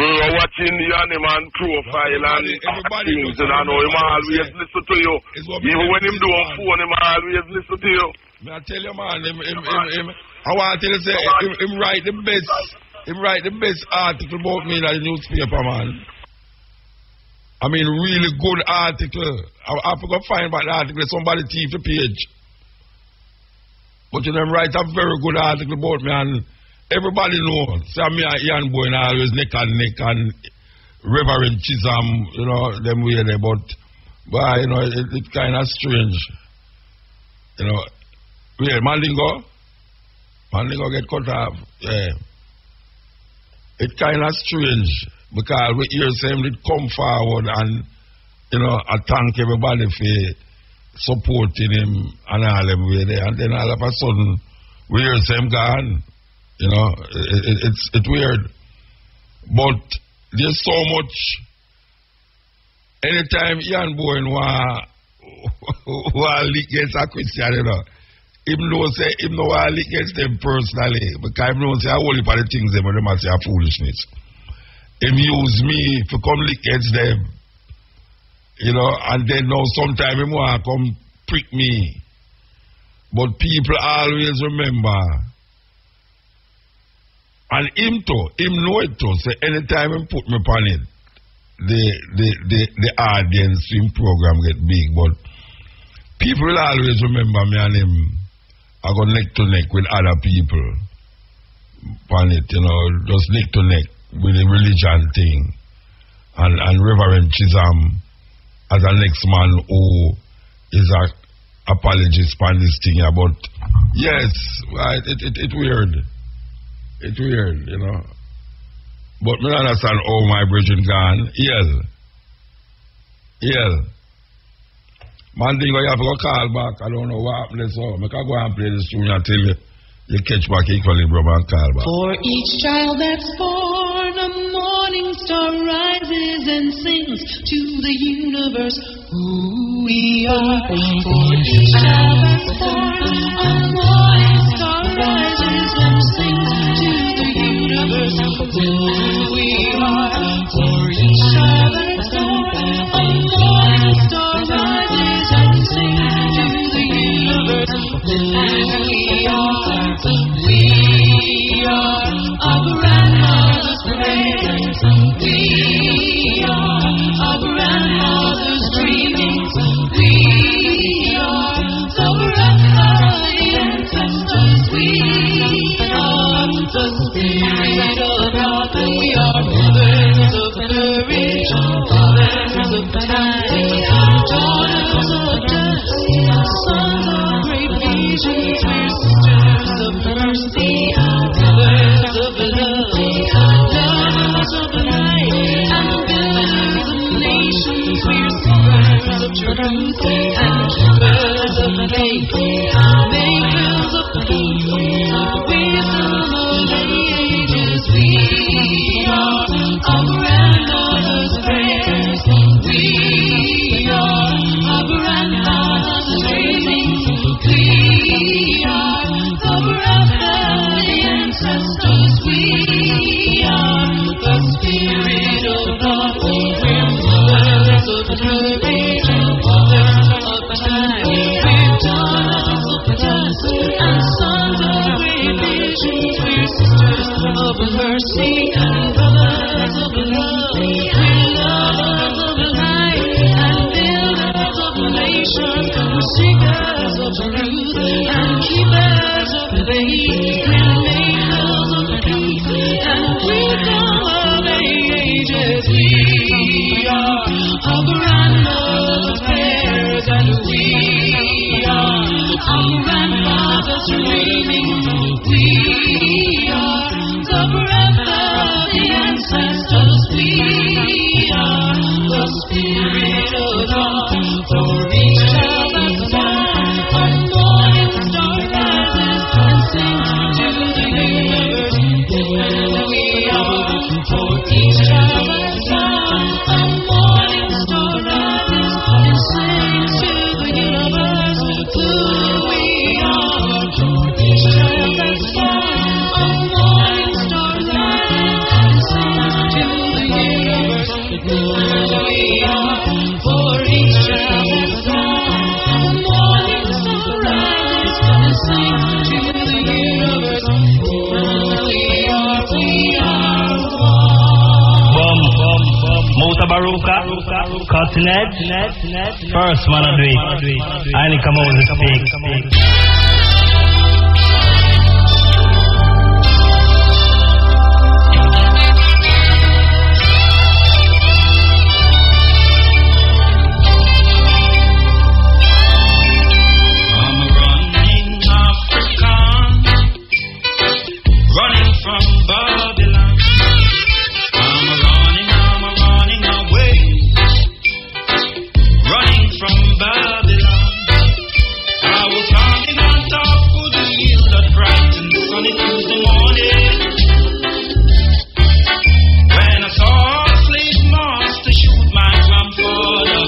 were watching the Animal profile and things, and I know him always listen to you. Even when him do a phone, him always listen to you. I tell you, man, I want to say, him write the best article about me in the newspaper, man. I mean, really good article. I forgot to find about the article, somebody thief the page. But you know, write a very good article about me, and everybody knows. So me and Ian Boyne always neck and neck, and Reverend Chisholm, you know, them way there, but you know, it's kind of strange. You know, yeah, Mandingo get cut off. Yeah. It's kind of strange because we hear him did come forward and, you know, I thank everybody for supporting him and all them way there, and then all of a sudden we hear him gone. You know, it's weird. But there's so much. Anytime Ian Boyne want leak against a Christian, you know, him know say him no want leak against them personally, because him know say I only for the things them say are foolishness. Him use me to come leak against them. You know, and then now sometime him want come prick me. But people always remember. And him know it too. So anytime him put me upon it, the audience in program get big. But people will always remember me and him. I go neck to neck with other people upon it, you know, just neck to neck with the religion thing. And Reverend Chisholm as a next man who is a apologist upon this thing. But yes, right, it's weird. It's weird, you know. But me understand how my brethren gone. Yeah. Man, you have to go call back. I don't know what happened, so I can go and play this tune until you catch back equally, brother, and call back. For each child that's born, a morning star rises and sings to the universe who we are. For each child that's born, a morning star rises and sings to the universe who we are. For each child that's born, a morning star rises and sings to the universe who we are. We are our grandmother's prayers. We are our grandmother's dreamings. We are the ancestors. We are the spirit of God. We are mothers of courage, fathers of time, daughters of dust, sons of great visions. We're sisters of mercy, brothers of love, lovers of the night, and builders of nations. We're spreaders of truth and keepers of faith, makers of peace, wisdom of ages. We are our grandmother's prayers. We are our grandmother's dreamings. We are the breath of the ancestors. We are the spirit of God. We're mothers of courage, fathers of time. We're daughters of dust and sons of great visions. We're sisters of mercy and brothers of love. We're lovers of light and builders of nations. We're seekers of truth and keepers of faith. We're makers of peace and wisdom of ages. We are our grandmother's prayers, and we are our grandfather's dreaming. We are the breath of the ancestors. We are the spirit of God. For each child that's born, a morning star rises and sings Mutabaruka, Cutting Edge, first man I do it. I only come out to speak. Running from Babylon, I'm running away. Running from Babylon, I was running on top of the hill that brightened sunny Tuesday morning. When I saw a slave master shoot my grandfather,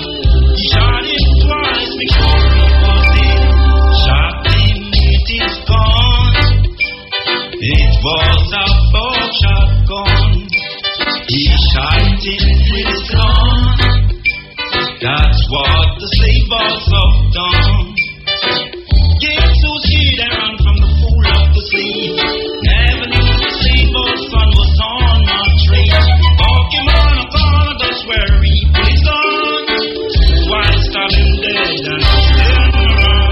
he shot him twice, make sure he was dead. Shot him with his gun. It was a buckshot gun. He shot him with his gun. That's what the slave boss have done. Games so sweet they ran from the fool of the slave. Never knew the slave boss son was on my train. Walk him on a corner, that's where he put his gun. Why stop him dead and turn around?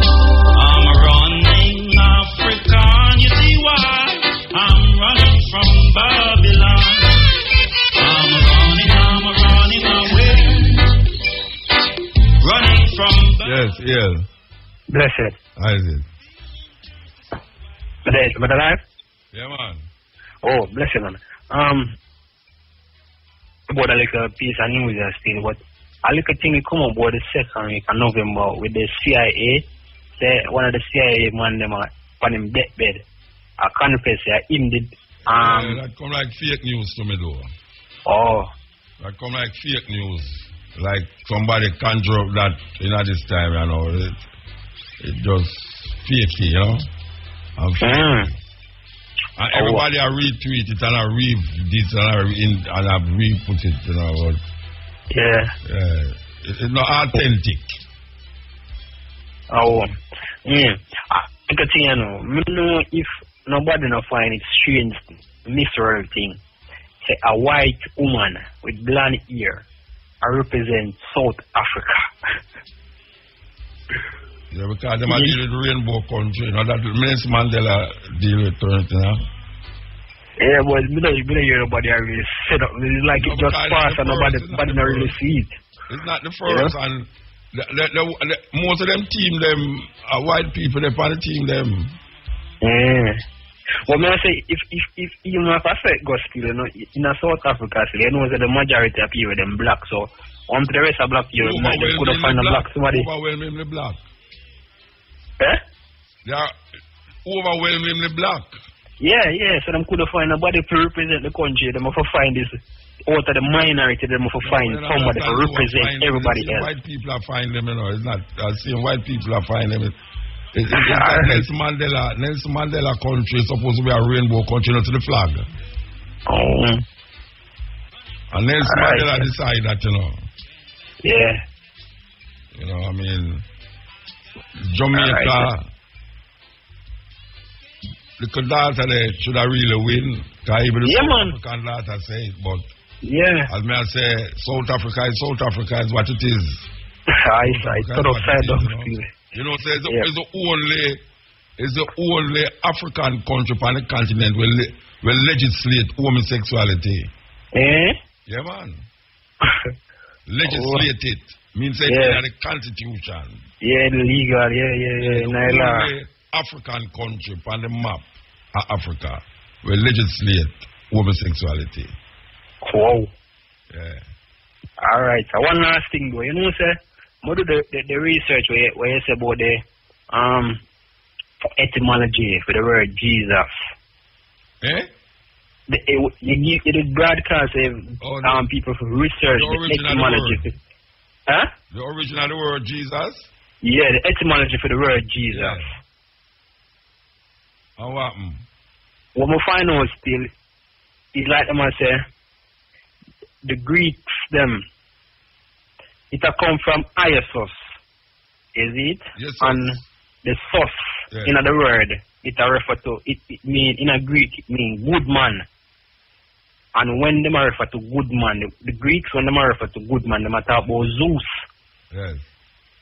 I'm running African, you see why? I'm running from Babylon. I'm running away. Running from Yes, yeah. Blessed. How is it? But alive? Yeah, man. Oh, blessed man. About a little piece of news still, but a little thing we come about the 2nd week of November with the CIA. Say one of the CIA man them on him deathbed. I confess him did Yeah, that come like fake news to me though. Oh. That come like fake news. Like somebody conjure up that this time, you know. It just fake, you know. And everybody I retweet it and I read this and I re-put it, you know. But yeah. It's not authentic. Oh. I can tell you know if nobody not find it strange, mystery thing. Say a white woman with blonde hair I represent South Africa. Yeah, because them deal with rainbow country, you know, that Nelson Mandela deal with it, you know. Yeah, but we don't hear nobody really set up. It's like it just passed and nobody not really see it. It's not the first, and most of them team them are white people. They on the team them. Yeah. Well, may I say if even if I say gospel, you know, in South Africa, you know that the majority of people them black. So on the rest of black people, they could have found a black somebody. Overwhelmingly black. Eh? They are overwhelmingly black. Yeah. So them could have find nobody to represent the country. They must find this. Out of the minority, they must find somebody to represent everybody else. White people are finding them, you know. It's not seeing white people are finding them. It's like Nelson Mandela country is supposed to be a rainbow country, not to the flag. Oh. And Nelson Mandela decided that, you know. Yeah. You know, I mean, Jamaica, the daughter there should have really win. Because even the South African daughter say it, but as me I say, South Africa is what it is. I thought upside down. You know, so it's the only African country on the continent will legislate homosexuality. Eh? Yeah, man. Legislate it. Means it's in the constitution. Yeah, legal. Yeah. The only African country on the map of Africa will legislate homosexuality. Wow. Yeah. All right. So one last thing, though. You know, sir. What do the research where you say about the etymology for the word Jesus? You did broadcast people for research the etymology. Huh? The origin of the word Jesus? Yeah, the etymology for the word Jesus. And what? What we find out still is like them say the Greeks them. It a come from Iosos, is it? Yes, and the sos in the word, it a refer to, it mean, in a Greek, it means good man. And when them refer to good man, the Greeks, when them refer to good man, they talk about Zeus. Yes.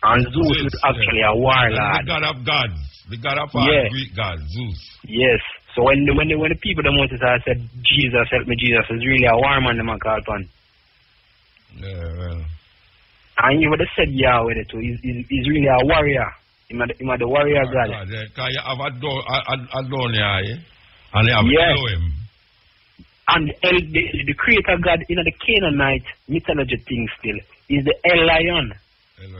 And Zeus is actually a warlord. The god of gods. The god of all Greek gods, Zeus. Yes. So when the people the Moses said, Jesus, help me, Jesus, is really a war man, them call upon. Yeah, well. And you would have said Yahweh too. He's really a warrior. He's the warrior god. Because you have Adonai, and you have Elohim. And the creator god in the Canaanite mythology thing still is the El Lion.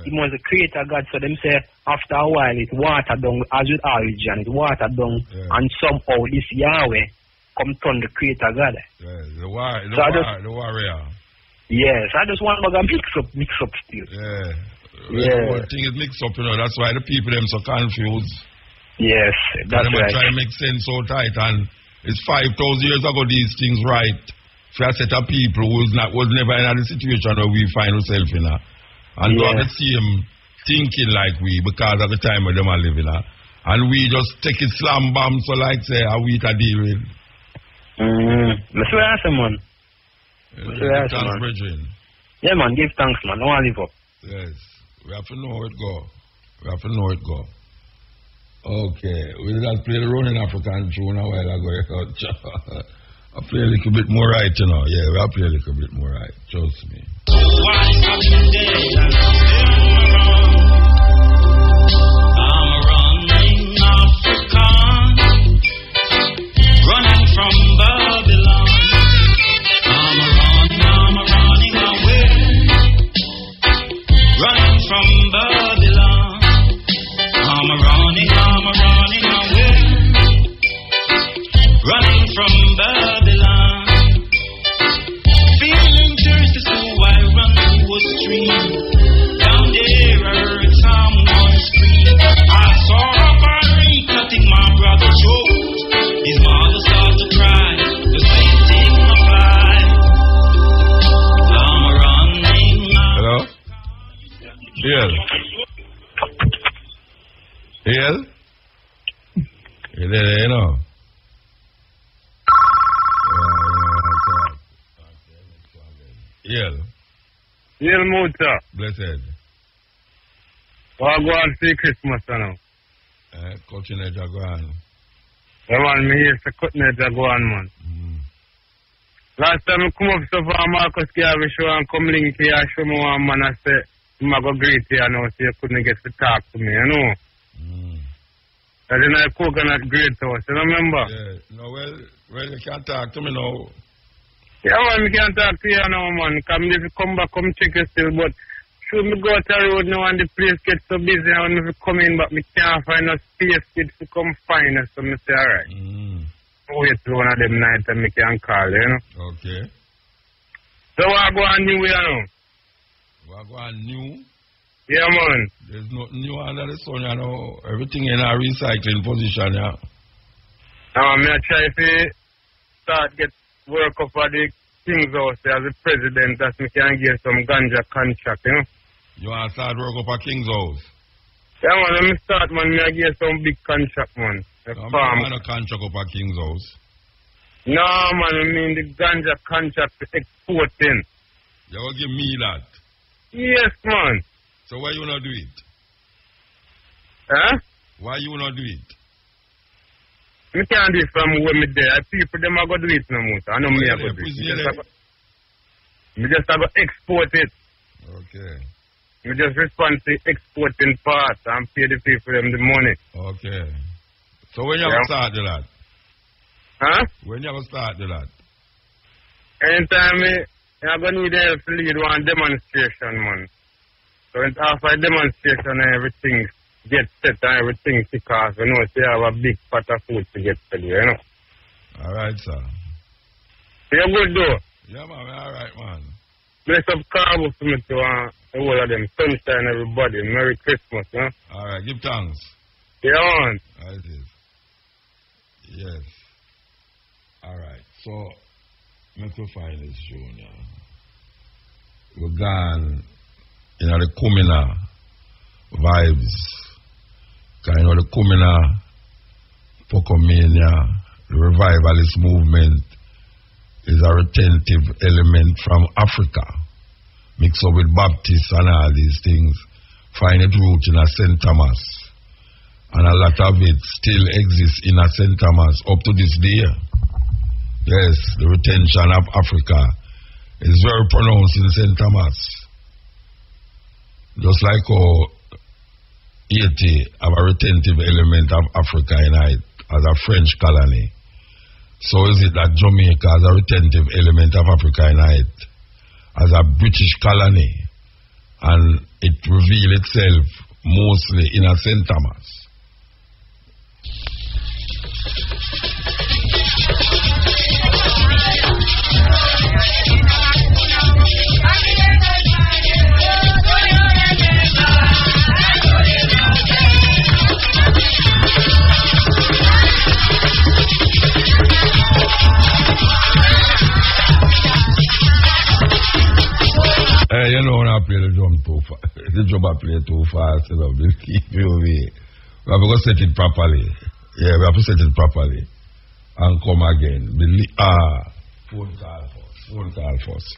He was the creator god, so them say after a while it watered down, as with origin, it watered down, and somehow this Yahweh come turn the creator god. The warrior. Yes, I just want to mix up still. Yeah. The whole thing is mixed up, that's why the people them so confused. Yes, that's right. Try to make sense so tight, and it's 5,000 years ago these things right. For a set of people who was never in the situation where we find ourselves in. And don't have the same thinking like we because of the time where them are living. And we just take it slam bam, so like say, how we to deal with. Let's answer, man. Thanks, brethren. Yeah, man, give thanks, man. Don't live up. Yes. We have to know how it go. Okay. We did play the Running African tune a while ago. I play a little bit more right, Yeah, we play a little bit more right. Trust me. Why some days I'm running African, running from Babylon. I'm running away, running from Babylon. I'm running away, running from Babylon. Feeling thirsty, so I run to a stream. Down there I heard someone scream. I saw a fiery cutting my brother's throat. His mother started to cry. The same thing applied. I'm running. Hello? Yes. Yes? You know. Yel Muta. Blessed. Well, go and see Christmas now. Cutting edge go on. Yeah, man, me here to cutting edge go on, man. Last time I come up so far, Marcus Garvey show and come link here and show me one man and say, I'm going to greet you now, so you couldn't get to talk to me, you know. And then I coconut great house, you remember? Yeah, no, well, you can't talk to me now. Yeah, man, we can't talk to you now, man. Come if you come back, come check you still, but should me go out the road now and the place gets so busy and if you come in, but me can't find no space kids to come find us, so me say, alright. Wait till one of them nights and me can call, you know? Okay. So what go on new, you know? What go on new? Yeah, man. There's nothing new under the sun, you know. Everything in a recycling position, yeah. I try to start get work up for the King's House as the president as me can get some ganja contract, you know. You want to start work up at King's House? Yeah, man, let me start, man. I get some big contract, man. No, man, no contract up at King's House. No, man, I mean the ganja contract to exporting. You will give me that? Yes, man. So why you not do it? Huh? Why you not do it? Me can't do it from where me there. People, them are going to do it no more. I know me are going to do it. Me just have to export it. Okay. Me just respond to exporting part and pay the people them the money. Okay. So when you have to start do that? Huh? When you have to start do that? Anytime I'm going to need help to lead one demonstration, man. So after a demonstration and everything gets set and everything kick off, you know, so you have a big pot of food to get to do, you know. All right, sir. You're good, though? Yeah, man, all right, man. Bless up carbo for me to all of them. Sunshine, everybody. Merry Christmas, huh? All right, give thanks. Yeah, man. That is. Yes. All right, so, let's go find this show now. We're gone. You know, the Kumina vibes. Kind of the Kumina, Pocomania, the revivalist movement is a retentive element from Africa, mixed up with Baptist and all these things. Find its root in a St. Thomas. And a lot of it still exists in a St. Thomas up to this day. Yes, the retention of Africa is very pronounced in St. Thomas. Just like how Haiti have a retentive element of Africa in it as a French colony. So is it that Jamaica has a retentive element of Africa in it as a British colony, and it reveals itself mostly in a St. Thomas. You know when I play the drum too fast, the drum I play too fast, you know, keep me away. We have to set it properly. Yeah, we have to set it properly. And come again. Phone call first.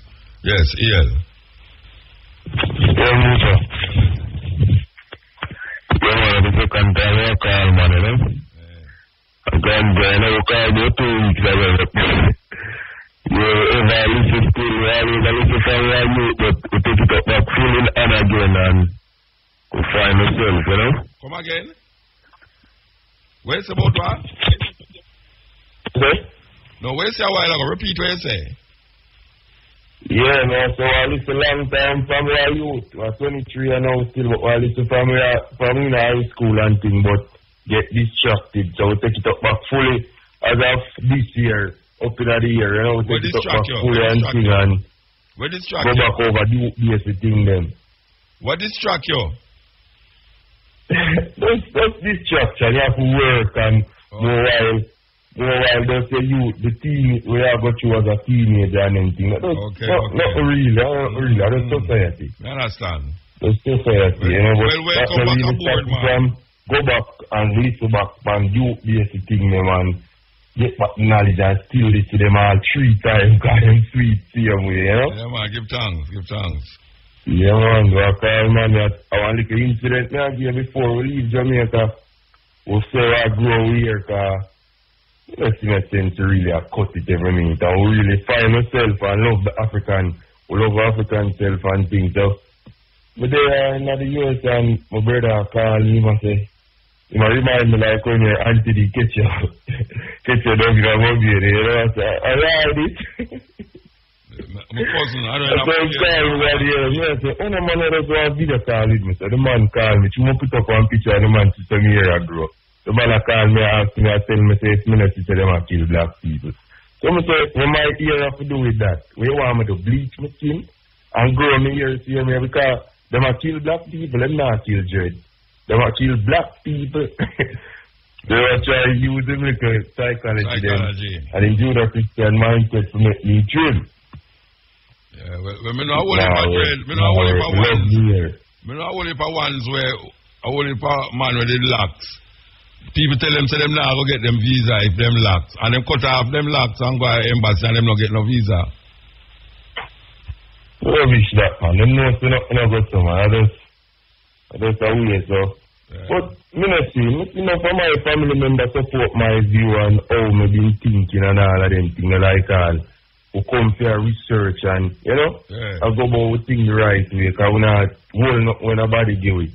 Yes, Ian. Yeah, Musa. You know, the second time I call, man, you know? I'm going to call you 2 weeks ago. You ever listen to me, I listen from where you, but we take it up back feeling and again and we find ourselves, you know? Come again? Where's about what? Okay? No, where's your while ago? Repeat what you say. Yeah, man, so I listen long time from where youth. I'm 23 and now still, but I listen from in high school and thing, but get distracted. So we take it up back fully as of this year. Up in the year, you know, we take it up back fully and thing and go back over the basic thing then. What distract you? That's distraction. You have to work and more while just the youth, the teen, we have got you as a teenager and anything. Not really, that's society. I understand. That's society, you know, but come back aboard, man. Go back and listen back and do basic thing, man. Get back knowledge and still listen to them all 3 times because them sweet same way, you know? Yeah, man, give thanks. Yeah, man, I want to look at an incident I gave before we leave Jamaica. We'll say I grow here because it's in a sense to really cut it every minute. And we really find ourselves and love the African, we love African self and things. So, but there in the US and my brother called me and say, you might remind me like when your auntie did catch you dog in a movie, you know, I said, I like it. My cousin, I don't know. So I'm calling right here, I said, oh no man, I don't want to video call with me. So the man called me, she won't put up one picture of the man to some year ago. The man called me, asked me, I tell me, say, it's minutes to say them and kill black people. So I say, what my ear have to do with that? Where you want me to bleach my skin and grow my ears here, because them are kill black people, them not kill dread. They want to kill black people. They want to try to use them like a psychology. And in Judeo-Christian mindset to make me chill. Yeah, well, me know only for dread. Me know only for ones. Me know only for ones where only for man with the locks. People tell them, say them now go get them visa if them locks. And them cut off them locks and go to embassy and them not get no visa. Rubbish that, man. Them know so not go to, man. That's a way, so. Yeah. But, you know, for my family members support my view and how me been thinking and all of them things like all. Who come for research and, you know, I go about things the right way, because we're not holding up when nobody do it.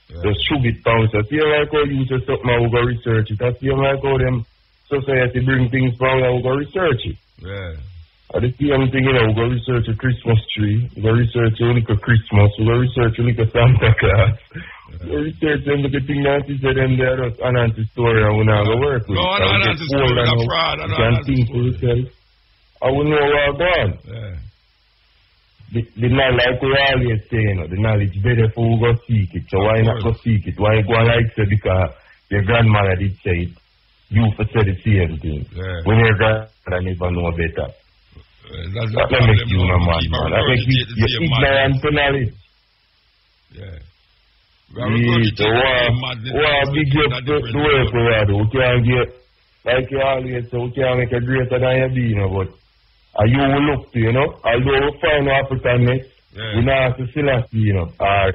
Just shoot it down. So, see like how you say something, I will go research it. I see like how them society bring things from, I will go research it. Yeah. The same thing, you know, we go research a Christmas tree, we go research a little Christmas, we go research a little Santa Claus, we go research them little thing that is them there, just an anti-story and we not go work with it. No, an anti-story, that's fraud, you can think for yourself. I will know where I'm going. Yeah. The knowledge, like we always say, you know, the knowledge better for who go seek it. So why not go seek it? Why go like say because your grandmother did say it, you for say the same thing. Yeah. When your grandmother never know better. That makes you no man. That makes you ignorant to knowledge. Yeah. So what big up the work we do. We can't get, like you always say, we can't make it greater than you be, you know, but you will look to, you know. Although we find Africanness, we not to Selassie, you know. Or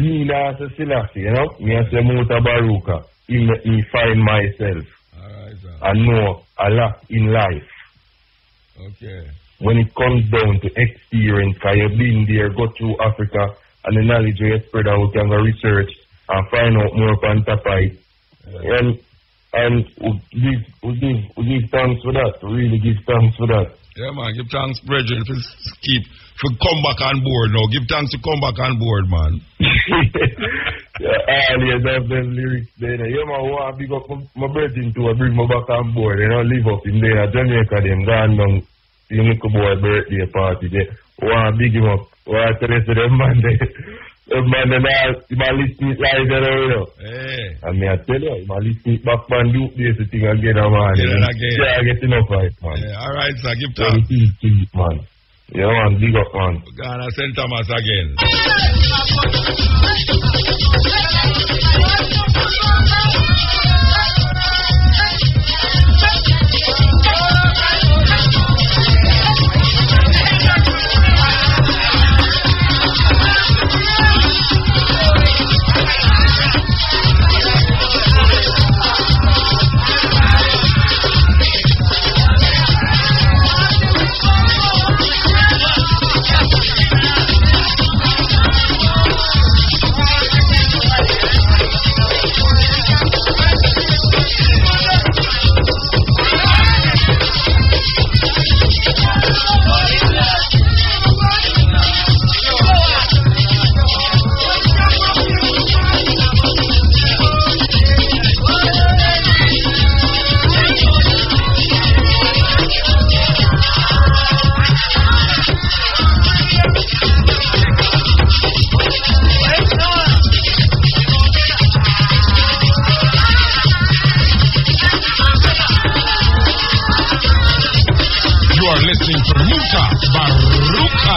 he not to Selassie, you know. Me I say Mutabaruka. He let me find myself. Alright, sir. I know a lot in life. Okay. When it comes down to experience, because you've been there, go through Africa, and the knowledge you spread out, you can go research and find out more on top of it. And we give thanks for that. We really give thanks for that. Yeah, man, give thanks, brethren, for come back on board now. Give thanks to come back on board, man. Yes, I have them lyrics there. Yeah, man, I want to big up my brethren too. I bring me back on board. You know, live up in there. Jamaica, them gone down. You make a boy birthday party there. Want to big him up. Want to tell us to them man there. Them man there, you might listen it live there, you know. Hey. And me I tell you, you might listen it back man, do this thing again, man. Get it again. Yeah, I get enough right, man. Yeah, alright, sir, give thanks. Man. Yeah, man, big up, man. Ghana St. Thomas again. Listening to Mutabaruka.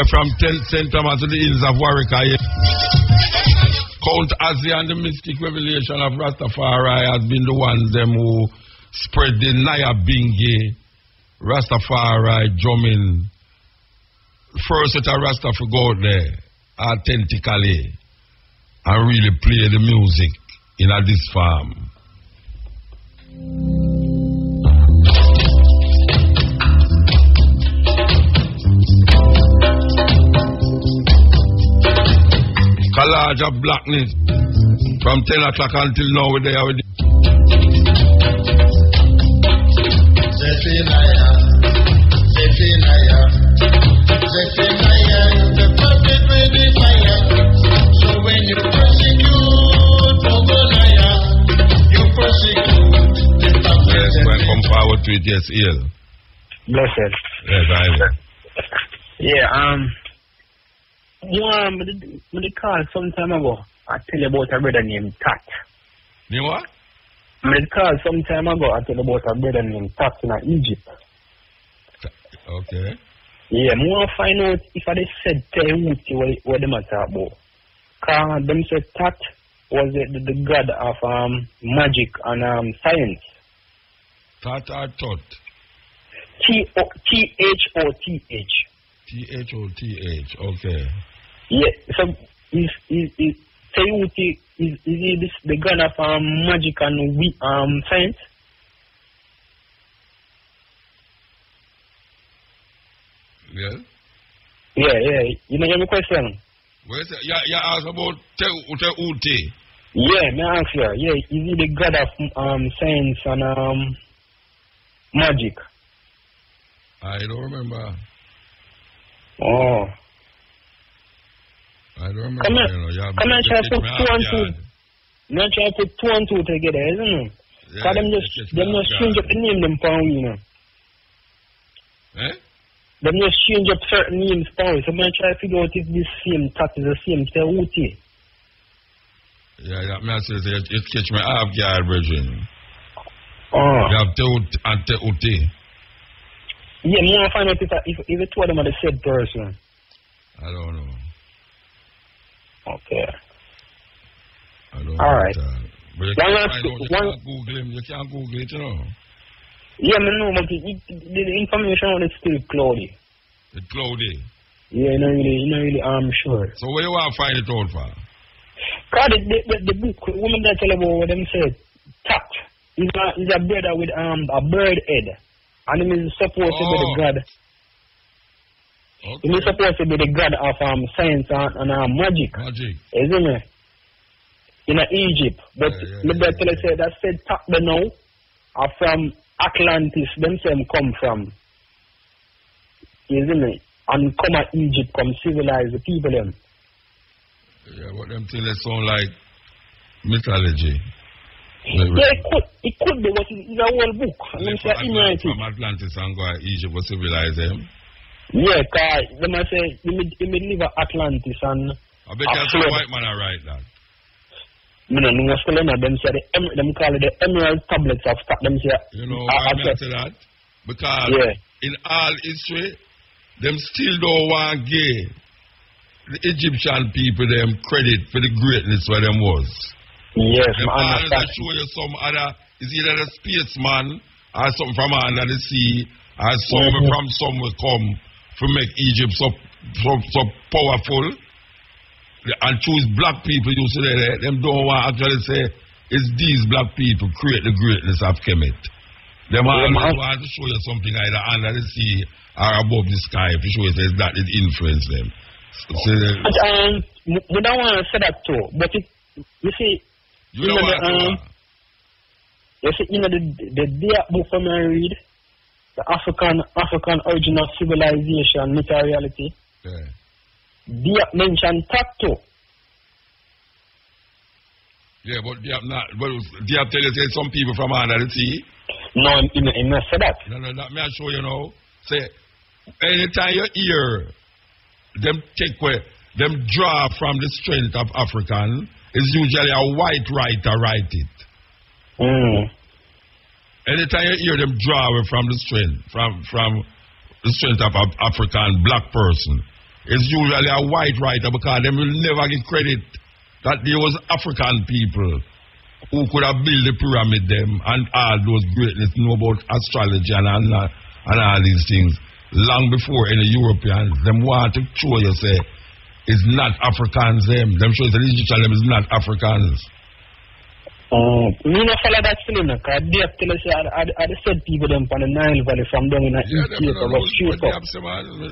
From St. Thomas to the hills of Warwick, Count Azia and the mystic revelation of Rastafari has been the ones them who spread the Naya Bingi, Rastafari drumming. First set of Rastafari go out there, authentically. and really play the music in this farm. Collage of blackness from 10 o'clock until now we're there with Zephaniah, the prophet with the fire. So when you persecute Obadiah, you persecute the prophet. Yes, when come forward to it, yes, ill. Blessed. Yes, I will. Yeah, when they called some time ago, I tell you about a brother named Tat. You what? When they called some time ago, I tell you about a brother named Tat in Egypt. Okay. Yeah, I want to find out if I said Tehuti what they matter about. Because them said Tat was the god of magic and science. Tat or Tot? T-H-O-T-H. T-H-O-T-H, okay. Yeah, so is Tehuti is he the god of magic and science? Yeah. Yeah. You know my question? Where's it? You ask about Tehuti. Yeah, me ask you. Yeah, is he the god of science and magic? I don't remember. Oh. I don't remember. Come on, try to put 2 and 2. Not try to put 2 and 2 together, isn't it? Because them just change up the name them pound, you know. Eh? Them just change up certain names pound. So I'm try to figure out if this same Tat is the same Tehuti. Yeah, that man says it catch me off guard, brethren. Oh. You have Tehuti and Tehuti. Yeah, me want to find out if the two of them are the same person. I don't know. Okay. I don't All right. But you can't Google him. You can't Google it, you know. Yeah, I know, but the information on it's still cloudy. It's cloudy? Yeah, you're not really sure. So where you want to find it out for? God, the book, woman that tell about what them said, Tat is a brother with a bird head. And he is supposed to be the god. Okay. He is supposed to be the god of science and magic. Magic. Isn't it? In Egypt. But the brother said that said Tat the now are from Atlantis, them same come from. Isn't it? And come at Egypt, come civilize the people them. Yeah, what them things that sound like mythology. Yeah, it could be, but it's a whole book. From Atlantis and go to Egypt, what civilize them? Yeah, because they might say, they may live at Atlantis and... I bet that's a white man write that. I don't know, them say, them call it the Emerald Tablets of Tat. Them say... You know why I say that? Because in all history, them still don't want to give the Egyptian people them credit for the greatness where them was. Yes, I show you some other, is either a spaceman or something from under the sea or someone from somewhere come to make Egypt so powerful and choose black people. You see that them don't want to actually say it's these black people create the greatness of Kemet. Them always want to show you something either under the sea or above the sky to show you that it influenced them. We don't want to say that too, but you see, you know the dear book from I read, the African origin of civilization, myth and reality. They mention Tat too. Yeah, but they have not. But they have tell you say some people from under the sea. No, he not say that. No, that may I show you now. Say anytime you hear them take away, them draw from the strength of African. It's usually a white writer write it. Anytime you hear them draw away from the strength, from the strength of African black person, it's usually a white writer because them will never get credit that there was African people who could have built the pyramid them and all those greatness, know about astrology and all these things long before any Europeans. Them want to show you say is not Africans them. Them shows the Egyptian them is not Africans. Me not follow that still, because they have to say, I said people them from the Nile Valley from down in the East Cape of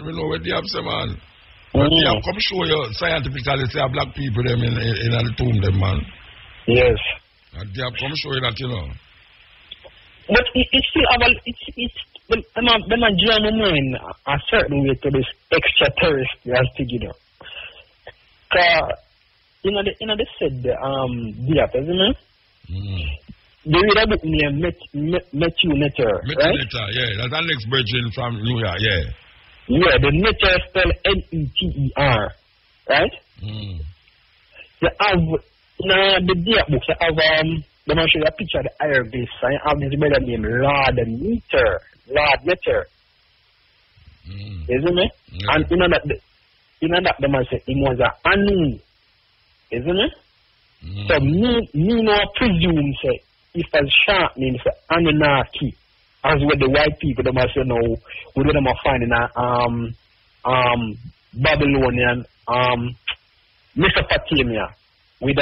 We know where they have some man. But they have come show you scientifically say black people them in the tomb them man. Yes. And they have come show you that, you know. But it's still them a German mind a certain way to this extraterrestrial thing, you know. Cause they said isn't it? They read a book named Matthew Netter, right? Netter, yeah. That's the next virgin from New York, yeah. Yeah, the Netter spelled Neter, right? They have the Dia books. They have they might show you a picture of the Arabic. I have this brother named Lord Netter. Isn't it? Yeah. And that they might say it was a Anu, isn't it? So me no presume say if a sharp means Anunnaki, as with the white people they must say no, we them are finding a Babylonian Mesopotamia with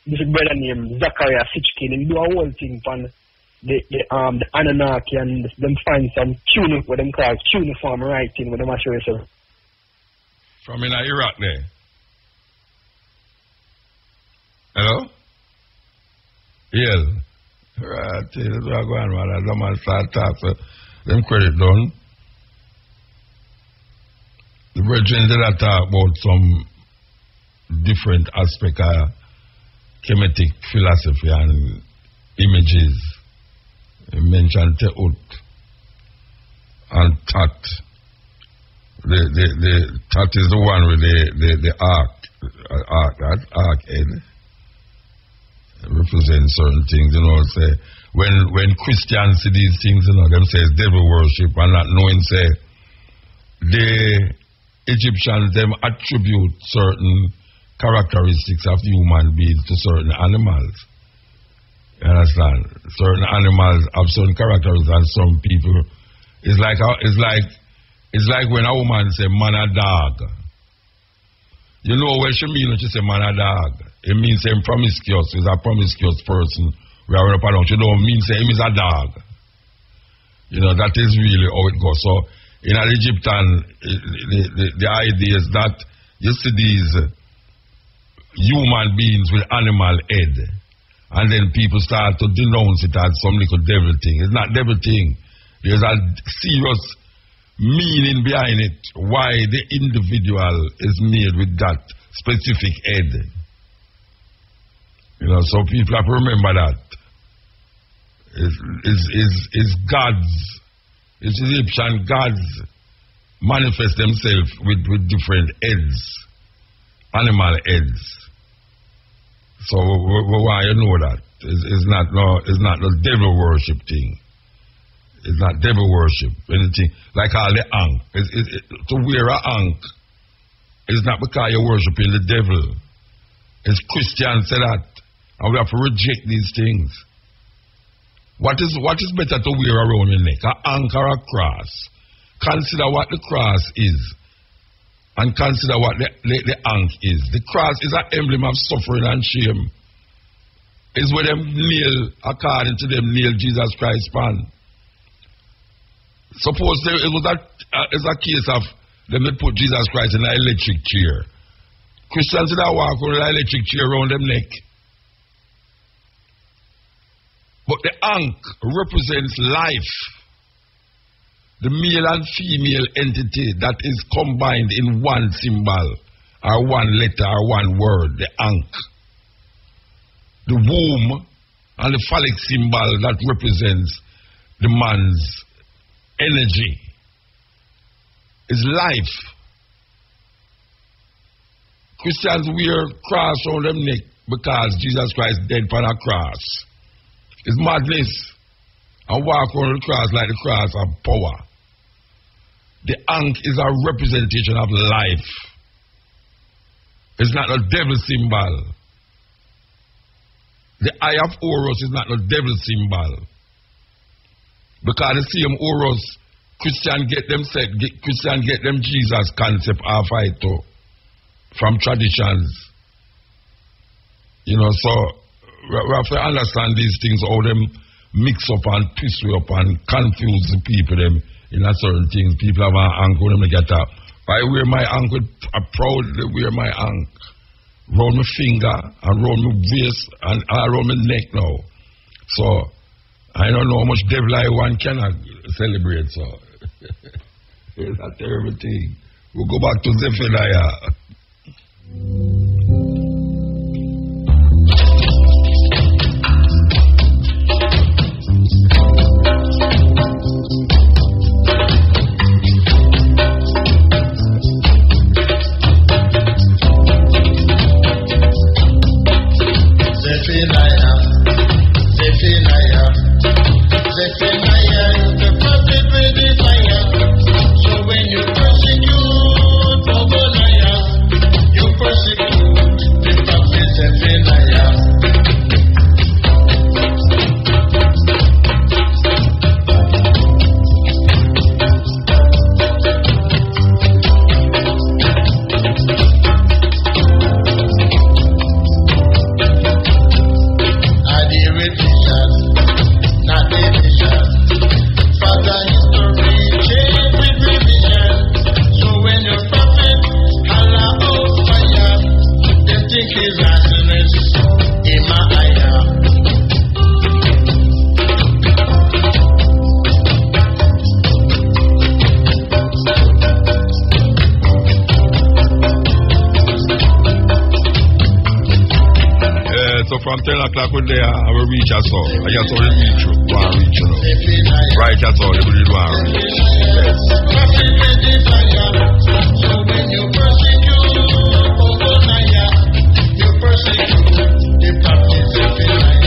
this brother named Zachariah Sitchkin, and do a whole thing from the Anunnaki, and them find some what them call cuneiform writing with them show yourself. From in Iraq there. Hello? Yeah. Right, that's what I'm going on. As a man start talk, so them credit done. The brethren did talk about some different aspect of Kemetic philosophy and images. They mentioned Teut and Tat. The Tat is the one with the ark. That ark head represents certain things, you know. Say when Christians see these things, you know, them say it's devil worship, and not knowing say the Egyptians them attribute certain characteristics of human beings to certain animals. You understand? Certain animals have certain characteristics, and some people it's like when a woman say man a dog. You know what she mean when she say man a dog? It means him promiscuous. He's a promiscuous person. We are up around. She don't mean say him is a dog. You know, that is really how it goes. So in an Egyptian, the idea is that you see these human beings with animal head, and then people start to denounce it as some little devil thing. It's not devil thing. There's a serious meaning behind it, why the individual is made with that specific head. You know, so people have to remember that. Is gods, is Egyptian gods manifest themselves with different heads, animal heads. So why you know that? It's not no devil worship thing. It's not devil worship, anything like all the ankh. To wear a ankh is not because you're worshiping the devil. It's Christians say that, and we have to reject these things. What is better to wear around your neck, an ankh or a cross? Consider what the cross is, and consider what the ankh is. The cross is an emblem of suffering and shame. It's where them nail, according to them, nail Jesus Christ upon. Suppose it was a case of them they put Jesus Christ in an electric chair. Christians that walk with an electric chair around them neck. But the ankh represents life. The male and female entity that is combined in one symbol, or one letter, or one word, the ankh. The womb and the phallic symbol that represents the man's energy is life. Christians wear cross on them neck because Jesus Christ died upon a cross. It's madness. And walk on the cross like the cross of power. The ankh is a representation of life. It's not a devil symbol. The eye of Horus is not a devil symbol. Because the same Horus, Christian get them Jesus concept half I too. from traditions. You know, so we have to understand these things, how them mix up and twist way up and confuse the people them in a certain things. People have an ankle, them get up. I wear my ankle, I proudly wear my ankle. Round my finger and round my waist and around my neck now. So I don't know how much devil I one cannot celebrate, so it's a terrible thing. We'll go back to Zephaniah. Zephaniah is the prophet with the fire. So when you persecute Obadiah, you persecute the prophet Zephaniah. From 10 o'clock when they I will reach us all. I just saw them reach you. Go and reach you now. Right, that's all. They will do and reach. So when you persecute Obadiah, you persecute the prophet Zephaniah.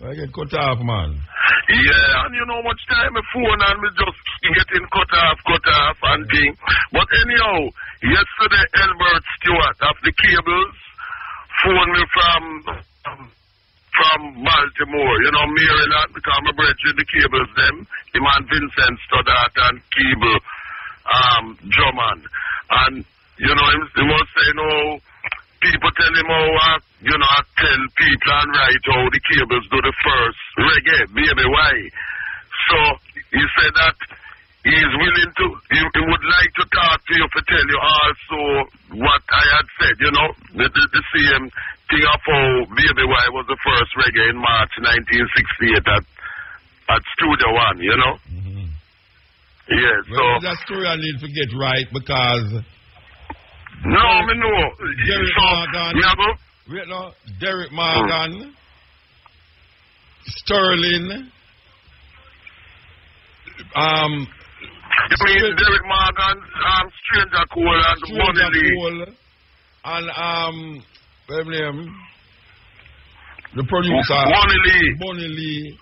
I get cut off, man. Yeah, and you know much time my phone and me just getting cut off and thing. But anyhow, yesterday Elbert Stewart of the Cables phoned me from Baltimore, you know, Maryland, because my brother the Cables them, him and Vincent Stoddart and Cable Drummond. And, you know, he was saying, oh, people tell him how, you know, I tell people and write how the Cables do the first reggae, baby, why? So he said that he's willing to, he would like to talk to you to tell you also what I had said, you know, the same thing of how Baby Y was the first reggae in March 1968 at Studio One, you know. Yeah, so... Well, that story I need to get right because... No, me know. Derek So, Morgan... me have a... Wait, no. Derek Morgan... Sterling... You mean Derek Morgan, Stranger Cole and Bonnie Lee. And, what's his name? The producer. Bonnie Lee.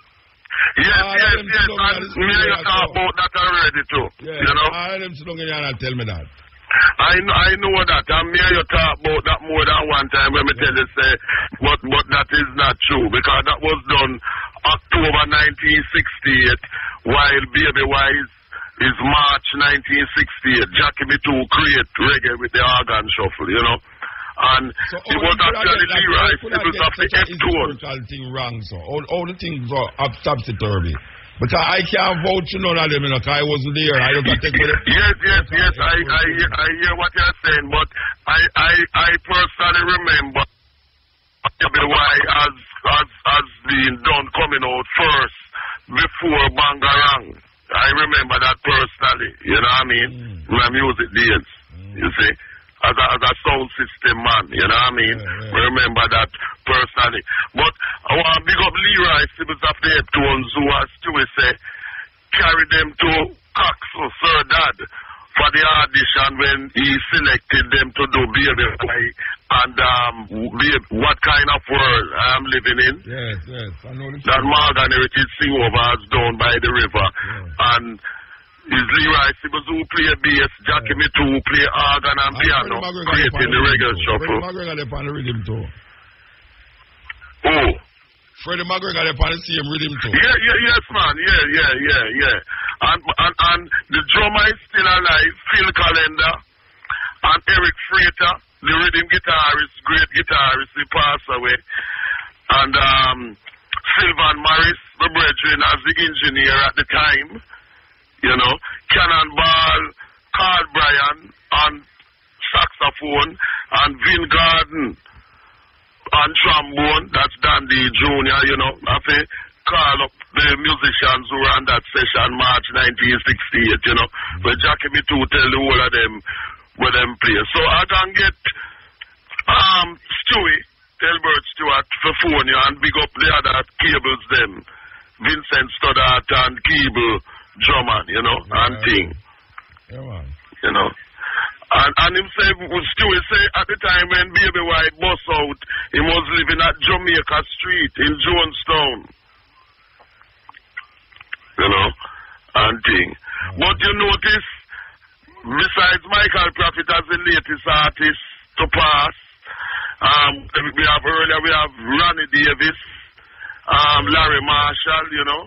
Yes. And me and you talk about that already too. Yeah, you know? I heard him sit down in here and tell me that. I know that. And me and you talk about that more than one time when me tell you, say, but that is not true. Because that was done October 1968, while Baby Wise is March 1968. Jackie B2 create reggae with the organ shuffle, you know. And so it was actually Leroy Sibbles of the F-tone. Thing wrong, so all the things are topsy-turvy. Because I can't vouch to none of them, you know, because I wasn't there. I just got to take with it. Yes, I hear what you're saying, but I personally remember why has been done coming out first before Bangarang. I remember that personally, you know what I mean? My music days, you see. As a sound system man, you know what I mean? Remember that personally. But I want to big up Leroy Sibbles of the Heptones who, as Stewie say, carry them to Coxel, Sir Dad, for the audition when he selected them to do Baby Boy and What Kind of World I'm Living In. Yes, I know that Morgan Heritage Sing Over has done by the river. And is Leroy Sibbles who play bass, Jackie Me too who play organ and piano, creating the reggae shuffle. Freddie McGregor they on the rhythm too. Oh. Freddie McGregor they on the same rhythm too. Yes, man. Yeah. And the drummer is still alive, Phil Calendar, and Eric Freighter, the rhythm guitarist, great guitarist, he passed away. And Sylvan Morris, the brethren, as the engineer at the time. You know, Cannonball, Carl Bryan on saxophone, and Vin Garden on trombone. That's Dandy Jr., you know. I say, call up the musicians who were on that session March 1968, you know. But Jackie B2 tell the whole of them where them play. So I can get Stewie, Telbert Stewart, for phone you and big up the other cables them. Vincent Stoddart and Cable drummer, you know, and thing. Yeah, man. You know. And him say, Stewie say, at the time when Baby White bust out, he was living at Jamaica Street in Jonestown. You know, and thing. But you notice, besides Michael Prophet as the latest artist to pass, we have Ronnie Davis, Larry Marshall, you know.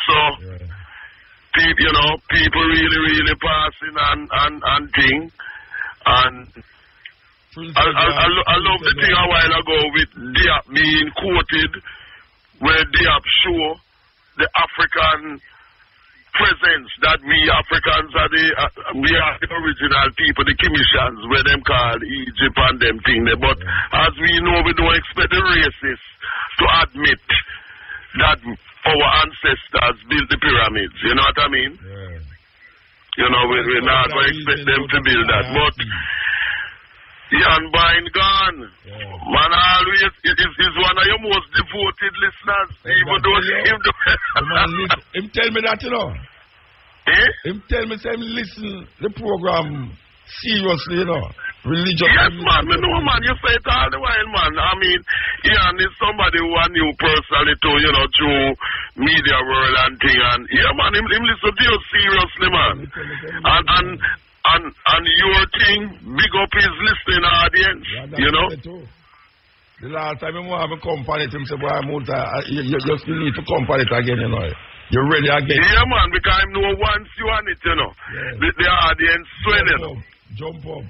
So, people really passing and thing. And I love the thing a while ago with Diop being quoted, where Diop show the African presence that we Africans are we are the original people, the Kimishans, where them called Egypt and them thing. But as we know, we don't expect the racists to admit that our ancestors built the pyramids. You know what I mean? You know, we're not going to expect them to build that. But Jan Bine gone. Man, always is one of your most devoted listeners. Even though him tell me that, you know. Him tell me, say, listen the program seriously, you know. Religious. Yes, man, me know, man. You say it all the while, man. I mean, Ian is somebody who I knew personally too, you know, through media world and thing. And yeah, man, him listen to you seriously, man. And your thing, big up his listening audience, you know. The last time I have a company, him say, boy, you just need to company it again, you know. You're ready again. Yeah, man, because I know once you want it, you know. The audience swelling. Jump up.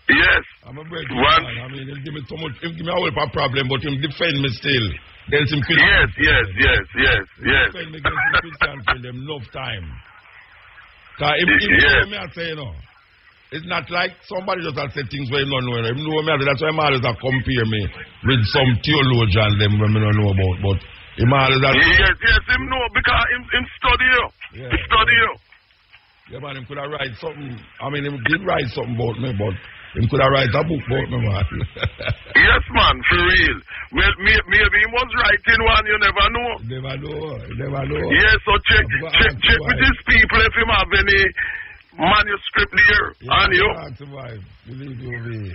Yes. I'm a break. I mean, him give me so much, him give me a whole problem, but him defend me still. There's some Christian. Yes. Defend me against the Christian for them enough time. Because him know me, I say, you know, it's not like somebody just has said things where him don't know. Him know me, that's why him always compare me with some theologian them when me don't know about. But him always Yes, him know, because him study you. He study you. Yeah, man, him could have write something. I mean, he did write something about me, but he could have write a book about me, man. Yes, man, for real. Well, maybe he was writing one, you never know. You never know. Yes, so check with these people if him have any manuscript there on you. Believe you me.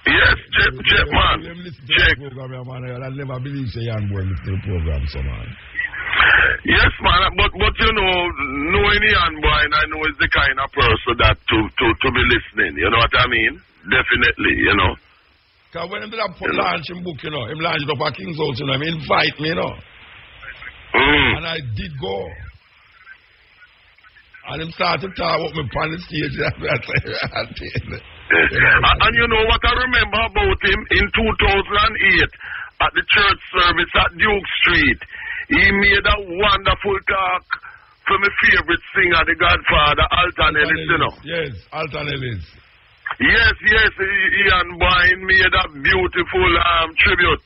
Yes, check, man. Check. I never believe say Yan boy listen to the program, so man. Yes, man, but you know, knowing Yan boy, and I know is the kind of person that to be listening. You know what I mean? Definitely, you know. Because when him did launch him book, you know, him launched up at King's House, you know, him invite me, you know. And I did go. And him started to talk about me on the stage. And you know what I remember about him in 2008 at the church service at Duke Street. He made a wonderful talk for my favorite singer, the Godfather, Alton Ellis, you know. Yes, Alton Ellis. Yes, Ian Boyne made a beautiful tribute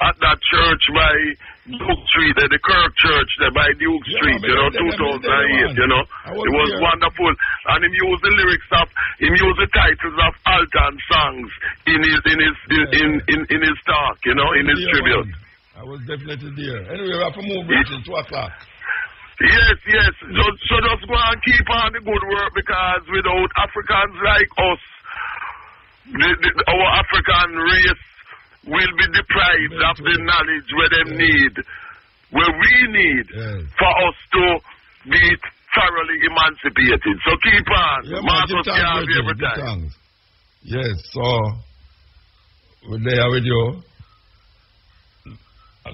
at that church by Duke Street, the Kirk Church there by Duke Street, you know, 2008, you know. It was wonderful. And he used the lyrics of, he used the titles of Alton songs in his talk, you know, in his tribute. I was definitely there. Anyway, we have to move until 2 o'clock. Yes. So just go and keep on the good work, because without Africans like us, our African race will be deprived of the knowledge where we need for us to be thoroughly emancipated. So keep on. Marcus can have every time. Yes, so we're there with you.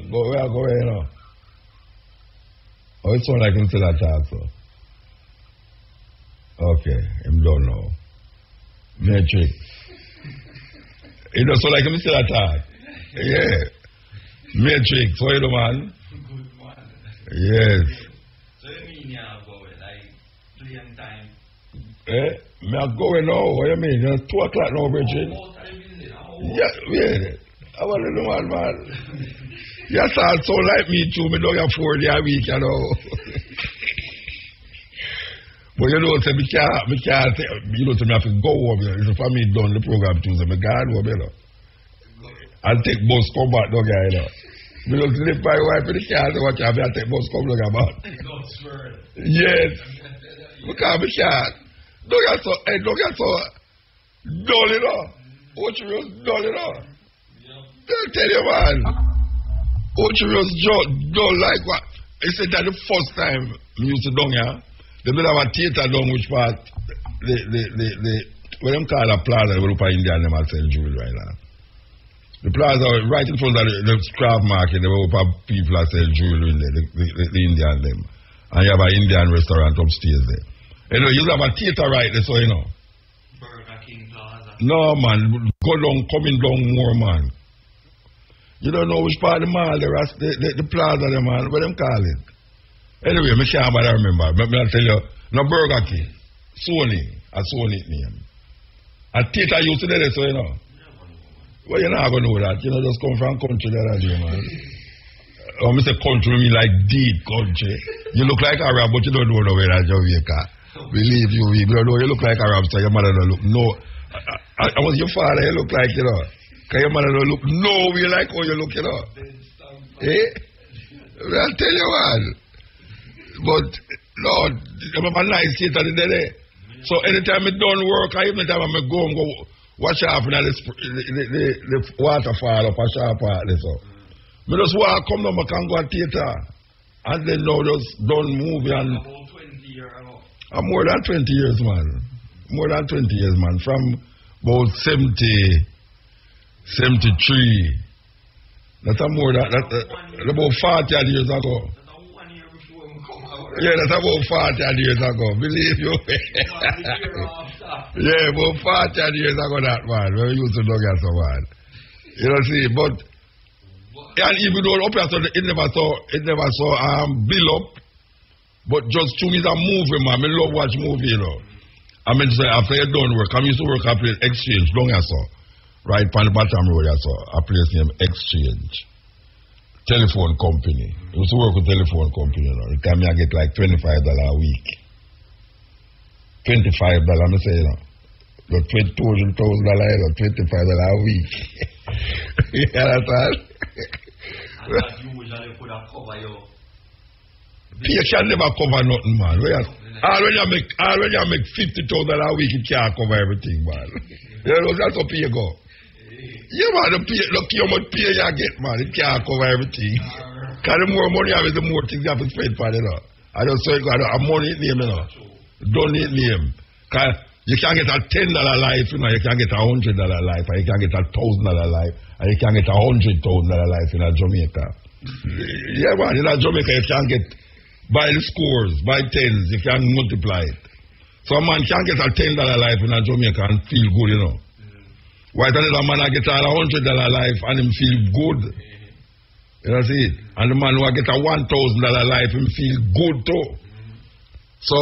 Go where, you know. Oh, it sounds like him still attack, so. Okay, him don't know. Matrix. It does sound like him still attack. Yeah. Matrix, what you do, man? Good man. Yes. So you mean you are going, like, playing time? Me are going now, what you mean? It's 2 o'clock now, Bridget. Yeah. I want to know, man. Yes, I so like me too. Me don't have 4 days a week, you know. But you know, me can't, you know, me have to go over here. It's for me done the program Tuesday. Me gone over here, you know. I'll take bus come back, no guy, you know. Me just live by wife in the car, so watch out, I'll take bus come back. Yes. Because me can't. Don't get so dull, you know. What you just dull, you know. I'll tell you, man. Ochiros don't like what? He said that the first time we used to down here, they will have a theater down which part, what them call a plaza, they will put Indian them at St. Jules right now. The plaza right in front of the craft market, they will put people at St. Jules in there, the Indian them. And you have an Indian restaurant upstairs there. You know, you have a theater right there, so you know. Burger King Plaza. No, man, go down, coming down more, man. You don't know which part of the mall, the plaza, the mall, what them call it. Anyway, I can't remember. But I'll tell you, no Burger King, Sony, a Sony name. A theater used to do that, so you know. Well, you're not going to know that. You know, just come from country there, man. I say country, I mean like deep country. You look like Arab, but you don't know where that's Jamaica. Believe you, you don't know, you look like Arab, so your mother don't look. No, I was your father, you look like, you know. Because your mother don't look nowhere like how you look, you know. I'll tell you what. But, Lord, I'm a nice theater today. So anytime I don't work, or even time I go and go watch out for the waterfall up a sharp part. So. I just walk, come down, I can go to theater. And then now just done movie. And about 20 years ago. I'm more than 20 years, man. More than 20 years, man. From about 73. That's more than about 40 years ago. Yeah, that's about 40 years ago. Believe you. Yeah, about 40 years ago that man. When we used to do that so man. You know see, but and even though up here so it never saw build up. But just to me that movie, man. I love watch movie, you know. I mean to say after you done work, I used to work at place Exchange, long as so. Right on the bottom road, I saw a place named Exchange. Telephone company. I used to work with telephone company, you know. The time I get like $25 a week. $25, I'm saying, you know. The $20,000, $25 a week. You understand? And that usually could have covered your... You can never cover nothing, man. All when you make $50,000 a week, it can't cover everything, man. You know, that's how pay go. Yeah, man, look how much pay you get, man. It can't cover everything. Because the more money you have, the more things you have to spend for it, you know. I don't say, I money name, you know. Don't need name. Because you can get a $10 life, you know. You can get a $100 life, and you can get a $1,000 life, and you can get a $100,000 life in Jamaica. Yeah, man, in Jamaica, you can get by the scores, by tens, you can multiply it. So a man can get a $10 life in Jamaica and feel good, you know. Why does a man get a $100 life and him feel good? You know, see it? And the man who get a $1,000 life, him feel good too. So,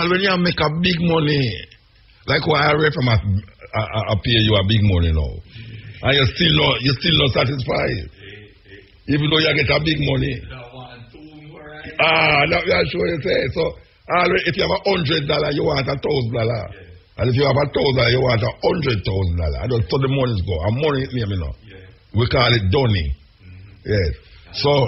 when you make a big money, like why I read from I pay you a big money now, and you still not satisfied, even though you get a big money. That's what you say. So, if you have $100, you want $1,000. And if you have $1,000, you want $100,000. I don't so the money's go. And money is name, you know. We call it donny. Yes. So,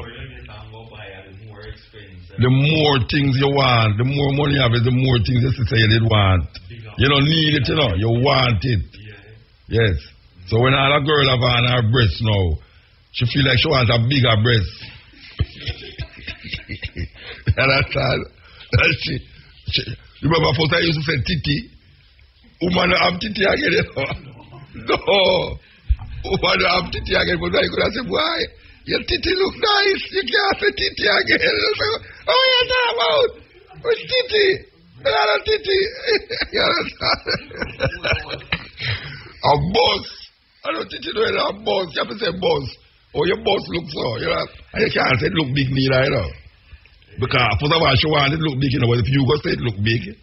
the more things you want, the more money you have, the more things you say you did want. You don't need it, you know. You want it. Yes. So when all a girl have on her breast now, she feel like she wants a bigger breast. You understand? Remember first I used to say titty. Woman don't have titty again, you know. No. Woman don't have titty again, but I could have said, boy, your titty look nice. You can't say titty again. Oh, you're talking about? What's titty? Another titty. You understand? A boss. I don't titty no, a boss. You have to say boss. Oh, your boss looks so, you know. And you can't say it look big neither, you know. Because first of all, she want it look big, you know. But if you go say it look big,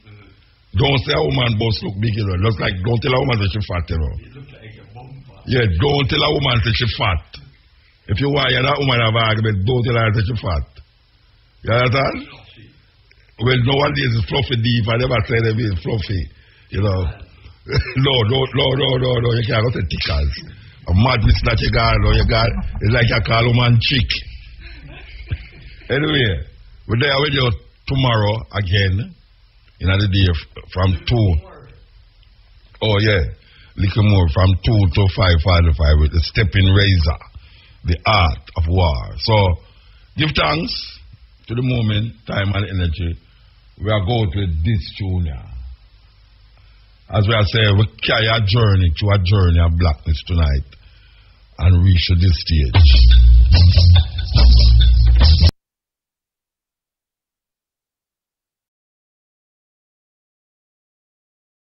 don't say a woman boss look big, you know. Just like don't tell a woman that she fat, you know. Yeah, don't tell a woman that she fat. If you want that woman have an argument, don't tell her that she fat. You understand? Well, nowadays it's fluffy deep. I never say that it's fluffy, you know. No, you can't go say tickers. A mad miss that you got, or you got, it's like you call a woman chick. Anyway, we're there with you tomorrow again, in the day from 2. Oh, yeah, little more, from 2 to 5:45 with the stepping razor, the art of war. So, give thanks to the moment, time, and energy. We are going to this tune here. As we are saying, we carry a journey through a journey of blackness tonight and reach to this stage.